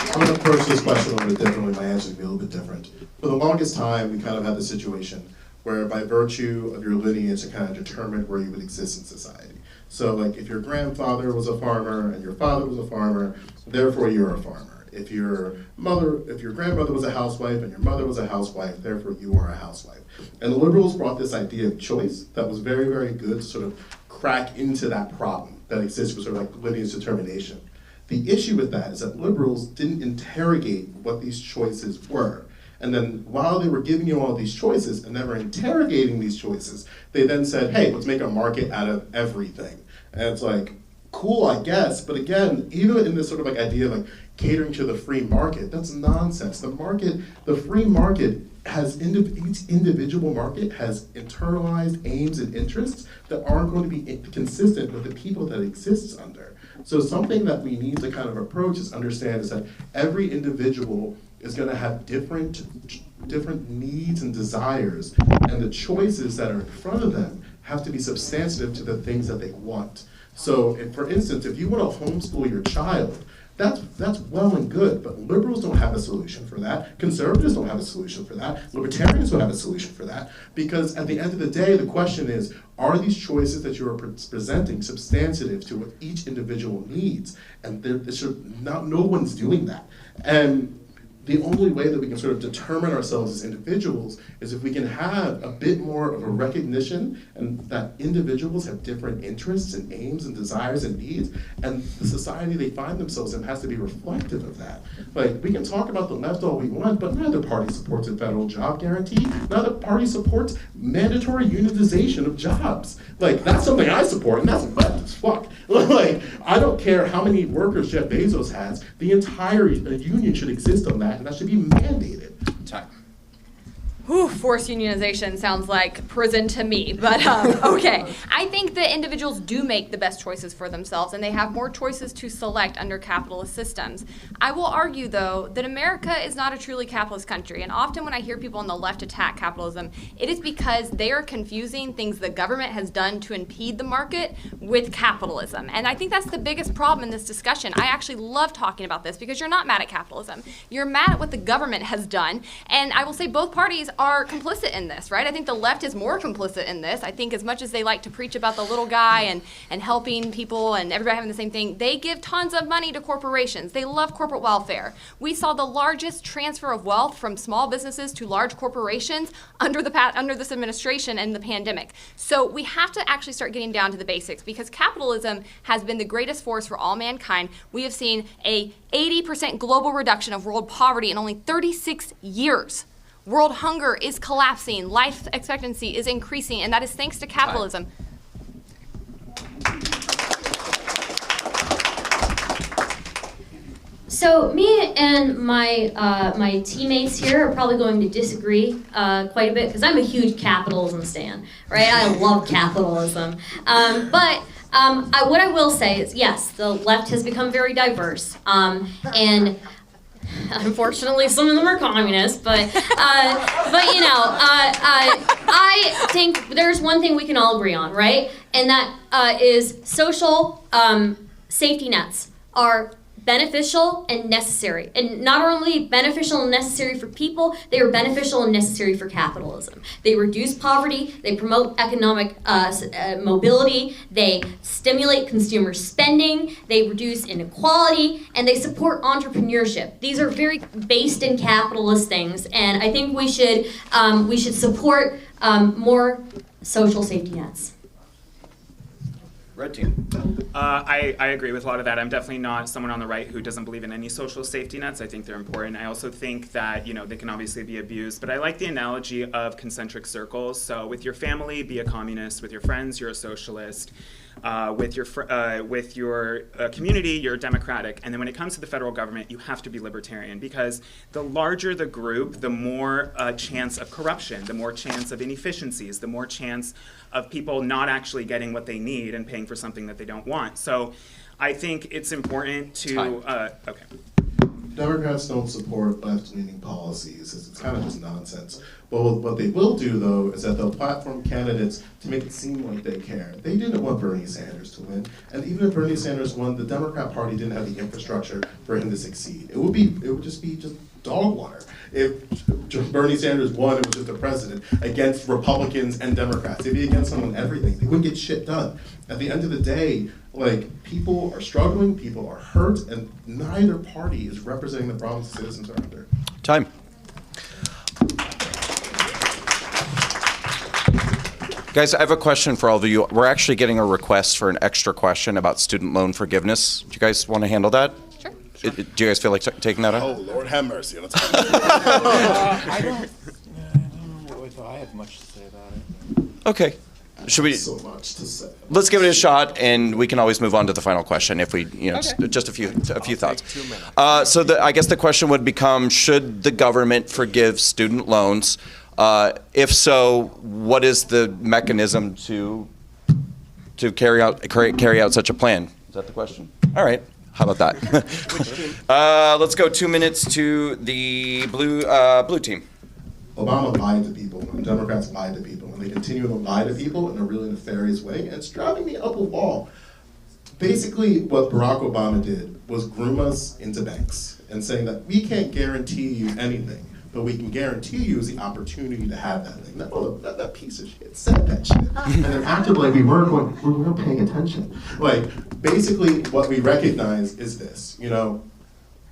I'm going to approach this question a little bit differently. My answer is going to be a little bit different. For the longest time, we kind of had the situation where by virtue of your lineage, it kind of determined where you would exist in society. So like if your grandfather was a farmer and your father was a farmer, therefore you're a farmer. If your grandmother was a housewife and your mother was a housewife, therefore you are a housewife. And the liberals brought this idea of choice that was very, very good to sort of crack into that problem that exists with sort of like lineage determination. The issue with that is that liberals didn't interrogate what these choices were. And then while they were giving you all these choices and never interrogating these choices, they then said, hey, let's make a market out of everything. And it's like, cool, I guess. But again, even in this sort of like idea of like catering to the free market, that's nonsense. The free market has, each individual market has internalized aims and interests that aren't going to be consistent with the people that it exists under. So something that we need to kind of approach is understand is that every individual is going to have different needs and desires, and the choices that are in front of them have to be substantive to the things that they want. So, for instance, if you want to homeschool your child, That's well and good, but liberals don't have a solution for that. Conservatives don't have a solution for that. Libertarians don't have a solution for that. Because at the end of the day, the question is, are these choices that you are presenting substantive to what each individual needs? And no one's doing that. And the only way that we can sort of determine ourselves as individuals is if we can have a bit more of a recognition and that individuals have different interests and aims and desires and needs, and the society they find themselves in has to be reflective of that. Like, we can talk about the left all we want, but neither party supports a federal job guarantee. Neither party supports mandatory unionization of jobs. Like, that's something I support, and that's left as fuck. Like, I don't care how many workers Jeff Bezos has, the entire union should exist on that, and that should be mandated. Time. Whew, forced unionization sounds like prison to me, but okay. I think that individuals do make the best choices for themselves, and they have more choices to select under capitalist systems. I will argue, though, that America is not a truly capitalist country, and often when I hear people on the left attack capitalism, it is because they are confusing things the government has done to impede the market with capitalism. And I think that's the biggest problem in this discussion. I actually love talking about this because you're not mad at capitalism. You're mad at what the government has done, and I will say both parties are complicit in this, right? I think the left is more complicit in this. I think as much as they like to preach about the little guy and helping people and everybody having the same thing, they give tons of money to corporations. They love corporate welfare. We saw the largest transfer of wealth from small businesses to large corporations under this administration and the pandemic. So we have to actually start getting down to the basics because capitalism has been the greatest force for all mankind. We have seen a 80% global reduction of world poverty in only 36 years. World hunger is collapsing, life expectancy is increasing, and that is thanks to capitalism. So me and my teammates here are probably going to disagree quite a bit because I'm a huge capitalism stan, right? I love capitalism. But what I will say is, yes, the left has become very diverse, and unfortunately, some of them are communists, but you know, I think there's one thing we can all agree on, right? And that is social safety nets are beneficial and necessary. And not only beneficial and necessary for people, they are beneficial and necessary for capitalism. They reduce poverty, they promote economic mobility, they stimulate consumer spending, they reduce inequality, and they support entrepreneurship. These are very based in capitalist things, and I think we should support more social safety nets. Red team. I agree with a lot of that. I'm definitely not someone on the right who doesn't believe in any social safety nets. I think they're important. I also think that, you know, they can obviously be abused, but I like the analogy of concentric circles. So with your family, be a communist. With your friends, you're a socialist. With your community, you're democratic. And then when it comes to the federal government, you have to be libertarian because the larger the group, the more chance of corruption, the more chance of inefficiencies, the more chance of people not actually getting what they need and paying for something that they don't want. So I think it's important to, okay. Democrats don't support left-leaning policies. It's kind of just nonsense. But what they will do, though, is that they'll platform candidates to make it seem like they care. They didn't want Bernie Sanders to win. And even if Bernie Sanders won, the Democrat Party didn't have the infrastructure for him to succeed. It would just be dog water. If Bernie Sanders won, it was just a president against Republicans and Democrats. They'd be against them on everything. They wouldn't get shit done. At the end of the day, like, people are struggling, people are hurt, and neither party is representing the problems the citizens are under. Time. Guys, I have a question for all of you. We're actually getting a request for an extra question about student loan forgiveness. Do you guys want to handle that? Sure. Do you guys feel like taking that out? Oh, Lord have mercy. I don't know I have much to say about it. Okay. Should we? So much to say. Let's give it a shot, and we can always move on to the final question if we, you know, Okay. just a few thoughts. So I guess the question would become: should the government forgive student loans? If so, what is the mechanism to carry out such a plan? Is that the question? All right. How about that? Let's go 2 minutes to the blue team. Obama lied to people, and Democrats lied to people, and they continue to lie to people in a really nefarious way, and it's driving me up a wall. basically what Barack Obama did was groom us into banks and saying that we can't guarantee you anything, but we can guarantee you is the opportunity to have that thing. That piece of shit said that shit. And then acted like we weren't paying attention. Like, basically what we recognize is this, you know,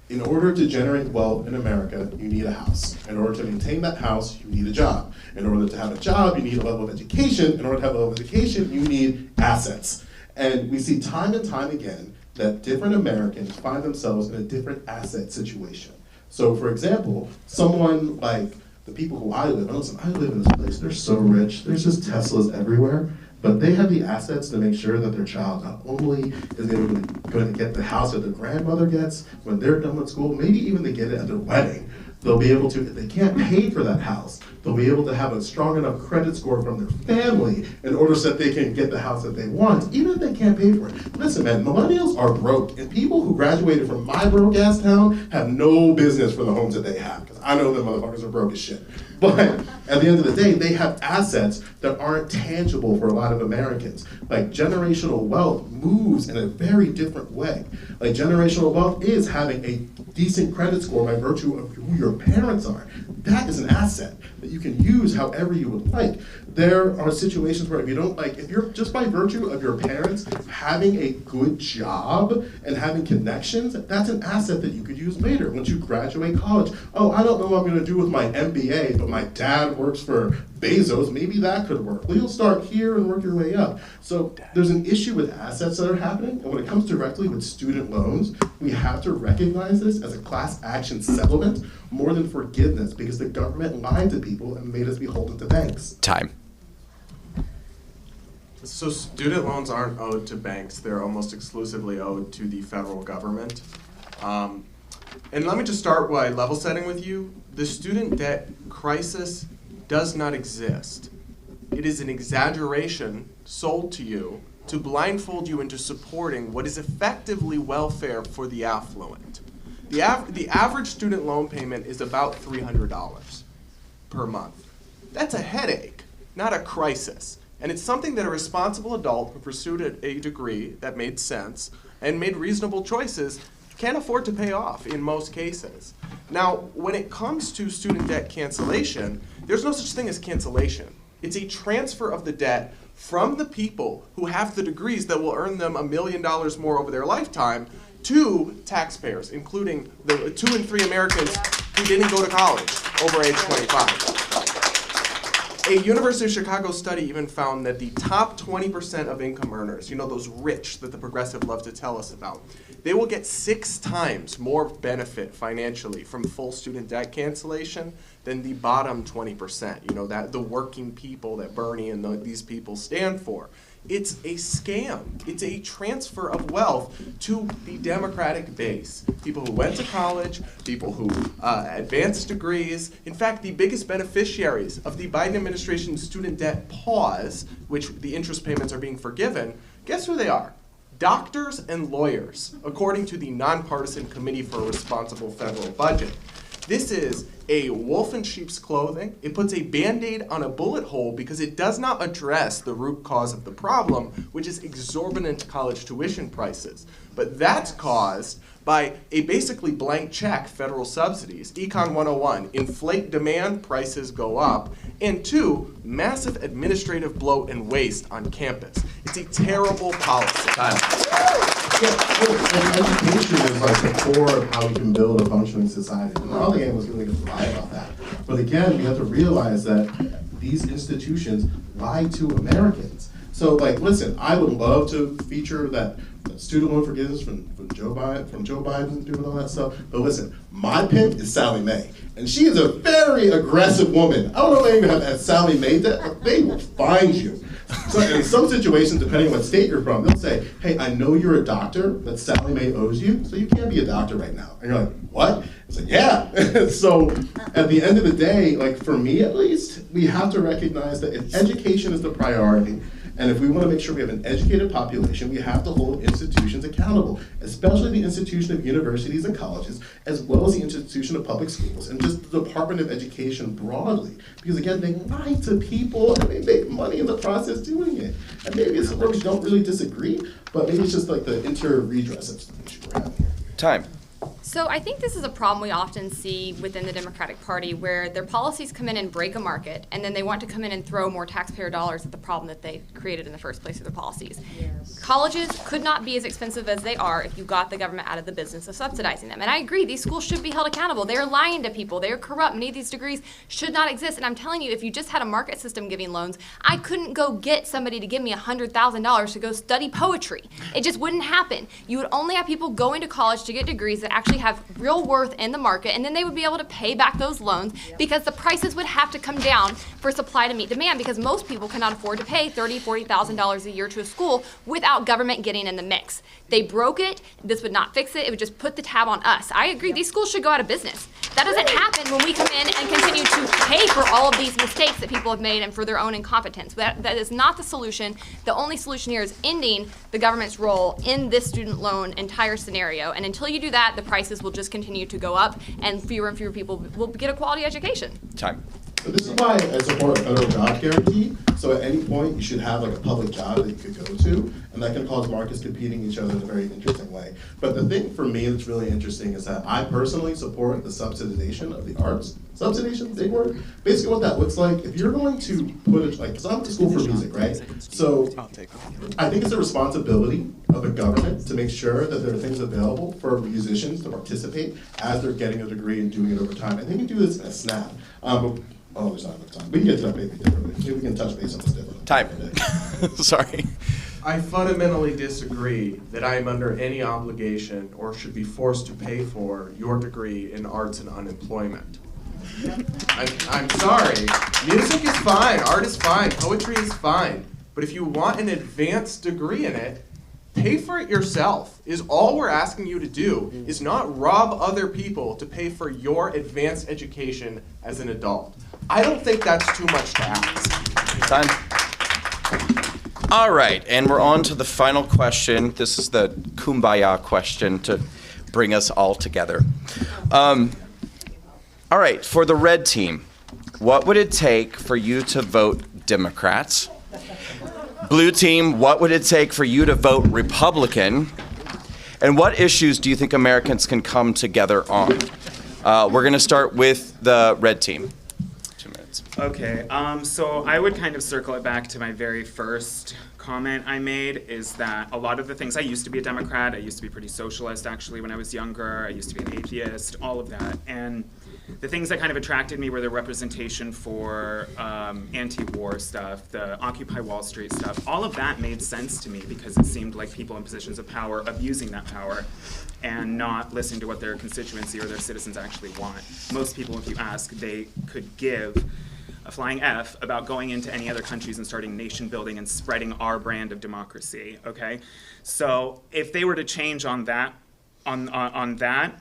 in order to generate wealth in America, you need a house. In order to maintain that house, you need a job. In order to have a job, you need a level of education. In order to have a level of education, you need assets. And we see time and time again that different Americans find themselves in a different asset situation. So for example, someone like the people who I live in this place, they're so rich, there's just Teslas everywhere, but they have the assets to make sure that their child not only is going to get the house that their grandmother gets when they're done with school, maybe even they get it at their wedding. They'll be able to, if they can't pay for that house, they'll be able to have a strong enough credit score from their family in order so that they can get the house that they want, even if they can't pay for it. Listen, man, millennials are broke, and people who graduated from my broke ass town have no business for the homes that they have, because I know them motherfuckers are broke as shit. But at the end of the day, they have assets that aren't tangible for a lot of Americans. Like, generational wealth moves in a very different way. Like, generational wealth is having a decent credit score by virtue of who your parents are. That is an asset that you can use however you would like. There are situations where if you're just by virtue of your parents having a good job and having connections, that's an asset that you could use later once you graduate college. Oh, I don't know what I'm gonna do with my MBA, but my dad works for Bezos, maybe that could work. Well, you'll start here and work your way up. So there's an issue with assets that are happening, and when it comes directly with student loans, we have to recognize this as a class action settlement more than forgiveness, because the government lied to people and made us beholden to banks. Time. So student loans aren't owed to banks, they're almost exclusively owed to the federal government. And let me just start by level setting with you. The student debt crisis does not exist. It is an exaggeration sold to you to blindfold you into supporting what is effectively welfare for the affluent. The average student loan payment is about $300 per month. That's a headache, not a crisis. And it's something that a responsible adult who pursued a degree that made sense and made reasonable choices can't afford to pay off in most cases. Now, when it comes to student debt cancellation, there's no such thing as cancellation. It's a transfer of the debt from the people who have the degrees that will earn them $1 million more over their lifetime to taxpayers, including the 2 in 3 Americans who didn't go to college over age 25. A University of Chicago study even found that the top 20% of income earners, you know, those rich that the progressive love to tell us about, they will get 6 times more benefit financially from full student debt cancellation than the bottom 20%, you know, that the working people that Bernie and these people stand for. It's a scam. It's a transfer of wealth to the Democratic base. People who went to college, people who advanced degrees. In fact, the biggest beneficiaries of the Biden administration's student debt pause, which the interest payments are being forgiven, guess who they are? Doctors and lawyers, according to the Nonpartisan Committee for a Responsible Federal Budget. This is a wolf in sheep's clothing. It puts a Band-Aid on a bullet hole because it does not address the root cause of the problem, which is exorbitant college tuition prices. But that's caused by a basically blank check federal subsidies. Econ 101, inflate demand, prices go up. And 2, massive administrative bloat and waste on campus. It's a terrible policy. Education is like the core of how we can build a functioning society. And all the game was really going to lie about that. But again, we have to realize that these institutions lie to Americans. So, like, listen, I would love to feature that student loan forgiveness from Joe Biden doing all that stuff. But listen, my pimp is Sally Mae, and she is a very aggressive woman. I don't know if anyone has Sally Mae debt, but they will find you. So in some situations, depending on what state you're from, they'll say, hey, I know you're a doctor, but Sally Mae owes you, so you can't be a doctor right now. And you're like, what? It's like, yeah. So at the end of the day, like for me at least, we have to recognize that if education is the priority, And if we want to make sure we have an educated population, we have to hold institutions accountable, especially the institution of universities and colleges, as well as the institution of public schools, and just the Department of Education broadly. Because again, they lie to people and they make money in the process doing it. And maybe it's where we don't really disagree, but maybe it's just like the interior redress that's the issue we're having here. Time. So I think this is a problem we often see within the Democratic Party, where their policies come in and break a market, and then they want to come in and throw more taxpayer dollars at the problem that they created in the first place with their policies. Yes. Colleges could not be as expensive as they are if you got the government out of the business of subsidizing them. And I agree, these schools should be held accountable. They are lying to people. They are corrupt. Many of these degrees should not exist. And I'm telling you, if you just had a market system giving loans, I couldn't go get somebody to give me $100,000 to go study poetry. It just wouldn't happen. You would only have people going to college to get degrees that actually have real worth in the market, and then they would be able to pay back those loans because the prices would have to come down for supply to meet demand, because most people cannot afford to pay $30,000, $40,000 a year to a school without government getting in the mix. They broke it. This would not fix it. It would just put the tab on us. I agree. These schools should go out of business. That doesn't happen when we come in and continue to pay for all of these mistakes that people have made and for their own incompetence. That is not the solution. The only solution here is ending the government's role in this student loan entire scenario. And until you do that, the prices will just continue to go up, and fewer people will get a quality education. Time. So this is why I support a federal job guarantee. So at any point, you should have like a public job that you could go to, and that can cause markets competing each other in a very interesting way. But the thing for me that's really interesting is that I personally support the subsidization of the arts. Subsidization, big word. Basically what that looks like, if you're going to put it, like, because I'm at the school for music, right? So I think it's a responsibility of the government to make sure that there are things available for musicians to participate as they're getting a degree and doing it over time. And they can do this in a snap. There's not enough time. We can get to that maybe differently. Maybe we can touch base on this differently. Time. Sorry. I fundamentally disagree that I am under any obligation or should be forced to pay for your degree in arts and unemployment. I'm sorry. Music is fine, art is fine, poetry is fine. But if you want an advanced degree in it, pay for it yourself. Is all we're asking you to do is not rob other people to pay for your advanced education as an adult. I don't think that's too much to ask. Done. All right, and we're on to the final question. This is the kumbaya question to bring us all together. All right, for the red team, what would it take for you to vote Democrats? Blue team, what would it take for you to vote Republican? And what issues do you think Americans can come together on? We're going to start with the red team. 2 minutes. Okay, so I would kind of circle it back to my very first comment I made, is that a lot of the things, I used to be a Democrat, I used to be pretty socialist actually when I was younger, I used to be an atheist, all of that. And the things that kind of attracted me were the representation for anti-war stuff, the Occupy Wall Street stuff. All of that made sense to me because it seemed like people in positions of power abusing that power and not listening to what their constituency or their citizens actually want. Most people, if you ask, they could give a flying F about going into any other countries and starting nation building and spreading our brand of democracy, okay? So if they were to change on that, on that,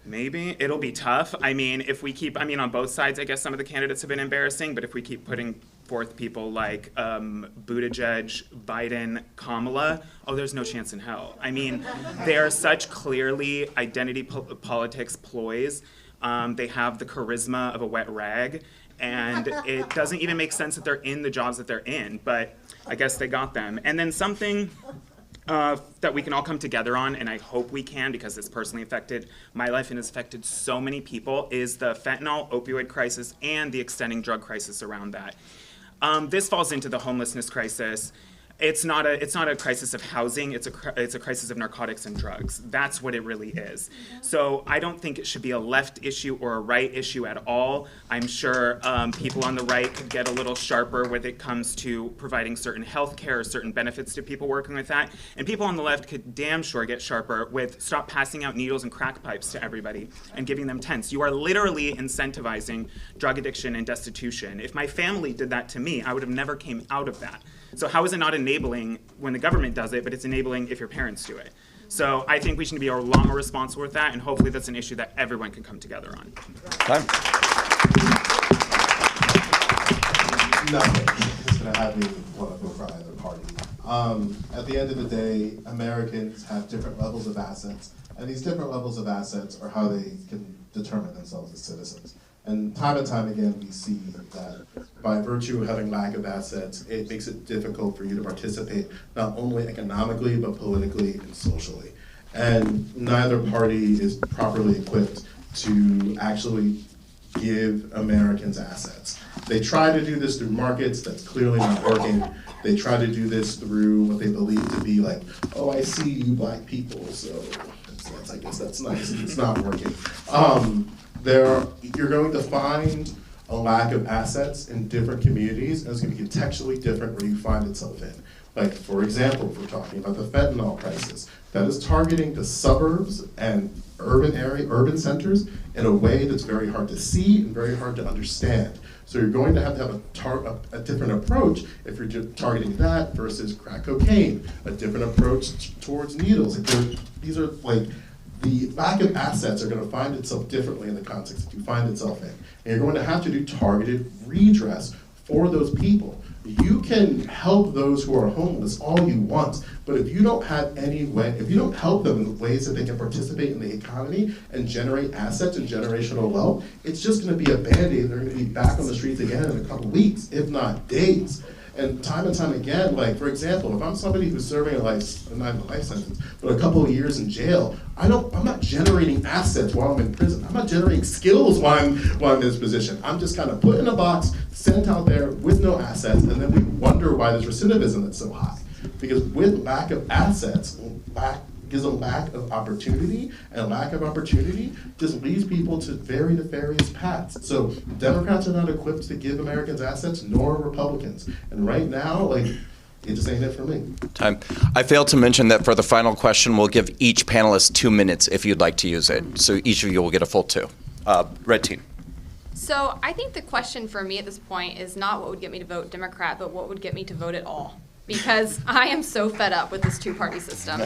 maybe it'll be tough. I mean, if we keep, on both sides, I guess some of the candidates have been embarrassing, but if we keep putting forth people like Buttigieg, Biden, Kamala, there's no chance in hell. I mean, they are such clearly identity politics ploys. They have the charisma of a wet rag, and it doesn't even make sense that they're in the jobs that they're in, but I guess they got them. And then something that we can all come together on, and I hope we can because it's personally affected my life and has affected so many people, is the fentanyl opioid crisis and the extending drug crisis around that. This falls into the homelessness crisis. It's not a crisis of housing, it's a crisis of narcotics and drugs. That's what it really is. So I don't think it should be a left issue or a right issue at all. I'm sure people on the right could get a little sharper when it comes to providing certain health care or certain benefits to people working with that. And people on the left could damn sure get sharper with stop passing out needles and crack pipes to everybody and giving them tents. You are literally incentivizing drug addiction and destitution. If my family did that to me, I would have never came out of that. So how is it not enabling when the government does it, but it's enabling if your parents do it? So I think we should be a lot more responsible with that, and hopefully that's an issue that everyone can come together on. Time. Nothing. gonna have me want to go cry at a party. At the end of the day, Americans have different levels of assets, and these different levels of assets are how they can determine themselves as citizens. And time again, we see that by virtue of having lack of assets, it makes it difficult for you to participate not only economically, but politically and socially. And neither party is properly equipped to actually give Americans assets. They try to do this through markets, that's clearly not working. They try to do this through what they believe to be like, oh, I see you black people, so I guess that's nice. It's not working. You're going to find a lack of assets in different communities, and it's going to be contextually different where you find itself in. Like, for example, if we're talking about the fentanyl crisis, that is targeting the suburbs and urban centers in a way that's very hard to see and very hard to understand. So you're going to have a different approach if you're targeting that versus crack cocaine, a different approach towards needles. These are like, the lack of assets are going to find itself differently in the context that you find itself in. And you're going to have to do targeted redress for those people. You can help those who are homeless all you want, but if you don't have any way, if you don't help them in ways that they can participate in the economy and generate assets and generational wealth, it's just going to be a Band-Aid. They're going to be back on the streets again in a couple weeks, if not days. And time again, like, for example, if I'm somebody who's serving not a life sentence, but a couple of years in jail, I'm not generating assets while I'm in prison. I'm not generating skills while I'm in this position. I'm just kind of put in a box, sent out there with no assets, and then we wonder why there's recidivism that's so high. Because with lack of assets, is a lack of opportunity, and lack of opportunity just leads people to very nefarious paths. So Democrats are not equipped to give Americans assets, nor Republicans. And right now, like, it just ain't it for me. Time. I failed to mention that for the final question, we'll give each panelist 2 minutes if you'd like to use it. So each of you will get a full 2. Red team. So I think the question for me at this point is not what would get me to vote Democrat, but what would get me to vote at all. Because I am so fed up with this two-party system.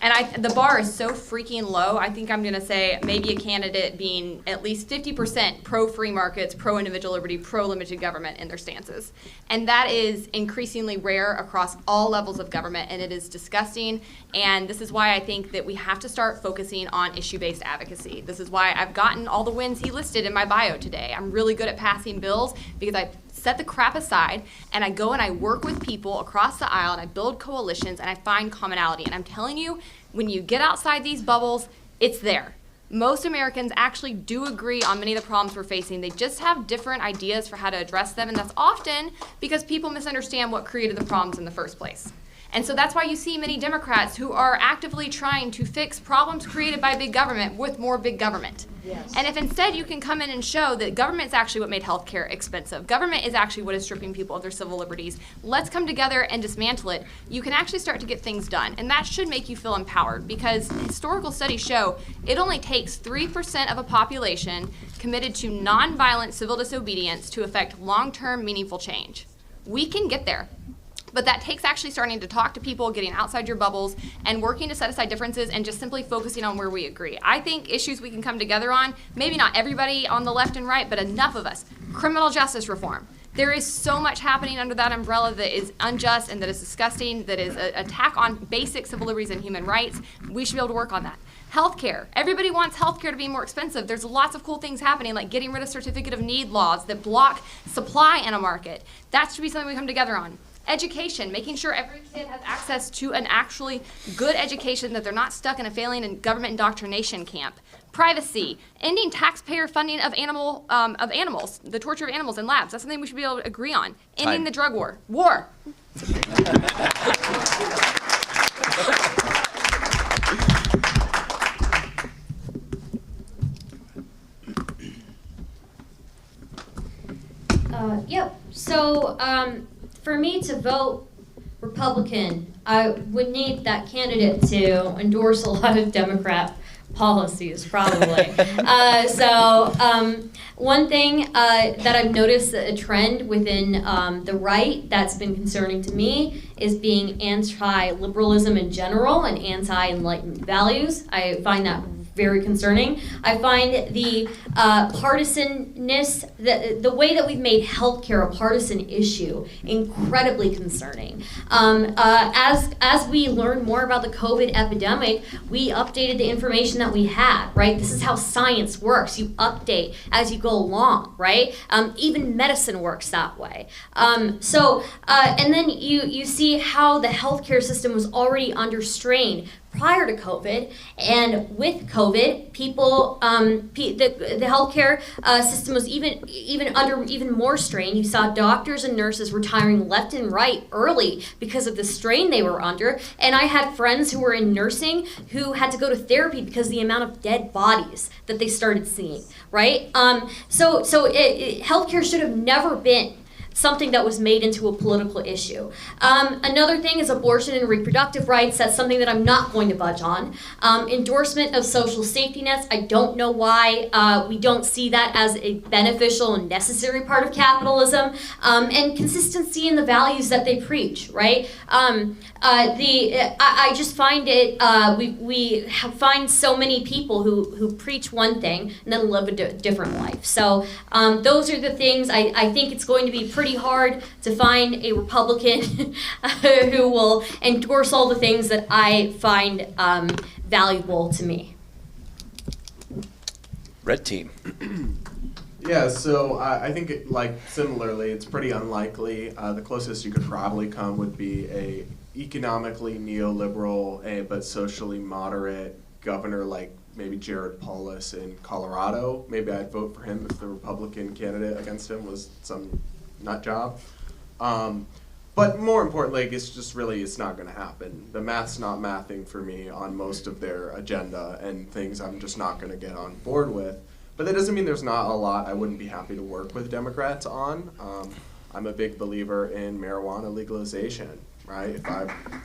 And the bar is so freaking low, I think I'm going to say maybe a candidate being at least 50% pro-free markets, pro-individual liberty, pro-limited government in their stances. And that is increasingly rare across all levels of government, and it is disgusting. And this is why I think that we have to start focusing on issue-based advocacy. This is why I've gotten all the wins he listed in my bio today. I'm really good at passing bills because I set the crap aside, and I go and I work with people across the aisle, and I build coalitions, and I find commonality. And I'm telling you, when you get outside these bubbles, it's there. Most Americans actually do agree on many of the problems we're facing. They just have different ideas for how to address them, and that's often because people misunderstand what created the problems in the first place. And so that's why you see many Democrats who are actively trying to fix problems created by big government with more big government. Yes. And if instead you can come in and show that government's actually what made healthcare expensive, government is actually what is stripping people of their civil liberties, let's come together and dismantle it, you can actually start to get things done. And that should make you feel empowered, because historical studies show it only takes 3% of a population committed to nonviolent civil disobedience to affect long-term meaningful change. We can get there. But that takes actually starting to talk to people, getting outside your bubbles, and working to set aside differences and just simply focusing on where we agree. I think issues we can come together on, maybe not everybody on the left and right, but enough of us. Criminal justice reform. There is so much happening under that umbrella that is unjust and that is disgusting, that is an attack on basic civil liberties and human rights. We should be able to work on that. Healthcare. Everybody wants healthcare to be more expensive. There's lots of cool things happening, like getting rid of certificate of need laws that block supply in a market. That should be something we come together on. Education, making sure every kid has access to an actually good education, that they're not stuck in a failing and government indoctrination camp. Privacy, ending taxpayer funding of animals, the torture of animals in labs. That's something we should be able to agree on. Ending the drug war. Yep. So for me to vote Republican, I would need that candidate to endorse a lot of Democrat policies, probably. One thing that I've noticed a trend within the right that's been concerning to me is being anti-liberalism in general and anti-enlightenment values. I find that very concerning. I find the partisanness, the way that we've made healthcare a partisan issue, incredibly concerning. As we learn more about the COVID epidemic, we updated the information that we had, right? This is how science works. You update as you go along, right? Even medicine works that way. And then you see how the healthcare system was already under strain prior to COVID, and with COVID, people, the healthcare system was even under even more strain. You saw doctors and nurses retiring left and right early because of the strain they were under, and I had friends who were in nursing who had to go to therapy because of the amount of dead bodies that they started seeing, right? Healthcare should have never been something that was made into a political issue. Another thing is abortion and reproductive rights. That's something that I'm not going to budge on. Endorsement of social safety nets. I don't know why we don't see that as a beneficial and necessary part of capitalism. And consistency in the values that they preach, right? I just find it, we find so many people who preach one thing and then live a different life. So those are the things. I think it's going to be pretty hard to find a Republican who will endorse all the things that I find valuable to me. Red team. Yeah, so I think, similarly, it's pretty unlikely. The closest you could probably come would be a economically neoliberal, but socially moderate governor like maybe Jared Polis in Colorado. Maybe I'd vote for him if the Republican candidate against him was some nut job. But more importantly, it's not going to happen. The math's not mathing for me on most of their agenda and things I'm just not going to get on board with. But that doesn't mean there's not a lot I wouldn't be happy to work with Democrats on. I'm a big believer in marijuana legalization, right?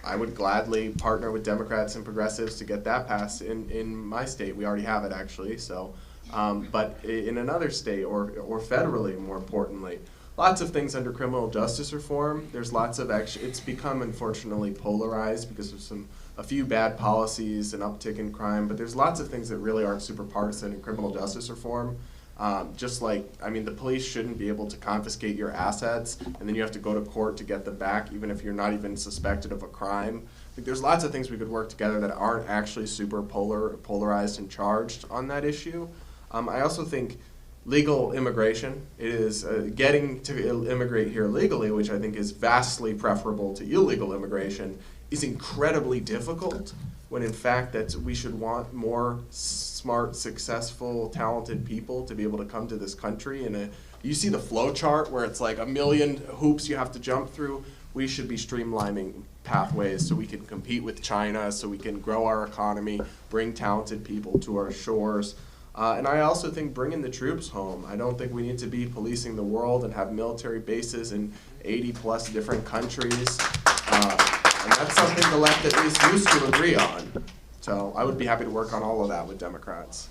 I would gladly partner with Democrats and progressives to get that passed in my state. We already have it, actually. So, but in another state or federally, more importantly, lots of things under criminal justice reform. There's lots of action. It's become unfortunately polarized because of a few bad policies, an uptick in crime, but there's lots of things that really aren't super partisan in criminal justice reform. The police shouldn't be able to confiscate your assets and then you have to go to court to get them back, even if you're not even suspected of a crime. There's lots of things we could work together that aren't actually super polarized and charged on that issue. I also think legal immigration is getting to immigrate here legally, which I think is vastly preferable to illegal immigration, is incredibly difficult when in fact that we should want more smart, successful, talented people to be able to come to this country. And you see the flow chart where it's like a million hoops you have to jump through. We should be streamlining pathways so we can compete with China, so we can grow our economy, bring talented people to our shores. And I also think bringing the troops home. I don't think we need to be policing the world and have military bases in 80 plus different countries. And that's something the left at least used to agree on. So I would be happy to work on all of that with Democrats.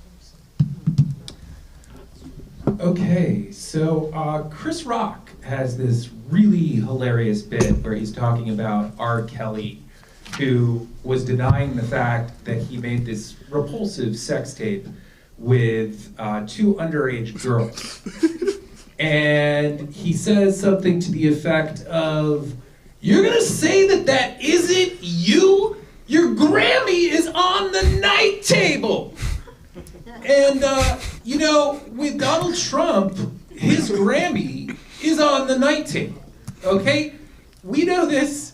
Okay, so Chris Rock has this really hilarious bit where he's talking about R. Kelly, who was denying the fact that he made this repulsive sex tape with 2 underage girls. And he says something to the effect of, "You're gonna say that isn't you? Your Grammy is on the night table." And, with Donald Trump, his Grammy is on the night table, okay? We know this.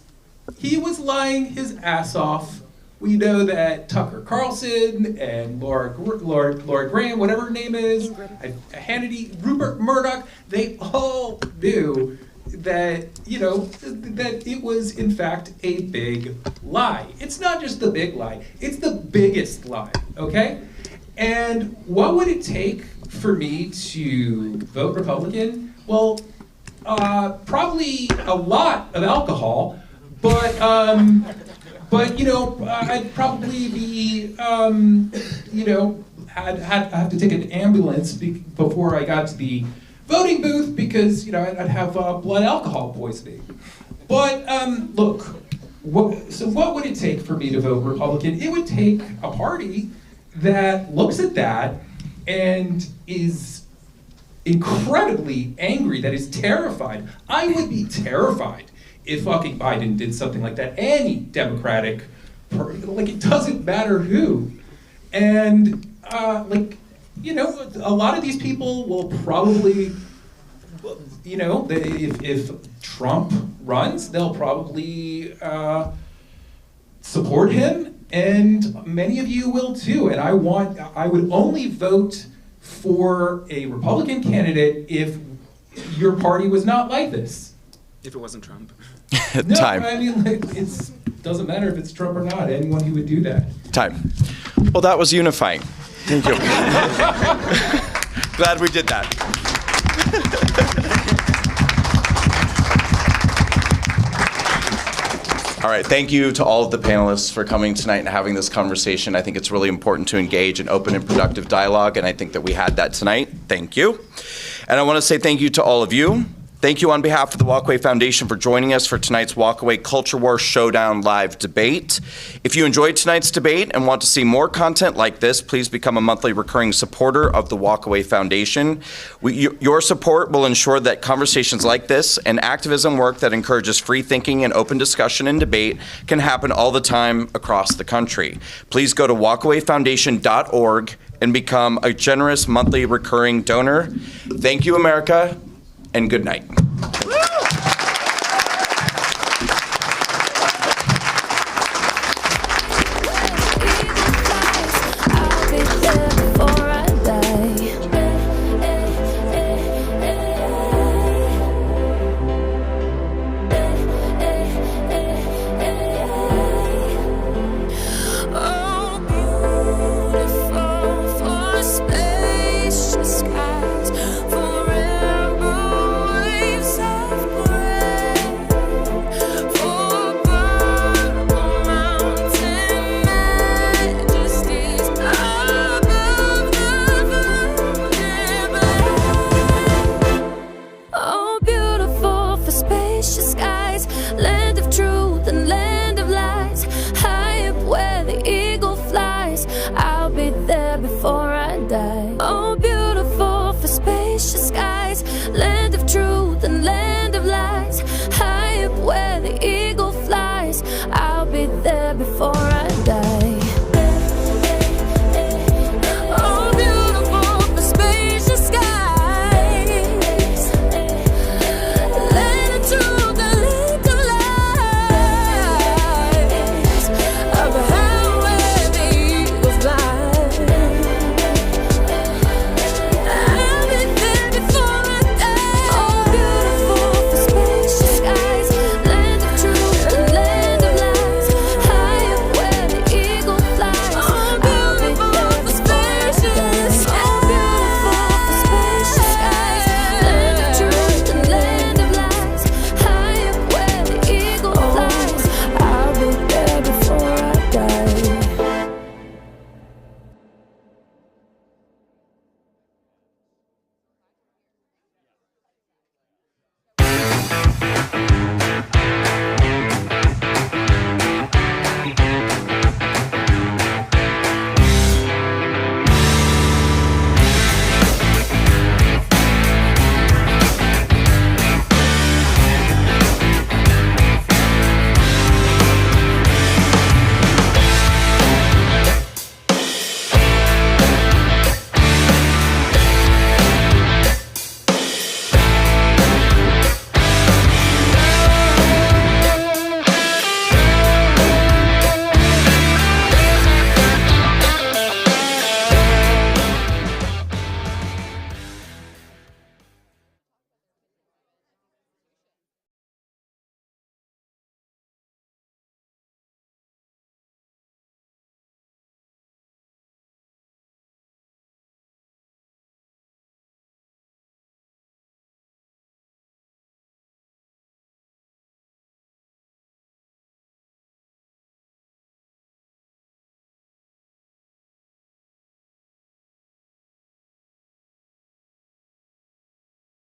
He was lying his ass off. We know that Tucker Carlson and Laura Graham, whatever her name is, Hannity, Rupert Murdoch, they all knew that, that it was in fact a big lie. It's not just the big lie, it's the biggest lie, okay? And what would it take for me to vote Republican? Well, probably a lot of alcohol, but I'd probably be, I'd have to take an ambulance before I got to the voting booth because, I'd have blood alcohol poisoning. But look, what would it take for me to vote Republican? It would take a party that looks at that and is incredibly angry, that is terrified. I would be terrified if fucking Biden did something like that. Any Democratic, like, it doesn't matter who. And like, you know, a lot of these people will probably, you know, if Trump runs, they'll probably support him, and many of you will too. And I would only vote for a Republican candidate if your party was not like this. If it wasn't Trump. No, Time. I mean, like, it doesn't matter if it's Trump or not. Anyone who would do that. Time. Well, that was unifying. Thank you. Glad we did that. All right, thank you to all of the panelists for coming tonight and having this conversation. I think it's really important to engage in open and productive dialogue, and I think that we had that tonight. Thank you. And I want to say thank you to all of you. Thank you on behalf of the WalkAway Foundation for joining us for tonight's WalkAway Culture War Showdown live debate. If you enjoyed tonight's debate and want to see more content like this, please become a monthly recurring supporter of the WalkAway Foundation. Your support will ensure that conversations like this and activism work that encourages free thinking and open discussion and debate can happen all the time across the country. Please go to walkawayfoundation.org and become a generous monthly recurring donor. Thank you, America, and good night.